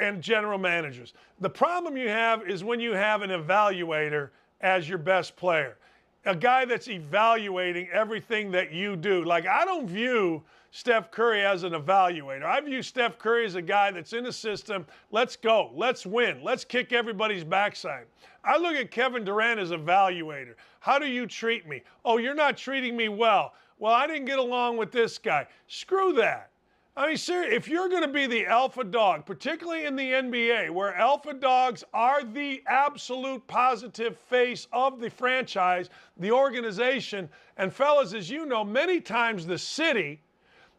and general managers. The problem you have is when you have an evaluator as your best player, a guy that's evaluating everything that you do. Like, I don't view Steph Curry as an evaluator. I view Steph Curry as a guy that's in the system. Let's go. Let's win. Let's kick everybody's backside. I look at Kevin Durant as an evaluator. How do you treat me? Oh, you're not treating me well. Well, I didn't get along with this guy. Screw that. I mean, seriously, if you're going to be the alpha dog, particularly in the NBA, where alpha dogs are the absolute positive face of the franchise, the organization, and fellas, as you know, many times the city,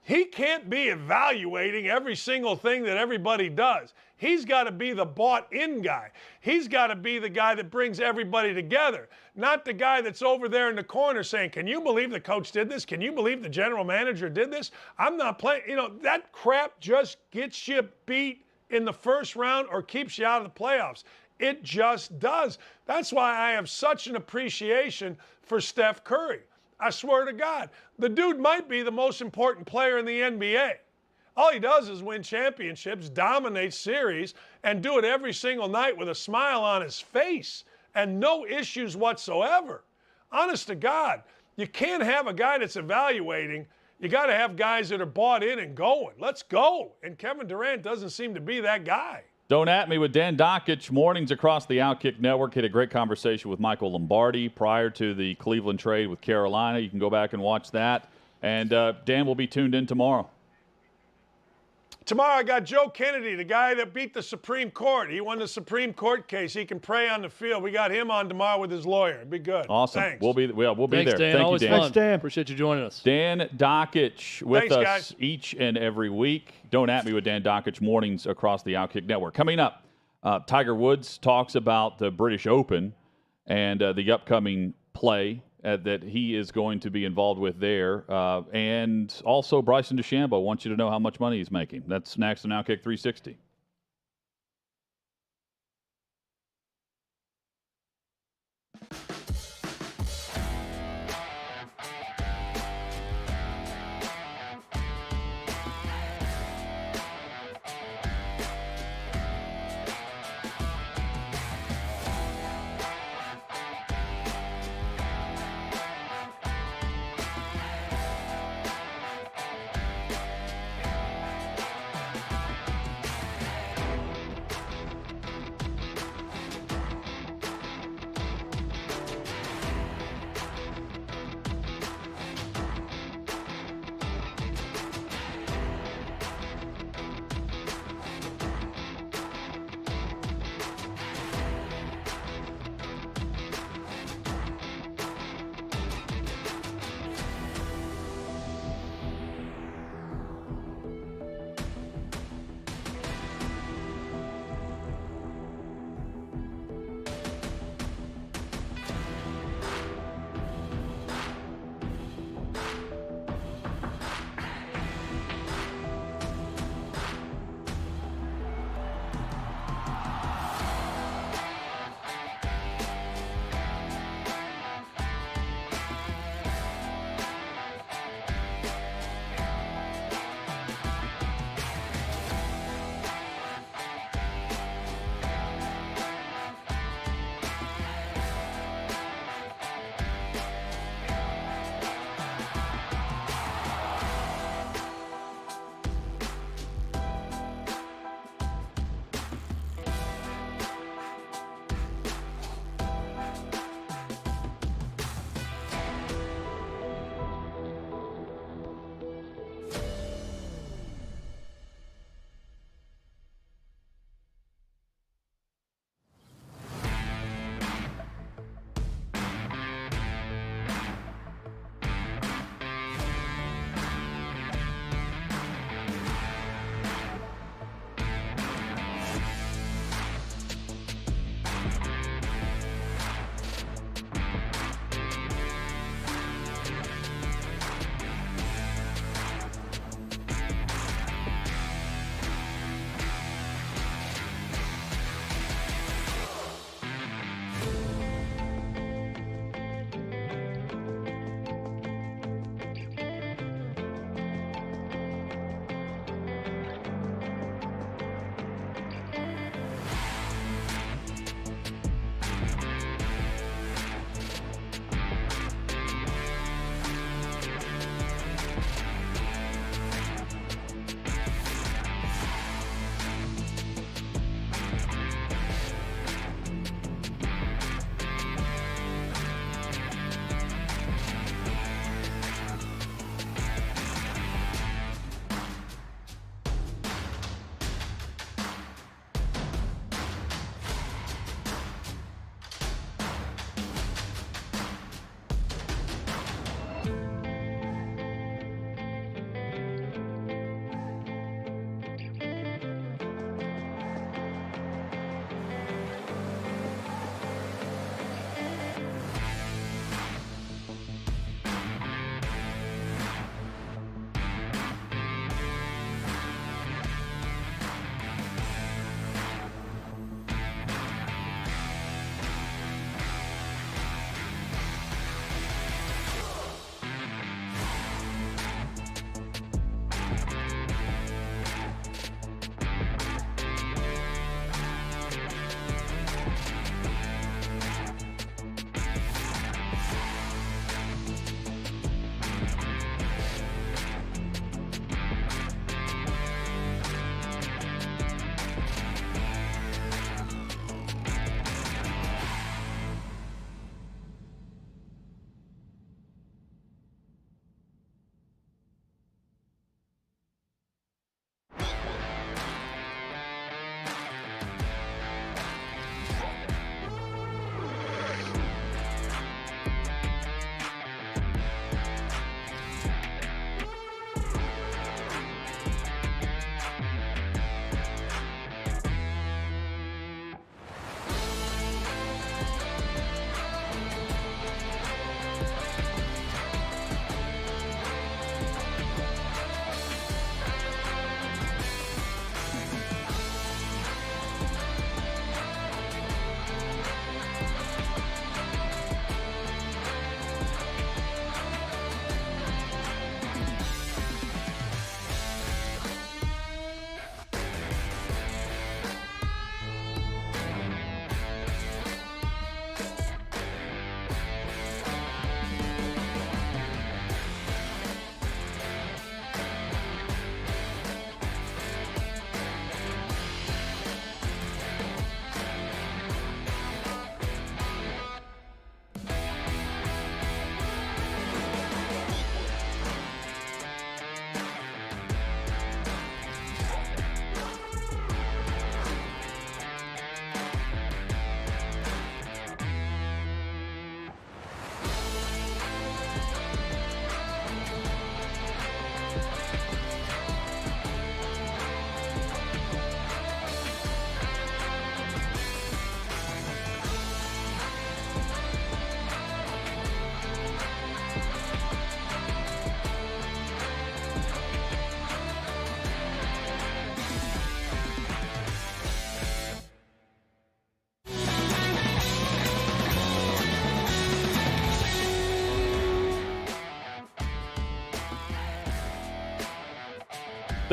he can't be evaluating every single thing that everybody does. He's got to be the bought-in guy. He's got to be the guy that brings everybody together, not the guy that's over there in the corner saying, can you believe the coach did this? Can you believe the general manager did this? I'm not playing. You know, that crap just gets you beat in the first round or keeps you out of the playoffs. It just does. That's why I have such an appreciation for Steph Curry. I swear to God, the dude might be the most important player in the NBA. All he does is win championships, dominate series, and do it every single night with a smile on his face and no issues whatsoever. Honest to God, you can't have a guy that's evaluating. You got to have guys that are bought in and going. Let's go. And Kevin Durant doesn't seem to be that guy. Don't at me with Dan Dakich. Mornings across the OutKick Network. Had a great conversation with Michael Lombardi prior to the Cleveland trade with Carolina. You can go back and watch that. And Dan will be tuned in tomorrow. Tomorrow I got Joe Kennedy, the guy that beat the Supreme Court. He won the Supreme Court case. He can pray on the field. We got him on tomorrow with his lawyer. It'd be good. Awesome. Thanks. We'll be Thanks, there. Dan. Thank Always you, Dan. fun. Thanks, Dan. Appreciate you joining us. Dan Dakich with Thanks, us guys. each and every week. Don't at me with Dan Dakich mornings across the OutKick Network. Coming up, Tiger Woods talks about the British Open and the upcoming play that he is going to be involved with there. And also Bryson DeChambeau wants you to know how much money he's making. That's next on OutKick 360.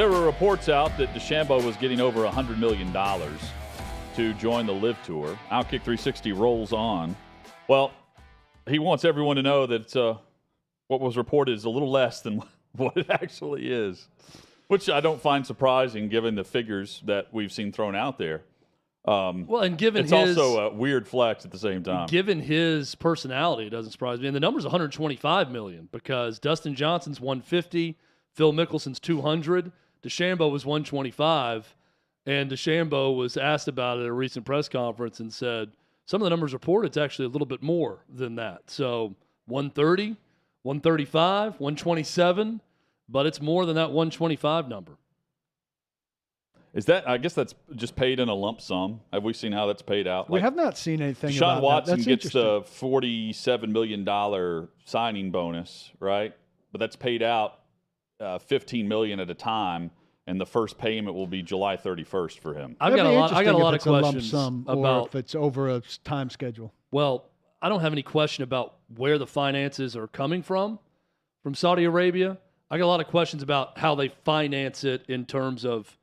There were reports out that DeChambeau was getting over $100 million to join the LIV Tour. OutKick 360 rolls on. Well, he wants everyone to know that what was reported is a little less than what it actually is, which I don't find surprising given the figures that we've seen thrown out there. Well, and given it's also a weird flex at the same time. Given his personality, it doesn't surprise me. And the number's $125 million because Dustin Johnson's $150, Phil Mickelson's $200, DeChambeau was $125, and DeChambeau was asked about it at a recent press conference and said some of the numbers reported it's actually a little bit more than that. So 130, 135, 127, but it's more than that 125 number. Is that? I guess that's just paid in a lump sum. Have we seen how that's paid out? We have not seen anything Deshaun about Watson that. gets the $47 million signing bonus, right? But that's paid out $15 million at a time, and the first payment will be July 31st for him. I got a lot of questions about if it's over a time schedule. Well, I don't have any question about where the finances are coming from Saudi Arabia. I got a lot of questions about how they finance it in terms of,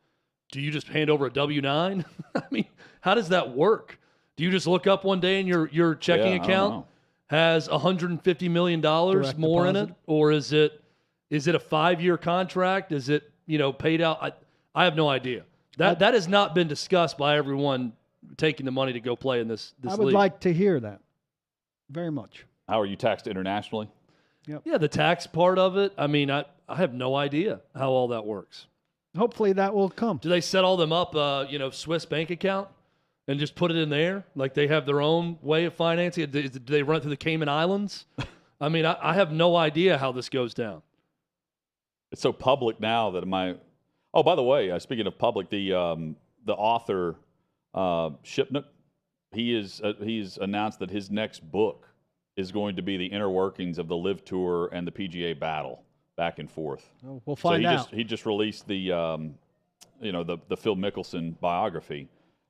do you just hand over a W-9? I mean, how does that work? Do you just look up one day and your checking account has $150 million more in it? Or is it a 5-year contract? Is it, paid out? I have no idea. That has not been discussed by everyone taking the money to go play in this league. I would like to hear that very much. How are you taxed internationally? Yep. Yeah, the tax part of it. I mean, I have no idea how all that works. Hopefully that will come. Do they set all them up, Swiss bank account and just put it in there? Like they have their own way of financing it? Do they run it through the Cayman Islands? I mean, I have no idea how this goes down. It's so public now that Oh, by the way, speaking of public, the author Shipnuck, he's announced that his next book is going to be the inner workings of the LIV Tour and the PGA battle back and forth. Oh, we'll find out. He just released the Phil Mickelson biography,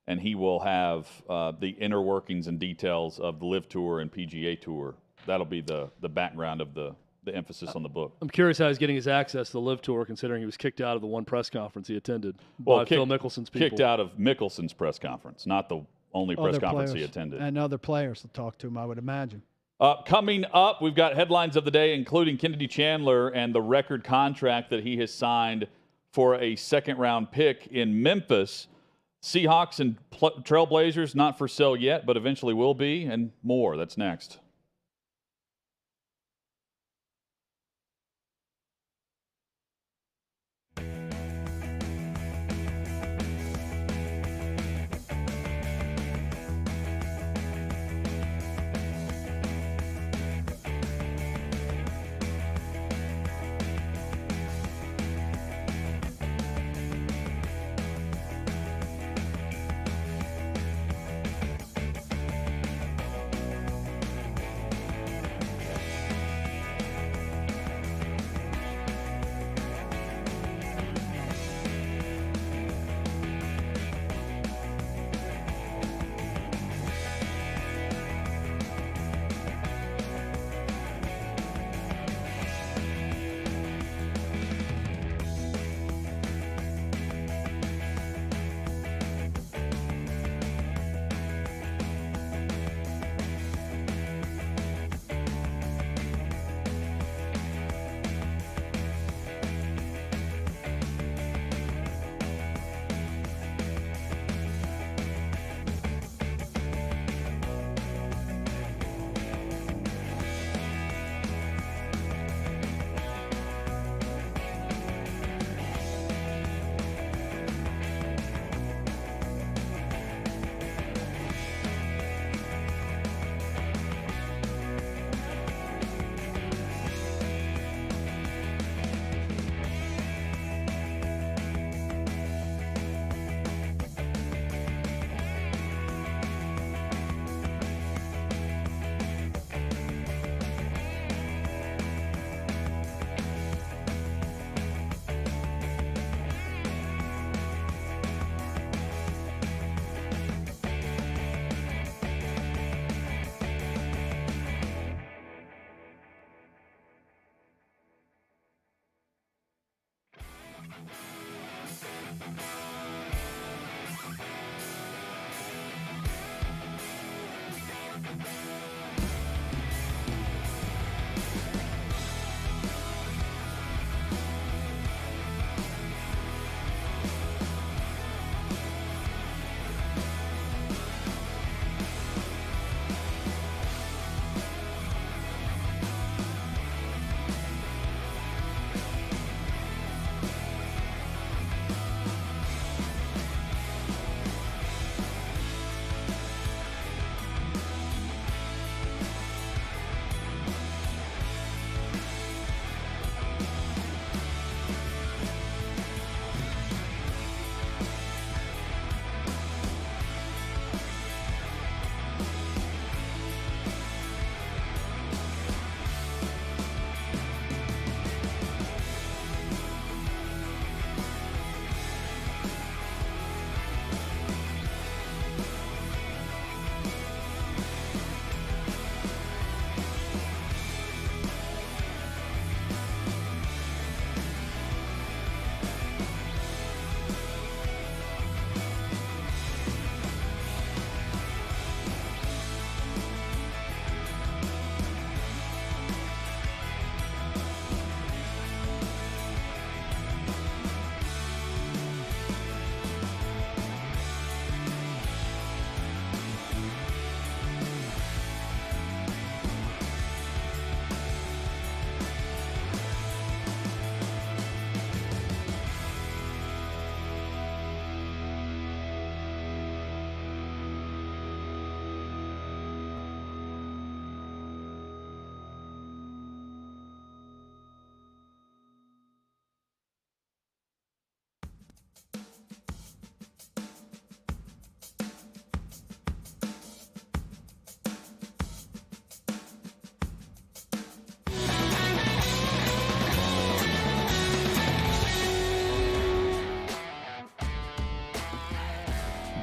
and he will have the inner workings and details of the LIV Tour and PGA Tour. That'll be the background of the emphasis on the book. I'm curious how he's getting his access to the LIV Tour, considering he was kicked out of the one press conference he attended by Phil Mickelson's people. Kicked out of Mickelson's press conference, not the only press conference he attended. And other players to talk to him, I would imagine. Coming up, we've got headlines of the day, including Kennedy Chandler and the record contract that he has signed for a second-round pick in Memphis. Seahawks and Trailblazers, not for sale yet, but eventually will be, and more. That's next.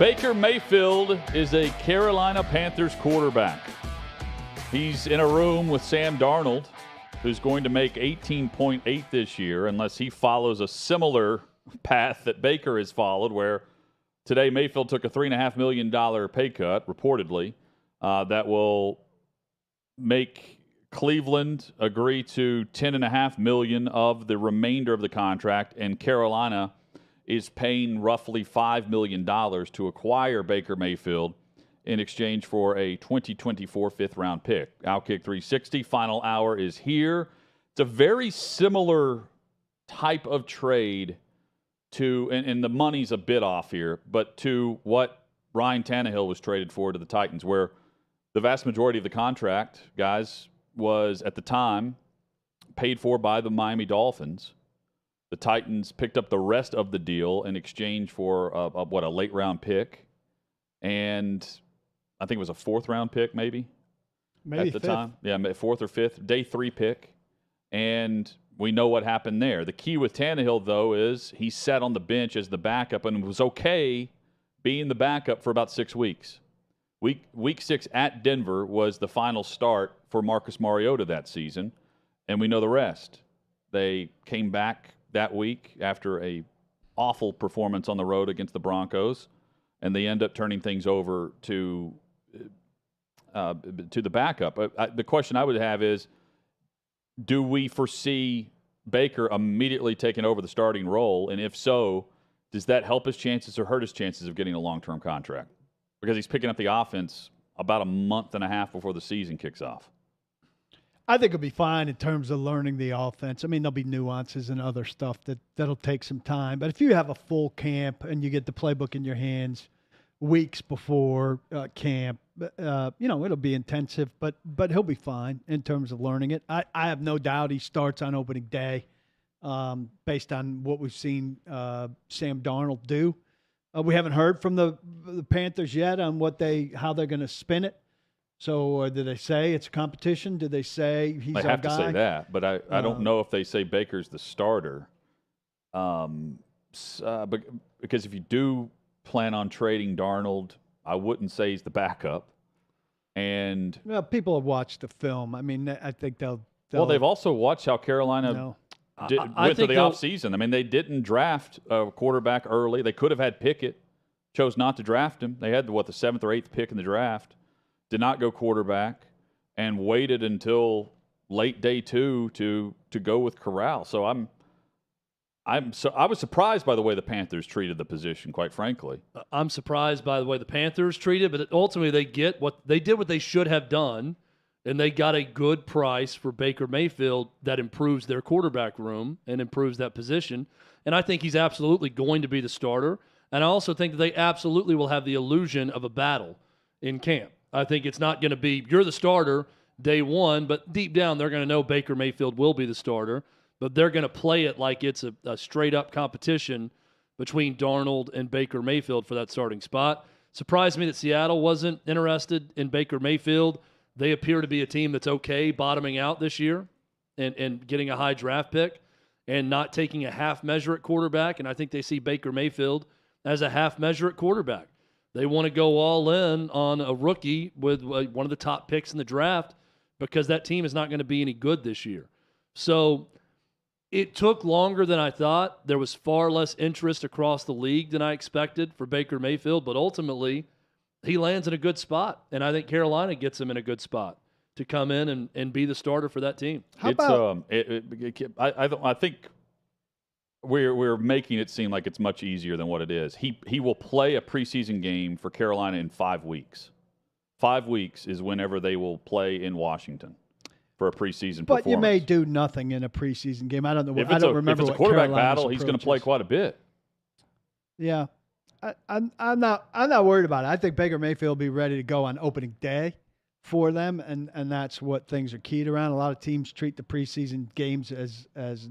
Baker Mayfield is a Carolina Panthers quarterback. He's in a room with Sam Darnold, who's going to make 18.8 this year unless he follows a similar path that Baker has followed, where today Mayfield took a $3.5 million pay cut, reportedly, that will make Cleveland agree to $10.5 million of the remainder of the contract, and Carolina is paying roughly $5 million to acquire Baker Mayfield in exchange for a 2024 fifth-round pick. OutKick 360, final hour is here. It's a very similar type of trade to, and the money's a bit off here, but to what Ryan Tannehill was traded for to the Titans, where the vast majority of the contract, guys, was at the time paid for by the Miami Dolphins. The Titans picked up the rest of the deal in exchange for a late-round pick, and I think it was a fourth-round pick, maybe at the fifth. time. Yeah, fourth or fifth, day 3 pick, and we know what happened there. The key with Tannehill, though, is he sat on the bench as the backup and was okay being the backup for about 6 weeks. Week 6 at Denver was the final start for Marcus Mariota that season, and we know the rest. They came back that week after a awful performance on the road against the Broncos, and they end up turning things over to the backup. The question I would have is, do we foresee Baker immediately taking over the starting role? And if so, does that help his chances or hurt his chances of getting a long-term contract? Because he's picking up the offense about a month and a half before the season kicks off. I think it'll be fine in terms of learning the offense. I mean, there'll be nuances and other stuff that'll take some time. But if you have a full camp and you get the playbook in your hands weeks before camp, it'll be intensive. But he'll be fine in terms of learning it. I have no doubt he starts on opening day, based on what we've seen Sam Darnold do. We haven't heard from the Panthers yet on how they're going to spin it. So did they say it's a competition? Did they say he's our guy? They have to say that, but I don't know if they say Baker's the starter. Because if you do plan on trading Darnold, I wouldn't say he's the backup. And well, people have watched the film. I mean, I think they'll well, they've also watched how Carolina went through the offseason. I mean, they didn't draft a quarterback early. They could have had Pickett, chose not to draft him. They had the 7th or 8th pick in the draft. Did not go quarterback, and waited until late day 2 to go with Corral. So I was surprised by the way the Panthers treated the position, quite frankly. I'm surprised by the way the Panthers treated, but ultimately they did what they should have done, and they got a good price for Baker Mayfield that improves their quarterback room and improves that position. And I think he's absolutely going to be the starter. And I also think that they absolutely will have the illusion of a battle in camp. I think it's not going to be, you're the starter day 1, but deep down they're going to know Baker Mayfield will be the starter, but they're going to play it like it's a straight-up competition between Darnold and Baker Mayfield for that starting spot. Surprised me that Seattle wasn't interested in Baker Mayfield. They appear to be a team that's okay bottoming out this year and getting a high draft pick and not taking a half measure at quarterback, and I think they see Baker Mayfield as a half measure at quarterback. They want to go all in on a rookie with one of the top picks in the draft because that team is not going to be any good this year. So it took longer than I thought. There was far less interest across the league than I expected for Baker Mayfield, but ultimately he lands in a good spot, and I think Carolina gets him in a good spot to come in and be the starter for that team. I think we're making it seem like it's much easier than what it is. He will play a preseason game for Carolina in 5 weeks. 5 weeks is whenever they will play in Washington for a preseason performance. But you may do nothing in a preseason game. I don't know. I don't remember. If it's a quarterback battle, he's going to play quite a bit. Yeah, I'm not worried about it. I think Baker Mayfield will be ready to go on opening day for them, and that's what things are keyed around. A lot of teams treat the preseason games as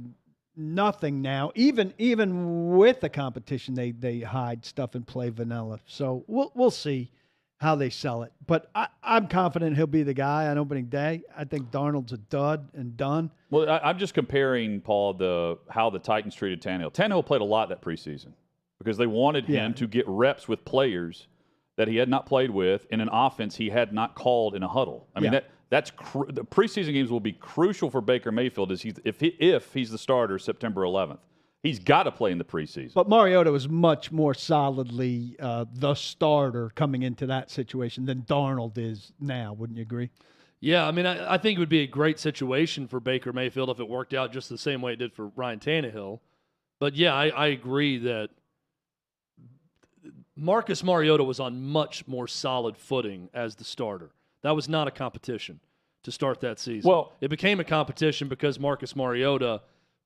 nothing now. Even with the competition, they hide stuff and play vanilla. So we'll see how they sell it. But I'm confident he'll be the guy on opening day. I think Darnold's a dud and done. Well, I'm just comparing, Paul, how the Titans treated Tannehill. Tannehill played a lot that preseason because they wanted him to get reps with players that he had not played with in an offense he had not called in a huddle. I mean, the preseason games will be crucial for Baker Mayfield if he's the starter September 11th. He's got to play in the preseason. But Mariota was much more solidly the starter coming into that situation than Darnold is now. Wouldn't you agree? Yeah, I mean, I think it would be a great situation for Baker Mayfield if it worked out just the same way it did for Ryan Tannehill. But, yeah, I agree that Marcus Mariota was on much more solid footing as the starter. That was not a competition to start that season. Well, it became a competition because Marcus Mariota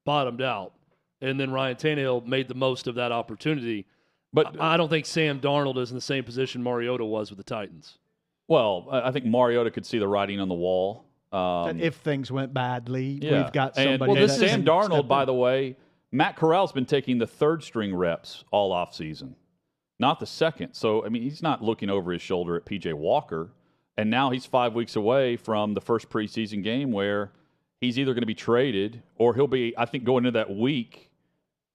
bottomed out, and then Ryan Tannehill made the most of that opportunity. But I don't think Sam Darnold is in the same position Mariota was with the Titans. Well, I think Mariota could see the writing on the wall. If things went badly, we've got somebody. Well, this Sam Darnold, by the way, Matt Corral's been taking the third-string reps all offseason, not the second. So, I mean, he's not looking over his shoulder at P.J. Walker. And now he's 5 weeks away from the first preseason game where he's either going to be traded or he'll be, I think, going into that week,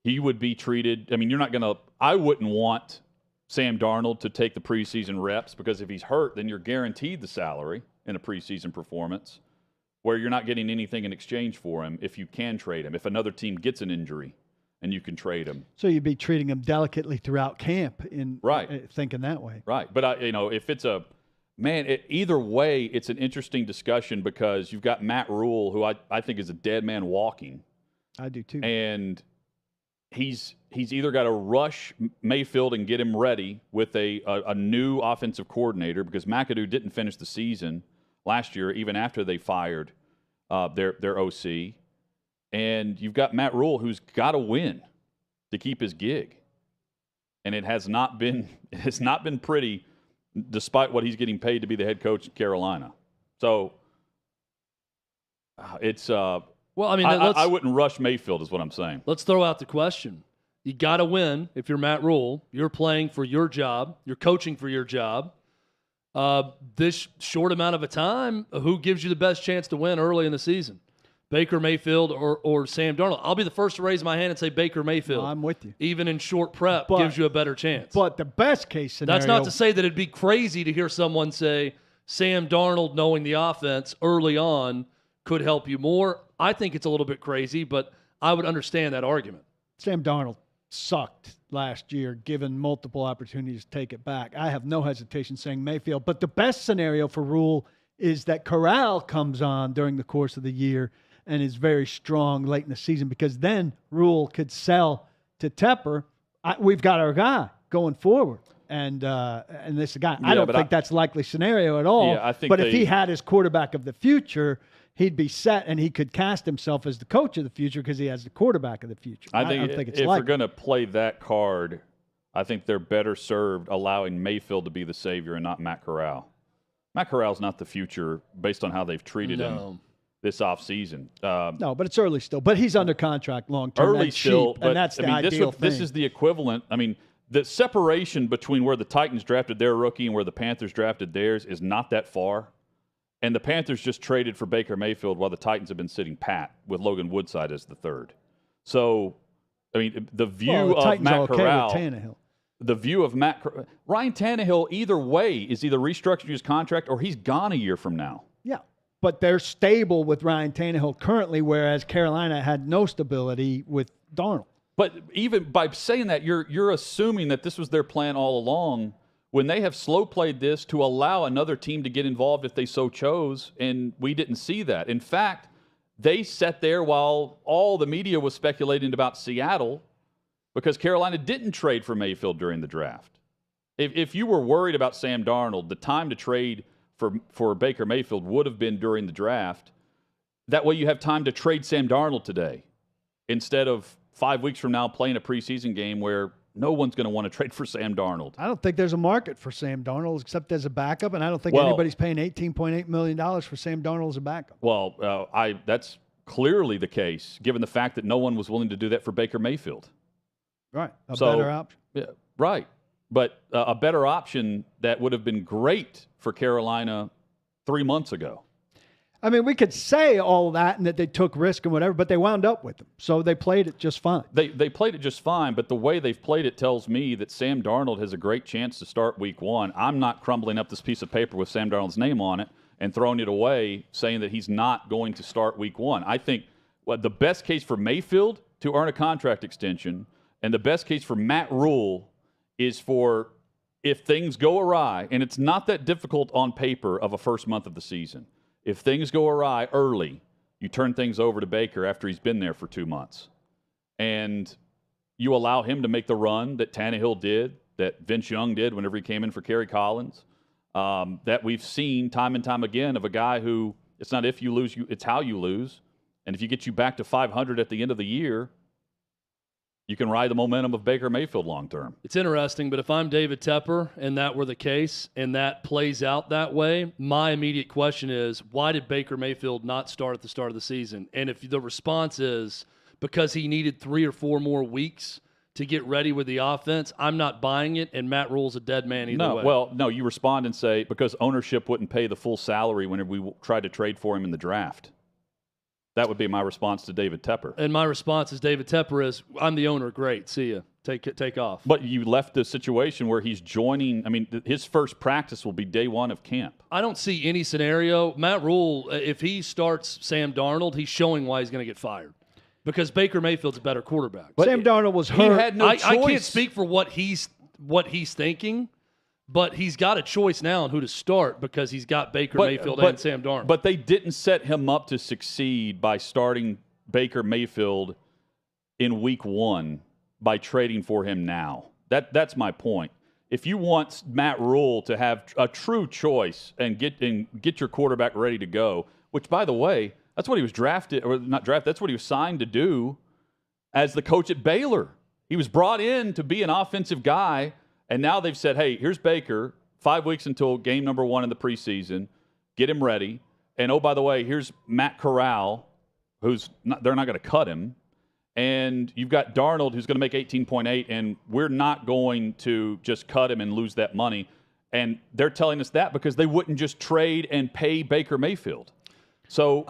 he would be treated. I mean, you're not going to – I wouldn't want Sam Darnold to take the preseason reps because if he's hurt, then you're guaranteed the salary in a preseason performance where you're not getting anything in exchange for him if you can trade him, if another team gets an injury and you can trade him. So you'd be treating him delicately throughout camp thinking that way. Right. But, if it's a – man, either way, it's an interesting discussion because you've got Matt Rule, who I think is a dead man walking. I do too. And he's either got to rush Mayfield and get him ready with a new offensive coordinator because McAdoo didn't finish the season last year, even after they fired their OC. And you've got Matt Rule, who's got to win to keep his gig. And it has not been pretty, despite what he's getting paid to be the head coach in Carolina. So it's well, I mean, I wouldn't rush Mayfield is what I'm saying. Let's throw out the question. You got to win if you're Matt Rule. You're playing for your job. You're coaching for your job. This short amount of a time, who gives you the best chance to win early in the season? Baker Mayfield or Sam Darnold? I'll be the first to raise my hand and say Baker Mayfield. I'm with you. Even in short prep, gives you a better chance. But the best case scenario... That's not to say that it'd be crazy to hear someone say Sam Darnold, knowing the offense early on, could help you more. I think it's a little bit crazy, but I would understand that argument. Sam Darnold sucked last year, given multiple opportunities to take it back. I have no hesitation saying Mayfield. But the best scenario for Rule is that Corral comes on during the course of the year and is very strong late in the season, because then Rule could sell to Tepper. We've got our guy going forward, and this guy. I don't think that's a likely scenario at all. Yeah, I think if he had his quarterback of the future, he'd be set, and he could cast himself as the coach of the future because he has the quarterback of the future. I don't think it's if we're going to play that card, I think they're better served allowing Mayfield to be the savior and not Matt Corral. Matt Corral's not the future based on how they've treated him this offseason. No, but it's early still. But he's under contract long-term. Early and still. cheap, and that's the ideal thing. This is the equivalent. I mean, the separation between where the Titans drafted their rookie and where the Panthers drafted theirs is not that far. And the Panthers just traded for Baker Mayfield while the Titans have been sitting pat with Logan Woodside as the third. So, I mean, the view of Matt Corral. The view of Ryan Tannehill, either way, is either restructuring his contract or he's gone a year from now. Yeah. But they're stable with Ryan Tannehill currently, whereas Carolina had no stability with Darnold. But even by saying that, you're assuming that this was their plan all along when they have slow played this to allow another team to get involved if they so chose, and we didn't see that. In fact, they sat there while all the media was speculating about Seattle because Carolina didn't trade for Mayfield during the draft. If you were worried about Sam Darnold, the time to trade for Baker Mayfield would have been during the draft. That way you have time to trade Sam Darnold today instead of 5 weeks from now playing a preseason game where no one's going to want to trade for Sam Darnold. I don't think there's a market for Sam Darnold except as a backup, and I don't think anybody's paying $18.8 million for Sam Darnold as a backup. Well, that's clearly the case, given the fact that no one was willing to do that for Baker Mayfield. Right, better option. Yeah, right. But a better option that would have been great for Carolina 3 months ago. I mean, we could say all that and that they took risk and whatever, but they wound up with them. So they played it just fine. They played it just fine, but the way they've played it tells me that Sam Darnold has a great chance to start week 1. I'm not crumbling up this piece of paper with Sam Darnold's name on it and throwing it away saying that he's not going to start week 1. I think the best case for Mayfield to earn a contract extension and the best case for Matt Rule is for if things go awry, and it's not that difficult on paper of a first month of the season. If things go awry early, you turn things over to Baker after he's been there for 2 months. And you allow him to make the run that Tannehill did, that Vince Young did whenever he came in for Kerry Collins, that we've seen time and time again of a guy who it's not if you lose, it's how you lose. And if you get you back to 500 at the end of the year, you can ride the momentum of Baker Mayfield long term. It's interesting, but if I'm David Tepper and that were the case and that plays out that way, my immediate question is, why did Baker Mayfield not start at the start of the season? And if the response is because he needed 3 or 4 more weeks to get ready with the offense, I'm not buying it, and Matt Rule's a dead man either way. Well, no, you respond and say because ownership wouldn't pay the full salary whenever we tried to trade for him in the draft. That would be my response to David Tepper. And my response as David Tepper is, I'm the owner. Great. See ya. Take off. But you left the situation where he's joining. I mean, his first practice will be day 1 of camp. I don't see any scenario. Matt Rule, if he starts Sam Darnold, he's showing why he's going to get fired. Because Baker Mayfield's a better quarterback. But Sam Darnold was hurt. He had no choice. I can't speak for what he's thinking. But he's got a choice now on who to start because he's got Baker Mayfield and Sam Darnold. But they didn't set him up to succeed by starting Baker Mayfield in week 1 by trading for him now. That's my point. If you want Matt Rule to have a true choice and get your quarterback ready to go, which, by the way, that's what he was drafted, or not drafted, that's what he was signed to do as the coach at Baylor. He was brought in to be an offensive guy. And now they've said, hey, here's Baker, 5 weeks until game number 1 in the preseason. Get him ready. And, oh, by the way, here's Matt Corral, they're not going to cut him. And you've got Darnold, who's going to make 18.8, and we're not going to just cut him and lose that money. And they're telling us that because they wouldn't just trade and pay Baker Mayfield. So,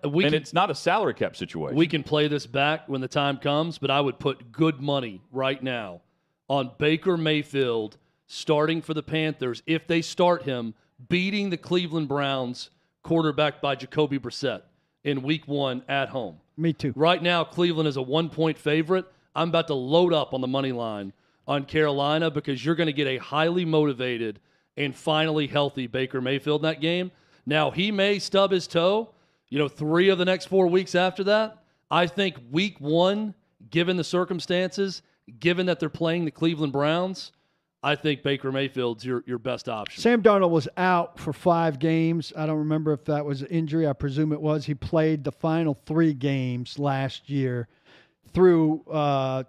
it's not a salary cap situation. We can play this back when the time comes, but I would put good money right now on Baker Mayfield starting for the Panthers if they start him beating the Cleveland Browns quarterback by Jacoby Brissett in week 1 at home. Me too. Right now, Cleveland is a 1-point favorite. I'm about to load up on the money line on Carolina because you're going to get a highly motivated and finally healthy Baker Mayfield in that game. Now, he may stub his toe, 3 of the next 4 weeks after that. I think week 1, given the circumstances, given that they're playing the Cleveland Browns, I think Baker Mayfield's your best option. Sam Darnold was out for 5 games. I don't remember if that was an injury. I presume it was. He played the final 3 games last year, threw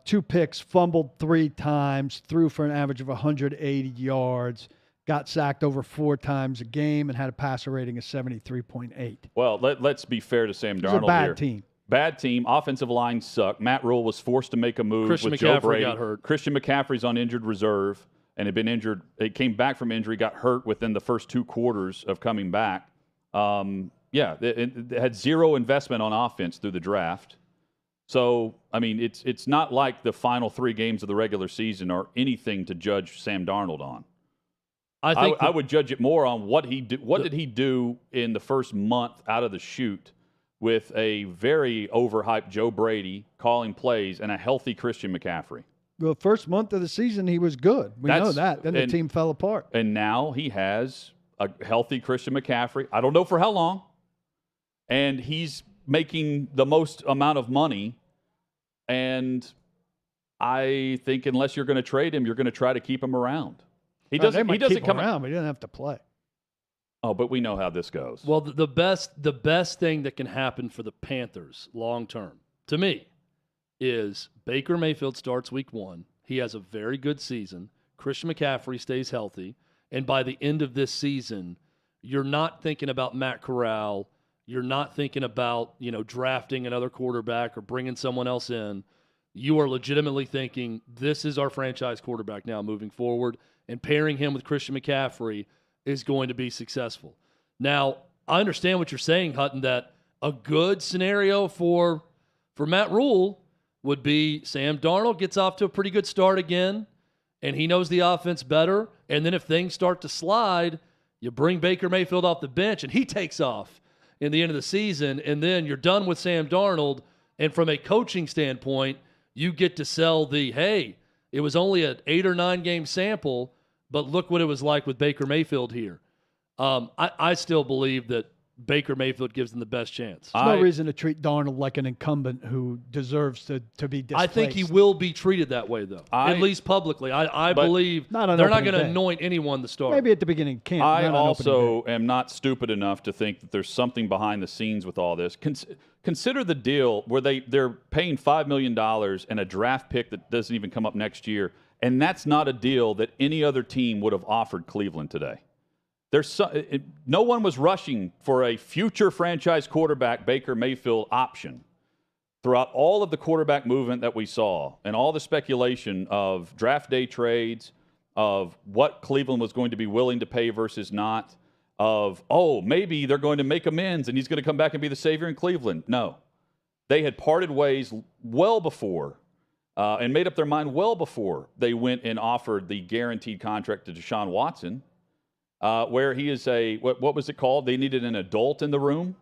2 picks, fumbled 3 times, threw for an average of 180 yards, got sacked over 4 times a game, and had a passer rating of 73.8. Well, let's be fair to Sam Darnold here. It's a bad team. Bad team. Offensive line sucked. Matt Rule was forced to make a move with Joe Brady. Got hurt. Christian McCaffrey's on injured reserve and had been injured. He came back from injury, got hurt within the first 2 quarters of coming back. It had 0 investment on offense through the draft. So, I mean, it's not like the final 3 games of the regular season are anything to judge Sam Darnold on. I would judge it more on what he did. What did he do in the first month out of the chute with a very overhyped Joe Brady calling plays and a healthy Christian McCaffrey? Well, first month of the season, he was good. We know that. Then the team fell apart. And now he has a healthy Christian McCaffrey. I don't know for how long. And he's making the most amount of money. And I think unless you're going to trade him, you're going to try to keep him around. He doesn't come around, but he doesn't have to play. Oh, but we know how this goes. Well, the best thing that can happen for the Panthers long term, to me, is Baker Mayfield starts week 1. He has a very good season. Christian McCaffrey stays healthy. And by the end of this season, you're not thinking about Matt Corral. You're not thinking about, drafting another quarterback or bringing someone else in. You are legitimately thinking this is our franchise quarterback now moving forward. And pairing him with Christian McCaffrey is going to be successful. Now, I understand what you're saying, Hutton, that a good scenario for Matt Rule would be Sam Darnold gets off to a pretty good start again, and he knows the offense better. And then if things start to slide, you bring Baker Mayfield off the bench, and he takes off in the end of the season, and then you're done with Sam Darnold. And from a coaching standpoint, you get to sell the, hey, it was only an 8 or 9 game sample, but look what it was like with Baker Mayfield here. I still believe that Baker Mayfield gives them the best chance. There's no reason to treat Darnold like an incumbent who deserves to be displaced. I think he will be treated that way, though, at least publicly. I believe they're not going to anoint anyone to start. Maybe at the beginning of camp. I also am not stupid enough to think that there's something behind the scenes with all this. Consider the deal where they're paying $5 million and a draft pick that doesn't even come up next year, and that's not a deal that any other team would have offered Cleveland today. No one was rushing for a future franchise quarterback Baker Mayfield option throughout all of the quarterback movement that we saw and all the speculation of draft day trades, of what Cleveland was going to be willing to pay versus not, of, maybe they're going to make amends and he's going to come back and be the savior in Cleveland. No. They had parted ways well before and made up their mind well before they went and offered the guaranteed contract to Deshaun Watson. Where he is what was it called? They needed an adult in the room.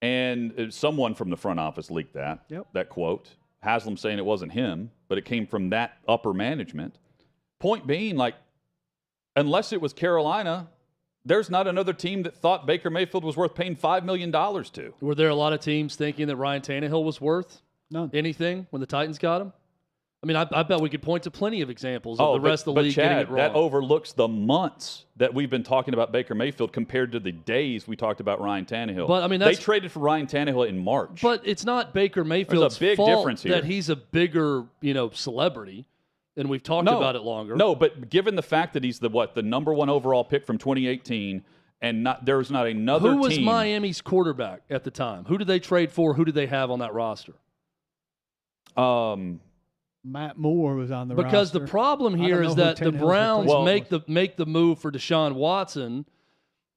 And someone from the front office leaked that quote. Haslam saying it wasn't him, but it came from that upper management. Point being, unless it was Carolina, there's not another team that thought Baker Mayfield was worth paying $5 million to. Were there a lot of teams thinking that Ryan Tannehill was worth anything when the Titans got him? I mean, I bet we could point to plenty of examples of the rest of the league getting it wrong. That overlooks the months that we've been talking about Baker Mayfield compared to the days we talked about Ryan Tannehill. But I mean, they traded for Ryan Tannehill in March. But it's not Baker Mayfield's fault that he's a bigger, celebrity, and we've talked about it longer. No, but given the fact that he's the number 1 overall pick from 2018, and there's not another team. Who was Miami's quarterback at the time? Who did they trade for? Who did they have on that roster? Matt Moore was on the roster. Because the problem here is that the Browns make the move for Deshaun Watson,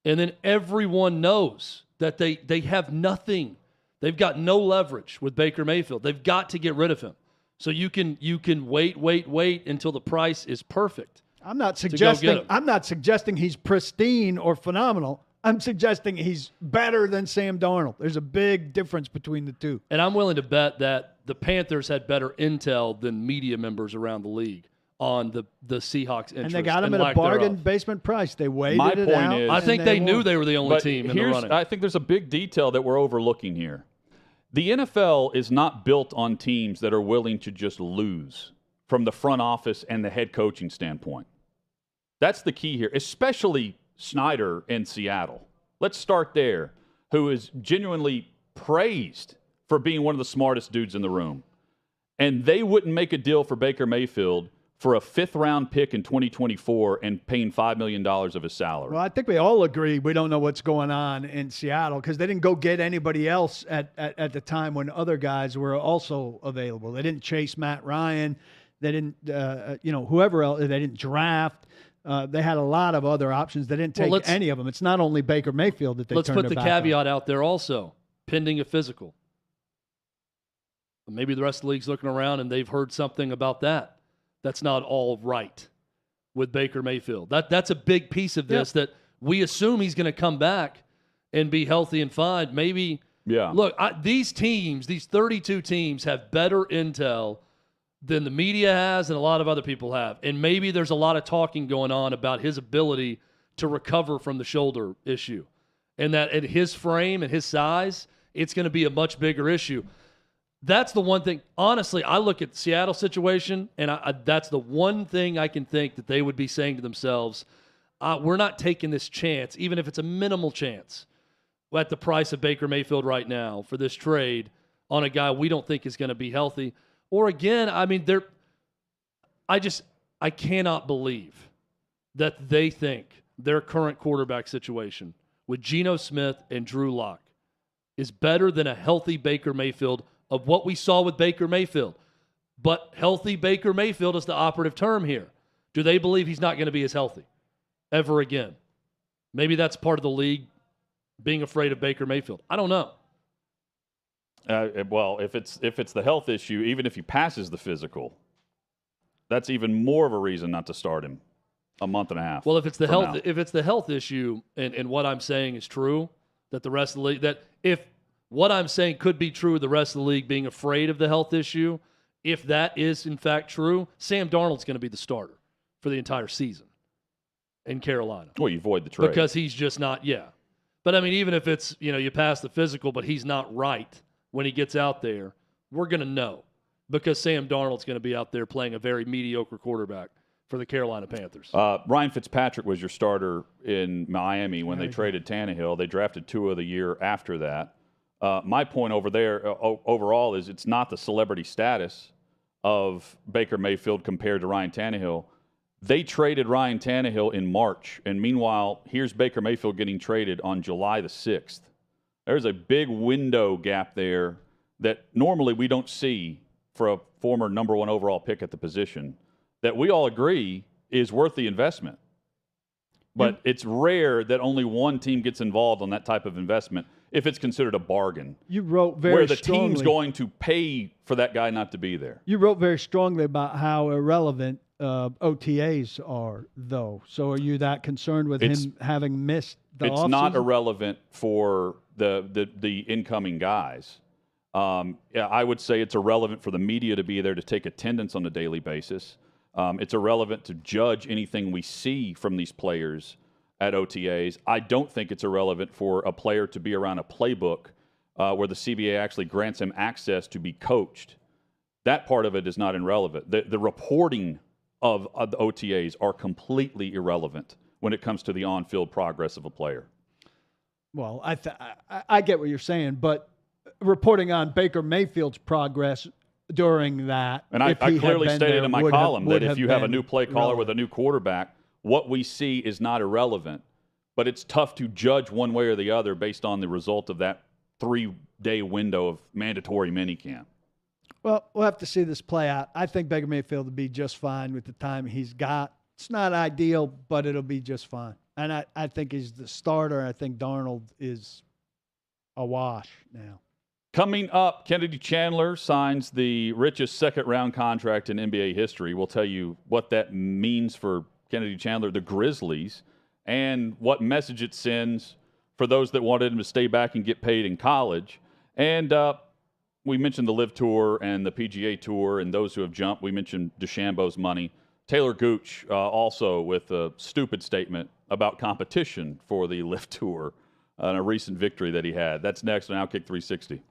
and then everyone knows that they have nothing. They've got no leverage with Baker Mayfield. They've got to get rid of him. So you can wait until the price is perfect. I'm not suggesting he's pristine or phenomenal. I'm suggesting he's better than Sam Darnold. There's a big difference between the two. And I'm willing to bet that the Panthers had better intel than media members around the league on the Seahawks interest. And they got him at a bargain basement price. They waited it out. I think they knew they were the only team in the running. I think there's a big detail that we're overlooking here. The NFL is not built on teams that are willing to just lose from the front office and the head coaching standpoint. That's the key here, especially Snyder in Seattle. Let's start there, who is genuinely praised for being one of the smartest dudes in the room. And they wouldn't make a deal for Baker Mayfield for a 5th-round pick in 2024 and paying $5 million of his salary. Well, I think we all agree we don't know what's going on in Seattle because they didn't go get anybody else at the time when other guys were also available. They didn't chase Matt Ryan. They didn't, whoever else. They didn't draft. They had a lot of other options. They didn't take any of them. It's not only Baker Mayfield that they turned their back on. Let's put the caveat out there also, pending a physical. Maybe the rest of the league's looking around and they've heard something about that. That's not all right with Baker Mayfield. That's a big piece of this that we assume he's going to come back and be healthy and fine. Maybe, look, these teams, these 32 teams have better intel than the media has and a lot of other people have. And maybe there's a lot of talking going on about his ability to recover from the shoulder issue. And that at his frame and his size, it's going to be a much bigger issue. That's the one thing. Honestly, I look at the Seattle situation, and that's the one thing I can think that they would be saying to themselves, we're not taking this chance, even if it's a minimal chance, at the price of Baker Mayfield right now for this trade on a guy we don't think is going to be healthy. Or again, I mean, I cannot believe that they think their current quarterback situation with Geno Smith and Drew Lock is better than a healthy Baker Mayfield of what we saw with Baker Mayfield. But healthy Baker Mayfield is the operative term here. Do they believe he's not going to be as healthy ever again? Maybe that's part of the league being afraid of Baker Mayfield? I don't know. Well, if it's the health issue, even if he passes the physical, that's even more of a reason not to start him a month and a half. Well, if it's the health issue, and what I'm saying is true, that the rest of the league, that if what I'm saying could be true, the rest of the league being afraid of the health issue, if that is in fact true, Sam Darnold's going to be the starter for the entire season in Carolina. Well, you void the trade because he's just not. Yeah, but I mean, even if it's you pass the physical, but he's not right when he gets out there, we're going to know because Sam Darnold's going to be out there playing a very mediocre quarterback for the Carolina Panthers. Ryan Fitzpatrick was your starter in Miami when they traded Tannehill. They drafted Tua the year after that. My point over there overall is it's not the celebrity status of Baker Mayfield compared to Ryan Tannehill. They traded Ryan Tannehill in March, and meanwhile, here's Baker Mayfield getting traded on July the 6th. There's a big window gap there that normally we don't see for a former number 1 overall pick at the position that we all agree is worth the investment. But it's rare that only one team gets involved on that type of investment if it's considered a bargain. You wrote very where the strongly, team's going to pay for that guy not to be there. You wrote very strongly about how irrelevant OTAs are, though. So are you that concerned with him having missed the offseason? It's not irrelevant for the incoming guys. I would say it's irrelevant for the media to be there to take attendance on a daily basis. It's irrelevant to judge anything we see from these players at OTAs. I don't think it's irrelevant for a player to be around a playbook where the CBA actually grants him access to be coached. That part of it is not irrelevant. The reporting of the OTAs are completely irrelevant when it comes to the on-field progress of a player. Well, I get what you're saying, but reporting on Baker Mayfield's progress during that. And I clearly stated in my column that if you have a new play caller with a new quarterback, what we see is not irrelevant, but it's tough to judge one way or the other based on the result of that 3-day window of mandatory minicamp. Well, we'll have to see this play out. I think Baker Mayfield will be just fine with the time he's got. It's not ideal, but it'll be just fine. And I think he's the starter. I think Darnold is a wash now. Coming up, Kennedy Chandler signs the richest second-round contract in NBA history. We'll tell you what that means for Kennedy Chandler, the Grizzlies, and what message it sends for those that wanted him to stay back and get paid in college. And we mentioned the LIV Tour and the PGA Tour and those who have jumped. We mentioned DeChambeau's money. Taylor Gooch also with a stupid statement about competition for the LIV Tour and a recent victory that he had. That's next on OutKick 360.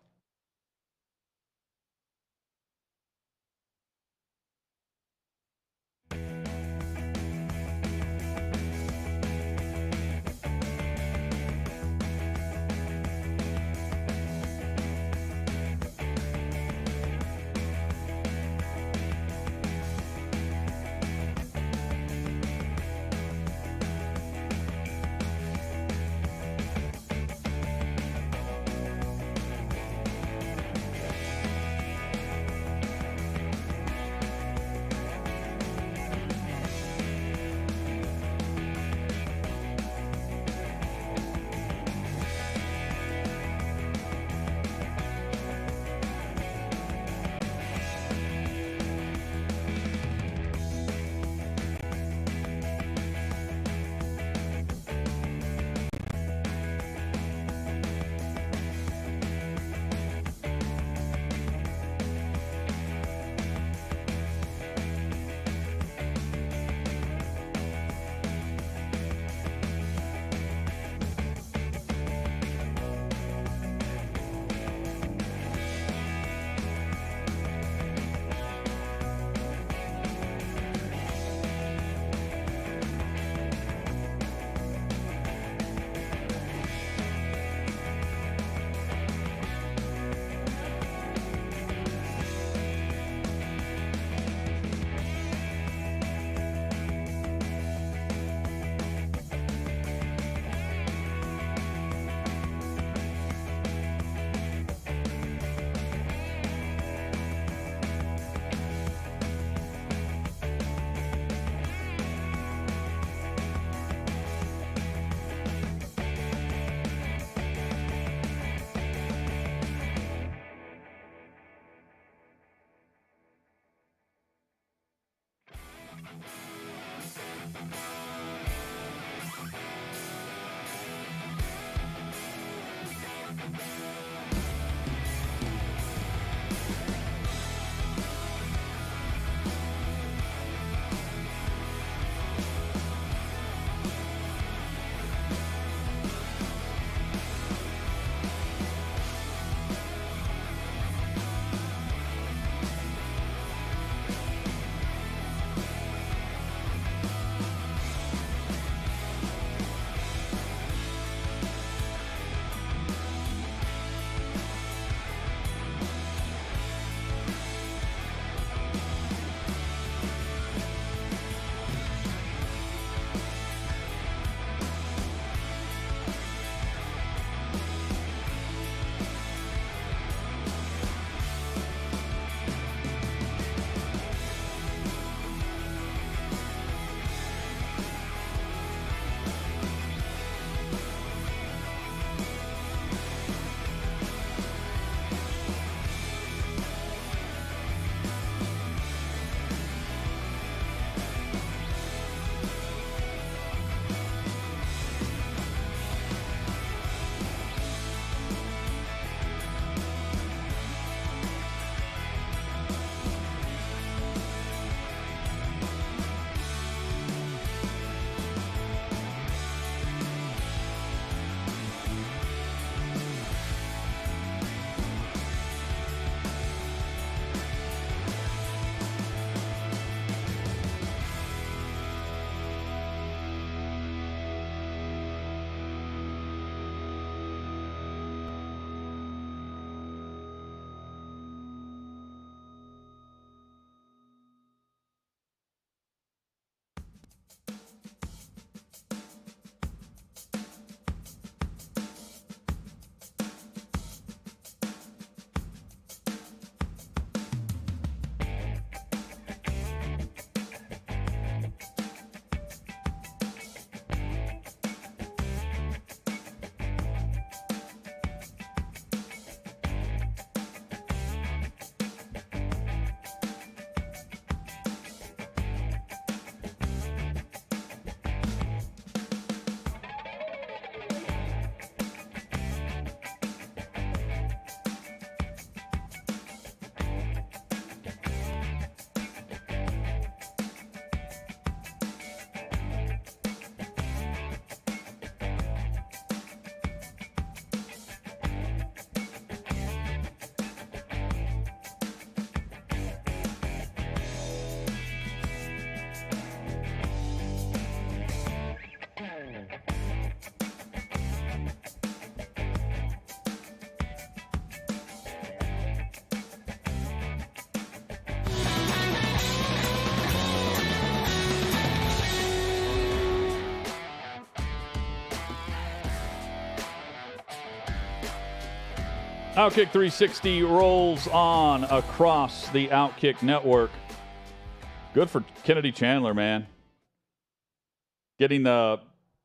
OutKick 360 rolls on across the OutKick network. Good for Kennedy Chandler, man. Getting the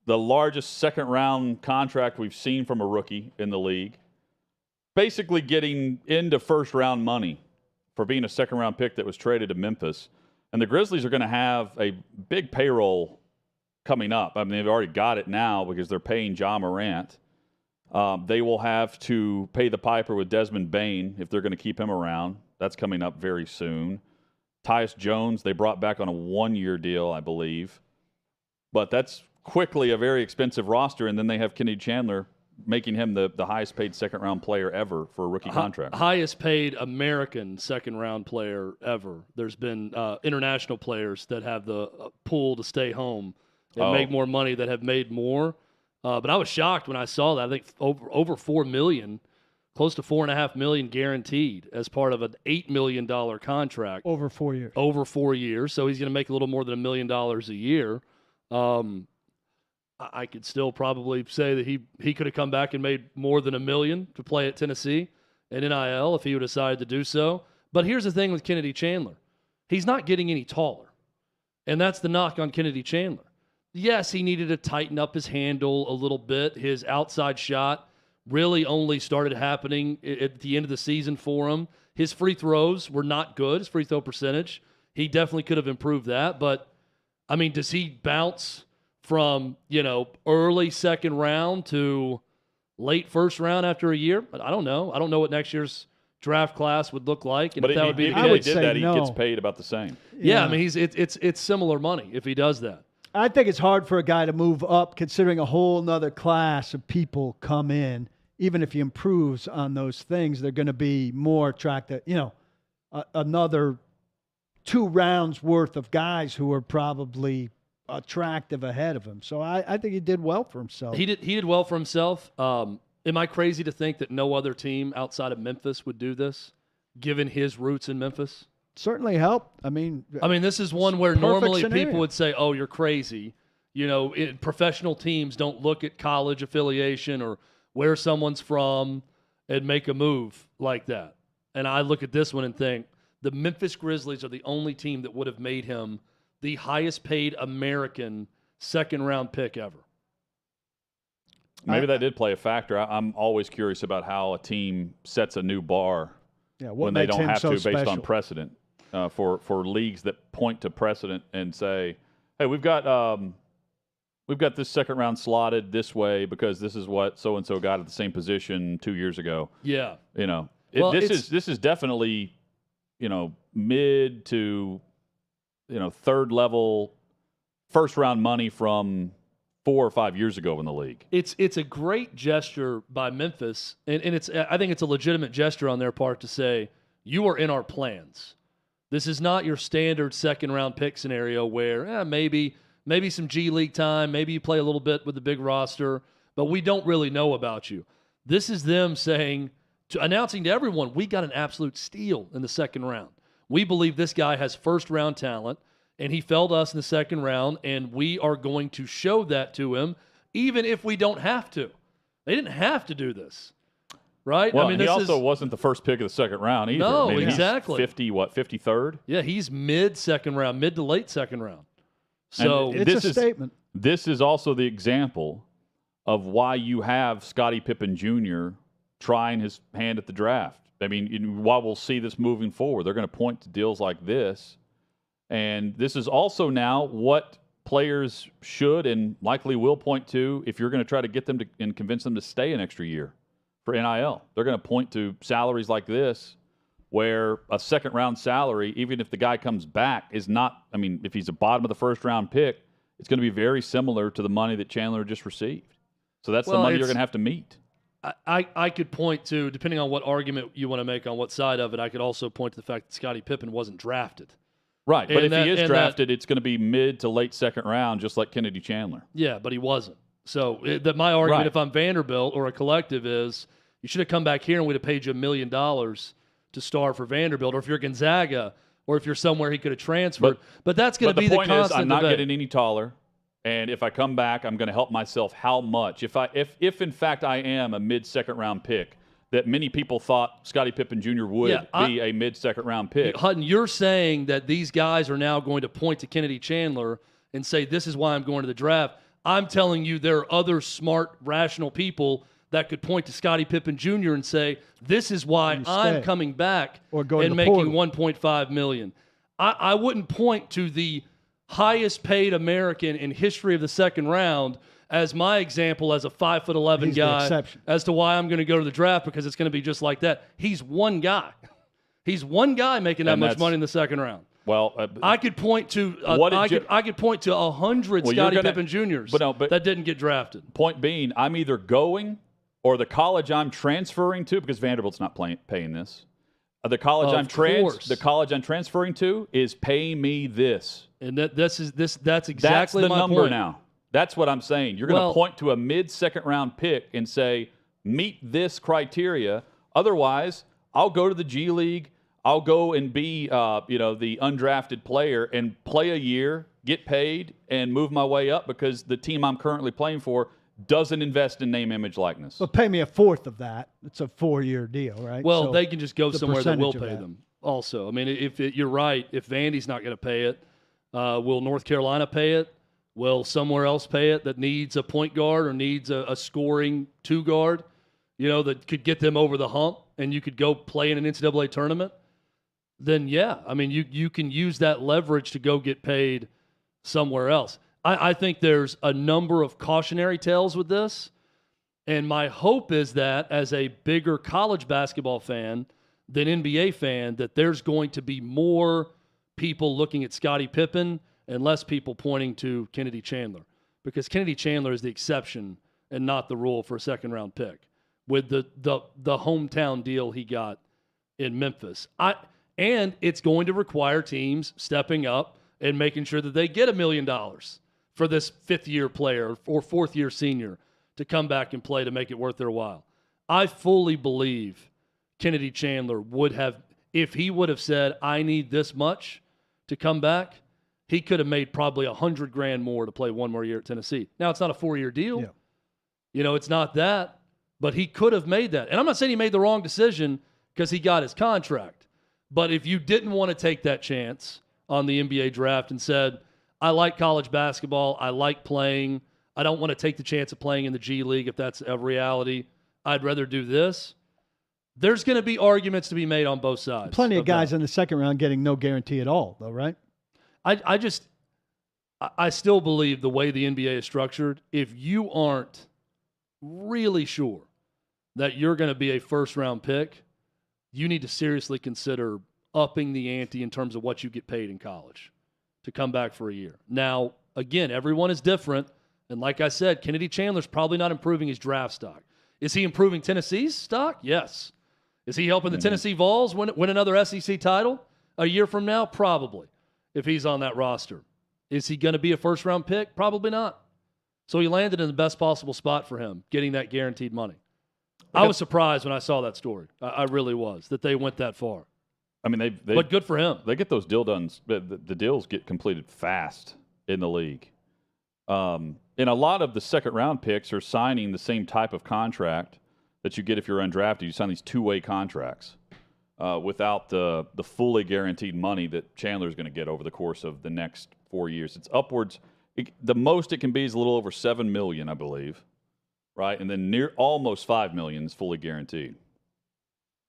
largest second-round contract we've seen from a rookie in the league. Basically getting into first-round money for being a second-round pick that was traded to Memphis. And the Grizzlies are going to have a big payroll coming up. I mean, they've already got it now because they're paying Ja Morant. They will have to pay the piper with Desmond Bane if they're going to keep him around. That's coming up very soon. Tyus Jones, they brought back on a one-year deal, I believe. But that's quickly a very expensive roster, and then they have Kennedy Chandler making him the highest-paid second-round player ever for a rookie contract. Highest-paid American second-round player ever. There's been international players that have the pull to stay home and make more money that have made more. But I was shocked when I saw that. I think over $4 million, close to $4.5 million guaranteed as part of an $8 million contract. Over 4 years. Over 4 years. So he's going to make a little more than $1 million a year. I could still probably say that he could have come back and made more than $1 million to play at Tennessee and NIL if he would decide to do so. But here's the thing with Kennedy Chandler. He's not getting any taller. And that's the knock on Kennedy Chandler. Yes, he needed to tighten up his handle a little bit. His outside shot really only started happening at the end of the season for him. His free throws were not good, his free throw percentage. He definitely could have improved that. But, I mean, does he bounce from, early second round to late first round after a year? I don't know. I don't know what next year's draft class would look like. And but if that would be if the he case. did that, he gets paid about the same. Yeah, I mean, it's similar money if he does that. I think it's hard for a guy to move up considering a whole nother class of people come in. Even if he improves on those things, they're going to be more attractive. Another 2 rounds worth of guys who are probably attractive ahead of him. So I think he did well for himself. He did well for himself. Am I crazy to think that no other team outside of Memphis would do this, given his roots in Memphis? Certainly helped. I mean, this is one where normally scenario. people would say, "Oh, you're crazy." Professional teams don't look at college affiliation or where someone's from and make a move like that. And I look at this one and think the Memphis Grizzlies are the only team that would have made him the highest-paid American second-round pick ever. Maybe that did play a factor. I'm always curious about how a team sets a new bar when they don't have to based on precedent. For leagues that point to precedent and say, hey, we've got this second round slotted this way because this is what so and so got at the same position 2 years ago. Yeah, this is definitely mid to third level first round money from 4 or 5 years ago in the league. It's a great gesture by Memphis, and I think it's a legitimate gesture on their part to say you are in our plans. This is not your standard second-round pick scenario where maybe some G League time, maybe you play a little bit with the big roster, but we don't really know about you. This is them announcing to everyone, we got an absolute steal in the second round. We believe this guy has first-round talent, and he fell to us in the second round, and we are going to show that to him, even if we don't have to. They didn't have to do this. Right? Well, he also wasn't the first pick of the second round either. No, exactly. He's 53rd? Yeah, he's mid-second round, mid to late second round. So it's a statement. This is also the example of why you have Scottie Pippen Jr. trying his hand at the draft. I mean, while we'll see this moving forward, they're going to point to deals like this. And this is also now what players should and likely will point to if you're going to try to get them and convince them to stay an extra year. For NIL, they're going to point to salaries like this where a second-round salary, even if the guy comes back, is not – if he's a bottom of the first-round pick, it's going to be very similar to the money that Chandler just received. So that's the money you're going to have to meet. I could point to, depending on what argument you want to make on what side of it, I could also point to the fact that Scottie Pippen wasn't drafted. Right, but if he is drafted, it's going to be mid to late second round, just like Kennedy Chandler. Yeah, but he wasn't. So my argument, if I'm Vanderbilt or a collective, is you should have come back here and we'd have paid you $1 million to start for Vanderbilt. Or if you're Gonzaga, or if you're somewhere he could have transferred. But that's going to be the constant point is, I'm not debate. getting any taller, and if I come back, I'm going to help myself how much. If in fact I am a mid-second round pick, that many people thought Scottie Pippen Jr. would be a mid-second round pick. Hutton, you're saying that these guys are now going to point to Kennedy Chandler and say, this is why I'm going to the draft. I'm telling you there are other smart, rational people that could point to Scottie Pippen Jr. and say, this is why I'm coming back and making $1.5 million. I wouldn't point to the highest paid American in history of the second round as my example as a 5'11" guy as to why I'm going to go to the draft, because it's going to be just like that. He's one guy. He's one guy making that much money in the second round. Well, I could point to I could point to 100 Scottie Pippen Juniors that didn't get drafted. Point being, I'm either going or the college I'm transferring to, because Vanderbilt's not paying this. The college I'm transferring to is paying me this. And that's exactly the my number point. now. That's what I'm saying. You're going to point to a mid-second round pick and say, meet this criteria. Otherwise, I'll go to the G League. I'll go and be, the undrafted player and play a year, get paid, and move my way up because the team I'm currently playing for doesn't invest in name, image, likeness. But pay me a fourth of that. It's a 4-year deal, right? Well, so they can just go somewhere that will pay them also. I mean, you're right. If Vandy's not going to pay it, will North Carolina pay it? Will somewhere else pay it that needs a point guard or needs a scoring two guard, that could get them over the hump and you could go play in an NCAA tournament? Then, yeah, I mean, you can use that leverage to go get paid somewhere else. I think there's a number of cautionary tales with this, and my hope is that as a bigger college basketball fan than NBA fan, that there's going to be more people looking at Scottie Pippen and less people pointing to Kennedy Chandler, because Kennedy Chandler is the exception and not the rule for a second-round pick with the hometown deal he got in Memphis. And it's going to require teams stepping up and making sure that they get $1 million for this fifth-year player or fourth-year senior to come back and play to make it worth their while. I fully believe Kennedy Chandler would have, if he would have said, I need this much to come back, he could have made probably $100,000 more to play one more year at Tennessee. Now, it's not a 4-year deal. Yeah. It's not that, but he could have made that. And I'm not saying he made the wrong decision because he got his contract. But if you didn't want to take that chance on the NBA draft and said, I like college basketball, I like playing, I don't want to take the chance of playing in the G League if that's a reality, I'd rather do this, there's going to be arguments to be made on both sides. Plenty of guys in the second round getting no guarantee at all, though, right? I still believe the way the NBA is structured, if you aren't really sure that you're going to be a first-round pick, you need to seriously consider upping the ante in terms of what you get paid in college to come back for a year. Now, again, everyone is different, and like I said, Kennedy Chandler's probably not improving his draft stock. Is he improving Tennessee's stock? Yes. Is he helping the Tennessee Vols win another SEC title a year from now? Probably, if he's on that roster. Is he going to be a first-round pick? Probably not. So he landed in the best possible spot for him, getting that guaranteed money. I was surprised when I saw that story. I really was, that they went that far. I mean, but good for him. They get those deal done. The deals get completed fast in the league. And a lot of the second-round picks are signing the same type of contract that you get if you're undrafted. You sign these two-way contracts without the fully guaranteed money that Chandler's going to get over the course of the next 4 years. It's upwards. The most it can be is a little over $7 million, I believe, right? And then almost $5 million is fully guaranteed.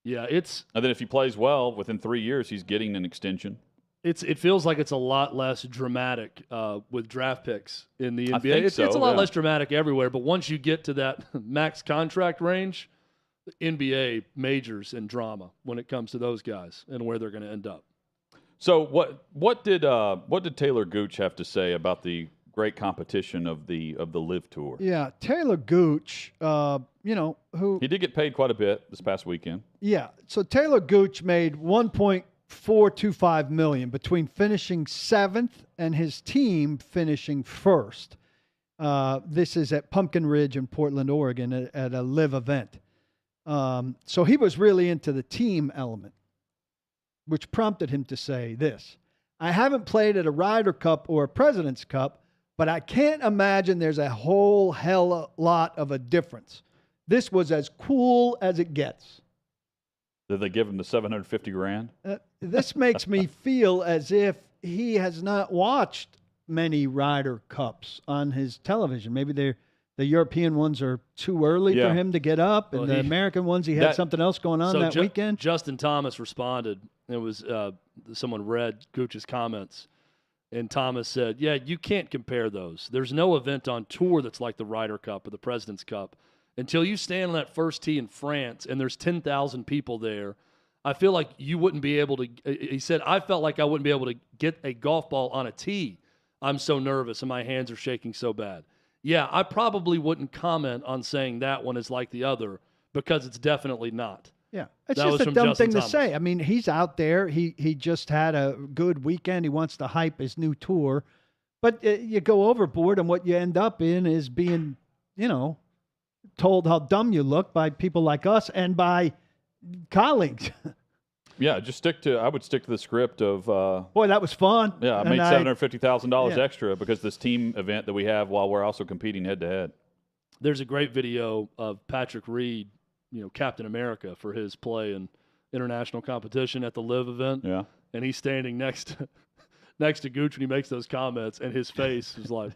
Yeah, and then if he plays well, within 3 years, he's getting an extension. It feels like it's a lot less dramatic with draft picks in the NBA. I think it's a lot less dramatic everywhere, but once you get to that max contract range, the NBA majors in drama when it comes to those guys and where they're going to end up. So what did Taylor Gooch have to say about the great competition of the LIV Tour? Yeah, Taylor Gooch, who he did get paid quite a bit this past weekend. Yeah, so Taylor Gooch made $1.425 million between finishing 7th and his team finishing 1st. This is at Pumpkin Ridge in Portland, Oregon, at a LIV event. So he was really into the team element, which prompted him to say this: I haven't played at a Ryder Cup or a President's Cup, but I can't imagine there's a whole hell lot of a difference. This was as cool as it gets. Did they give him the $750,000? This makes me feel as if he has not watched many Ryder Cups on his television. Maybe the European ones are too early for him to get up, and the American ones, he had something else going on that weekend. Justin Thomas responded. It was someone read Gooch's comments, and Thomas said, yeah, you can't compare those. There's no event on tour that's like the Ryder Cup or the President's Cup. Until you stand on that first tee in France and there's 10,000 people there, I feel like you wouldn't be able to – he said, I felt like I wouldn't be able to get a golf ball on a tee. I'm so nervous and my hands are shaking so bad. Yeah, I probably wouldn't comment on saying that one is like the other because it's definitely not. Yeah, it's just a dumb thing to say. I mean, he's out there. He just had a good weekend. He wants to hype his new tour. But you go overboard, and what you end up in is being, told how dumb you look by people like us and by colleagues. Yeah, I would stick to the script of. Boy, that was fun. Yeah, I made $750,000 extra because this team event that we have while we're also competing head to head. There's a great video of Patrick Reed, Captain America for his play in international competition at the LIV event. Yeah. And he's standing next to Gooch when he makes those comments, and his face is like,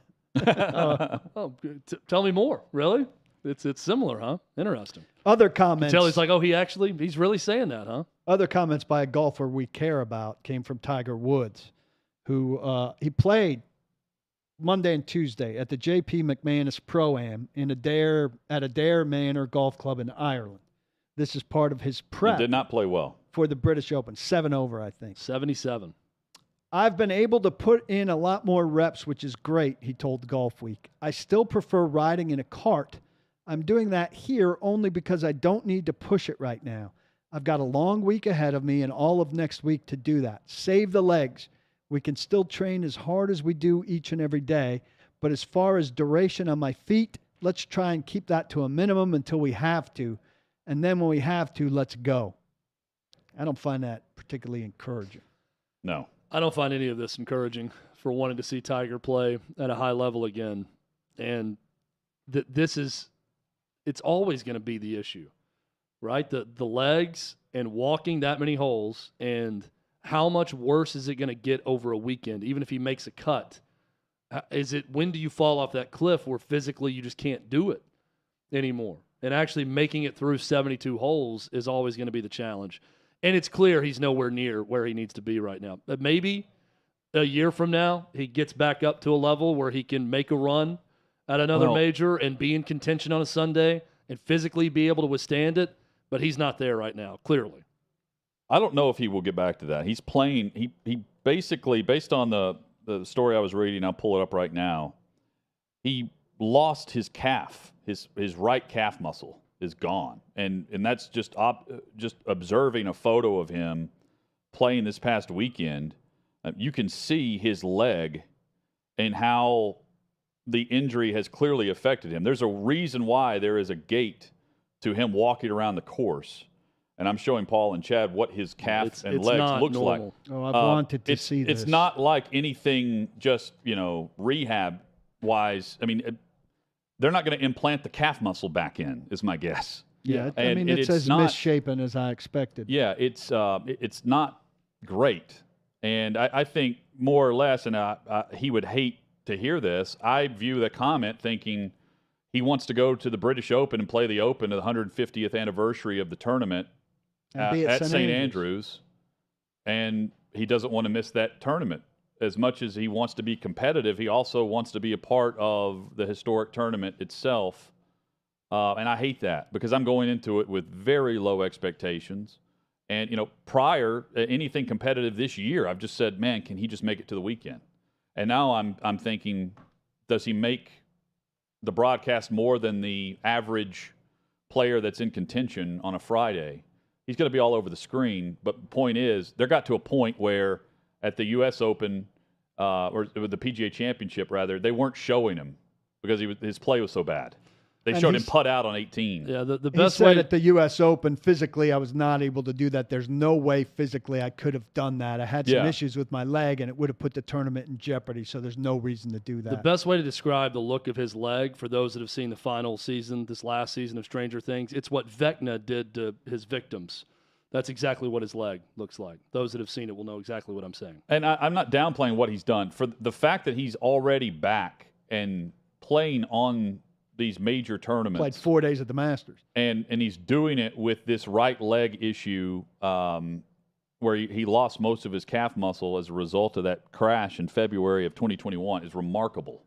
tell me more, really? It's similar, huh? Interesting. Other comments. Tell he's like, he's really saying that, huh? Other comments by a golfer we care about came from Tiger Woods, who he played Monday and Tuesday at the J.P. McManus Pro-Am at Adair Manor Golf Club in Ireland. This is part of his prep. He did not play well. For the British Open. 7 over, I think. 77. I've been able to put in a lot more reps, which is great, he told Golf Week. I still prefer riding in a cart. I'm doing that here only because I don't need to push it right now. I've got a long week ahead of me and all of next week to do that. Save the legs. We can still train as hard as we do each and every day, but as far as duration on my feet, let's try and keep that to a minimum until we have to. And then when we have to, let's go. I don't find that particularly encouraging. No. I don't find any of this encouraging for wanting to see Tiger play at a high level again. And it's always going to be the issue, right? The legs and walking that many holes, and how much worse is it going to get over a weekend, even if he makes a cut? When do you fall off that cliff where physically you just can't do it anymore? And actually making it through 72 holes is always going to be the challenge. And it's clear he's nowhere near where he needs to be right now. But maybe a year from now, he gets back up to a level where he can make a run at another major and be in contention on a Sunday and physically be able to withstand it. But he's not there right now, clearly. I don't know if he will get back to that. He's playing. He basically, based on the story I was reading, I'll pull it up right now. He lost his calf. His right calf muscle is gone, and that's just observing a photo of him playing this past weekend. You can see his leg and how the injury has clearly affected him. There's a reason why there is a gait to him walking around the course. And I'm showing Paul and Chad what his calf and legs looks normal. like. Oh, I've wanted to see this. It's not like anything just, rehab-wise. I mean, they're not going to implant the calf muscle back in, is my guess. Yeah, it's as misshapen as I expected. Yeah, it's not great. And I think more or less, and he would hate to hear this, I view the comment thinking he wants to go to the British Open and play the Open at the 150th anniversary of the tournament at St. Andrews, and he doesn't want to miss that tournament. As much as he wants to be competitive, he also wants to be a part of the historic tournament itself. And I hate that because I'm going into it with very low expectations. And, prior anything competitive this year, I've just said, man, can he just make it to the weekend? And now I'm thinking, does he make the broadcast more than the average player that's in contention on a Friday? He's going to be all over the screen. But the point is, there got to a point where at the U.S. Open, or the PGA Championship, rather, they weren't showing him because his play was so bad. They And showed him putt out on 18. Yeah, the He best said way at the U.S. Open, physically, I was not able to do that. There's no way physically I could have done that. I had some issues with my leg, and it would have put the tournament in jeopardy, so there's no reason to do that. The best way to describe the look of his leg, for those that have seen the final season, this last season of Stranger Things, it's what Vecna did to his victims. That's exactly what his leg looks like. Those that have seen it will know exactly what I'm saying. And I'm not downplaying what he's done. For the fact that he's already back and playing on these major tournaments. Played 4 days at the Masters. And he's doing it with this right leg issue where he lost most of his calf muscle as a result of that crash in February of 2021 is remarkable.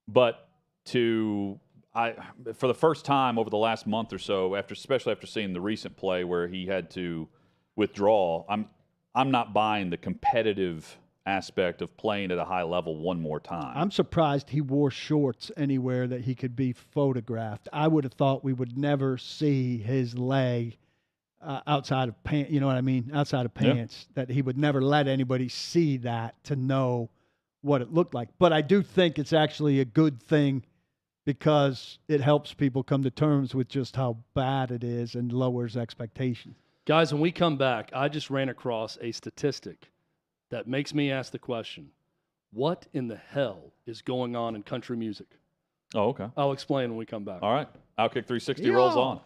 But for the first time over the last month or so, especially after seeing the recent play where he had to withdraw, I'm not buying the competitive aspect of playing at a high level one more time. I'm surprised he wore shorts anywhere that he could be photographed. I would have thought we would never see his leg outside of pants. You know what I mean? Outside of pants, that he would never let anybody see that to know what it looked like. But I do think it's actually a good thing because it helps people come to terms with just how bad it is and lowers expectations. Guys, when we come back, I just ran across a statistic that makes me ask the question, what in the hell is going on in country music? Oh, okay. I'll explain when we come back. All right. OutKick 360 rolls on.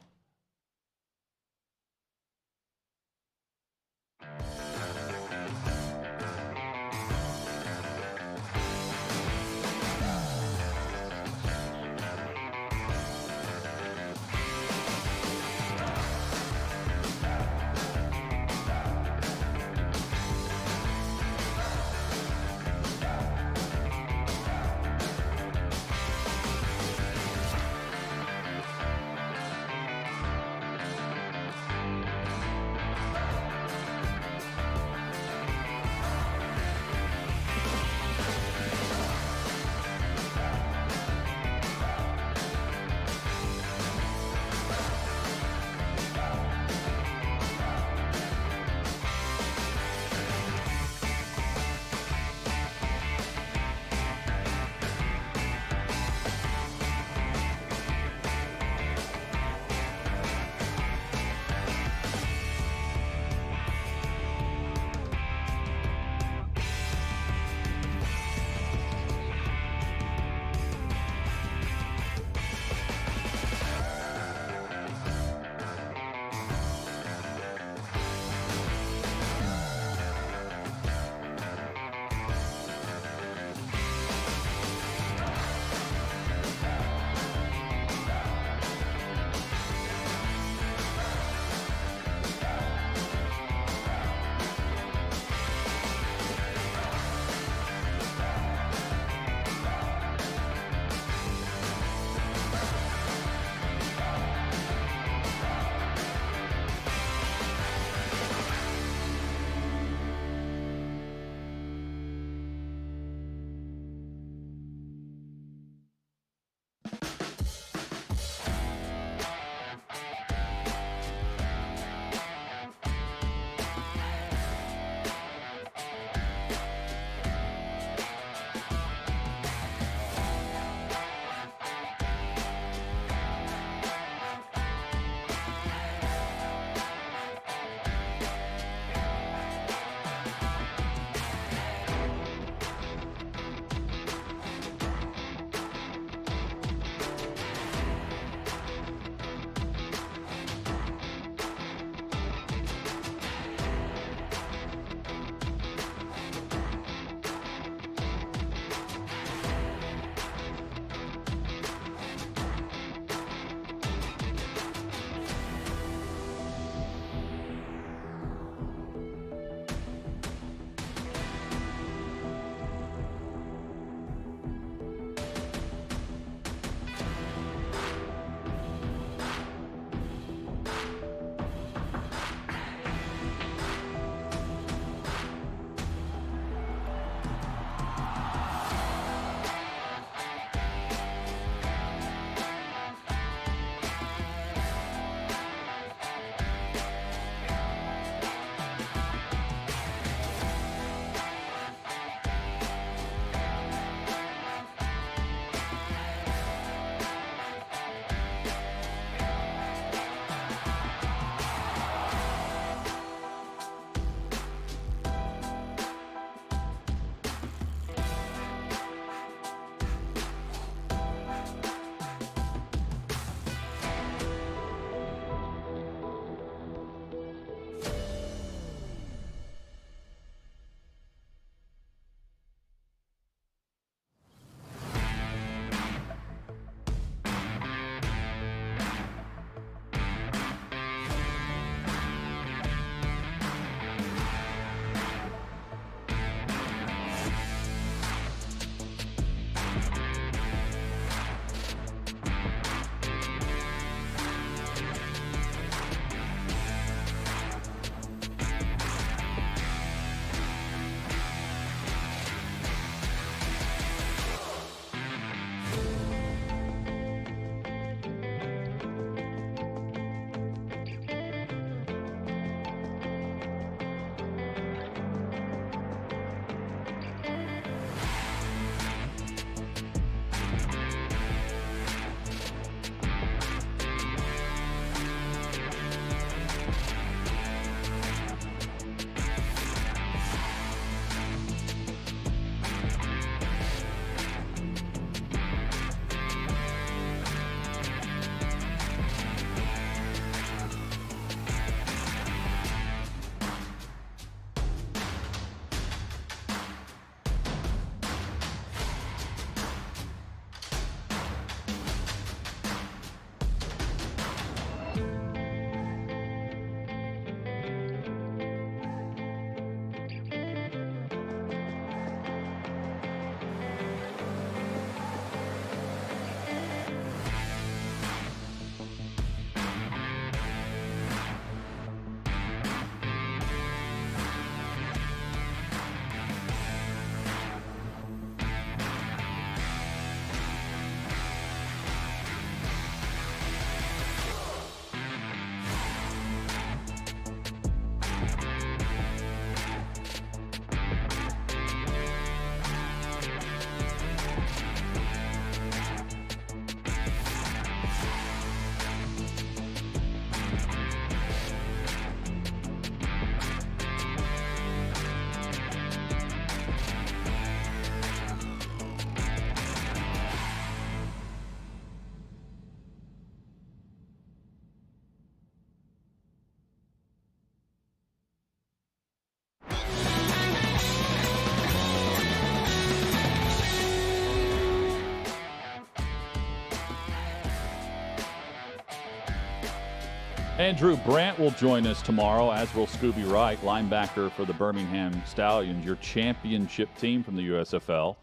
Andrew Brandt will join us tomorrow, as will Scooby Wright, linebacker for the Birmingham Stallions, your championship team from the USFL.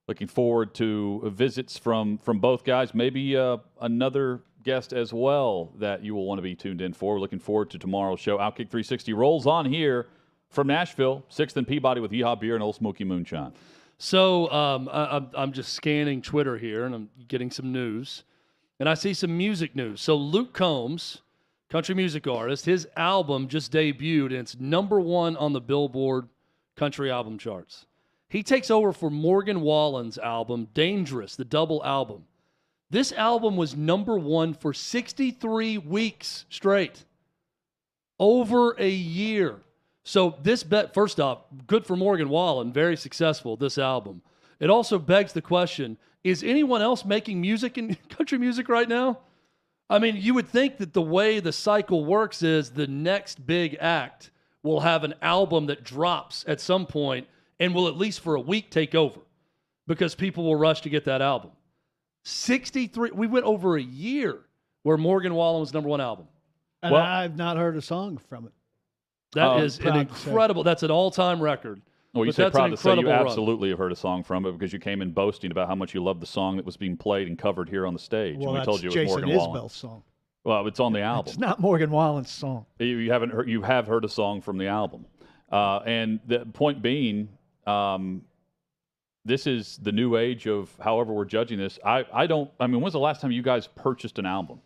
Looking forward to visits from both guys, maybe another guest as well that you will want to be tuned in for. We're looking forward to tomorrow's show. OutKick 360 rolls on here from Nashville, 6th and Peabody with Yeehaw Beer and Old Smoky Moonshine. So I'm just scanning Twitter here, and I'm getting some news. And I see some music news. So Luke Combs, country music artist, his album just debuted, and it's #1 on the Billboard country album charts. He takes over for Morgan Wallen's album, Dangerous, the double album. This album was #1 for 63 weeks straight. Over a year. So this bet, first off, good for Morgan Wallen, very successful, this album. It also begs the question, is anyone else making music in country music right now? I mean, you would think that the way the cycle works is the next big act will have an album that drops at some point and will at least for a week take over because people will rush to get that album. 63, we went over a year where Morgan Wallen was #1 album. And I've not heard a song from it. That is an incredible, that's an all-time record. Well, you say proud to say you absolutely have heard a song from it because you came in boasting about how much you loved the song that was being played and covered here on the stage. Well, and we told you it was Jason Morgan Wallen. Isbell's song. Well, it's on the album. It's not Morgan Wallen's song. You haven't heard. You have heard a song from the album, and the point being, this is the new age of however we're judging this. I mean, when's the last time you guys purchased an album?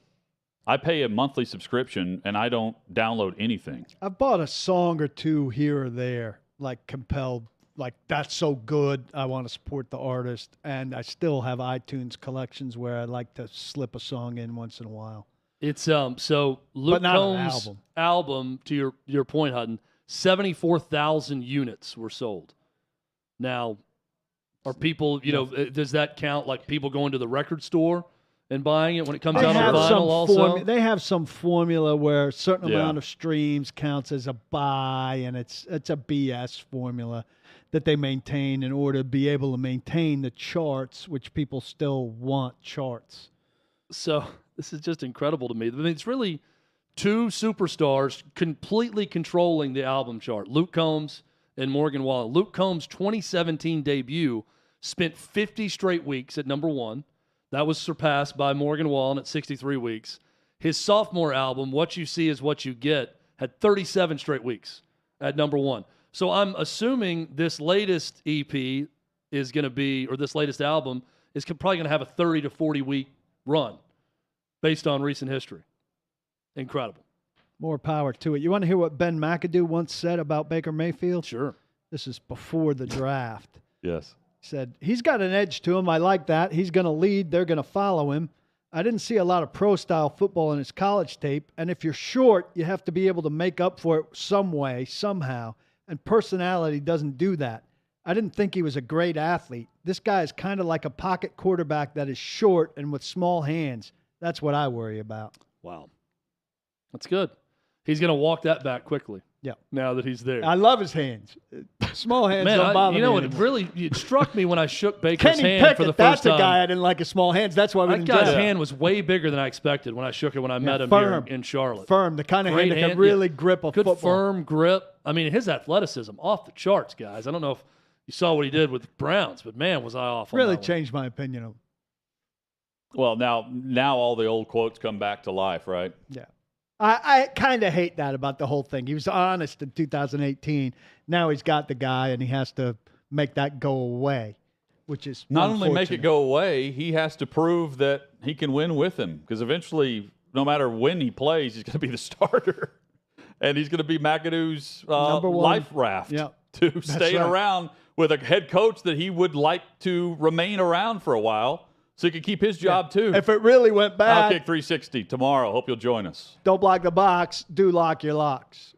I pay a monthly subscription and I don't download anything. I've bought a song or two here or there, like compelled, like that's so good, I want to support the artist. And I still have iTunes collections where I like to slip a song in once in a while. It's so Luke Combs' album, to your point, Hutton, 74,000 units were sold. Now, are people, does that count like people going to the record store and buying it when it comes out on vinyl also? They have some formula where a certain amount of streams counts as a buy, and it's a BS formula that they maintain in order to be able to maintain the charts, which people still want charts. So this is just incredible to me. I mean, it's really two superstars completely controlling the album chart, Luke Combs and Morgan Wallen. Luke Combs' 2017 debut spent 50 straight weeks at #1. That was surpassed by Morgan Wallen at 63 weeks. His sophomore album, What You See Is What You Get, had 37 straight weeks at #1. So I'm assuming this latest EP is going to be, or this latest album is probably going to have a 30 to 40 week run based on recent history. Incredible. More power to it. You want to hear what Ben McAdoo once said about Baker Mayfield? Sure. This is before the draft. Yes. He said, he's got an edge to him. I like that. He's going to lead. They're going to follow him. I didn't see a lot of pro-style football in his college tape. And if you're short, you have to be able to make up for it some way, somehow. And personality doesn't do that. I didn't think he was a great athlete. This guy is kind of like a pocket quarterback that is short and with small hands. That's what I worry about. Wow. That's good. He's going to walk that back quickly. Yeah. Now that he's there. I love his hands. Small hands don't bother me. You know what? anymore. It struck me when I shook Baker's Kenny hand Pickett, for the that's first time. a guy I didn't like his small hands. That's why we That didn't guy's do it. hand was way bigger than I expected when I shook it when I met him firm. here in Charlotte. Firm, the kind of Great hand that can really grip a Good football. firm grip. I mean, his athleticism off the charts, guys. I don't know if you saw what he did with the Browns, but man, was I off on Really that one. changed my opinion of him. Well, now all the old quotes come back to life, right? Yeah. I kind of hate that about the whole thing. He was honest in 2018. Now he's got the guy, and he has to make that go away, which is Not only make it unfortunate. go away, he has to prove that he can win with him. Because eventually, no matter when he plays, he's going to be the starter. And he's going to be McAdoo's Number one. life raft to staying right. around with a head coach that he would like to remain around for a while so he can keep his job too. If it really went bad, OutKick 360 tomorrow. Hope you'll join us. don't block the box. Do lock your locks.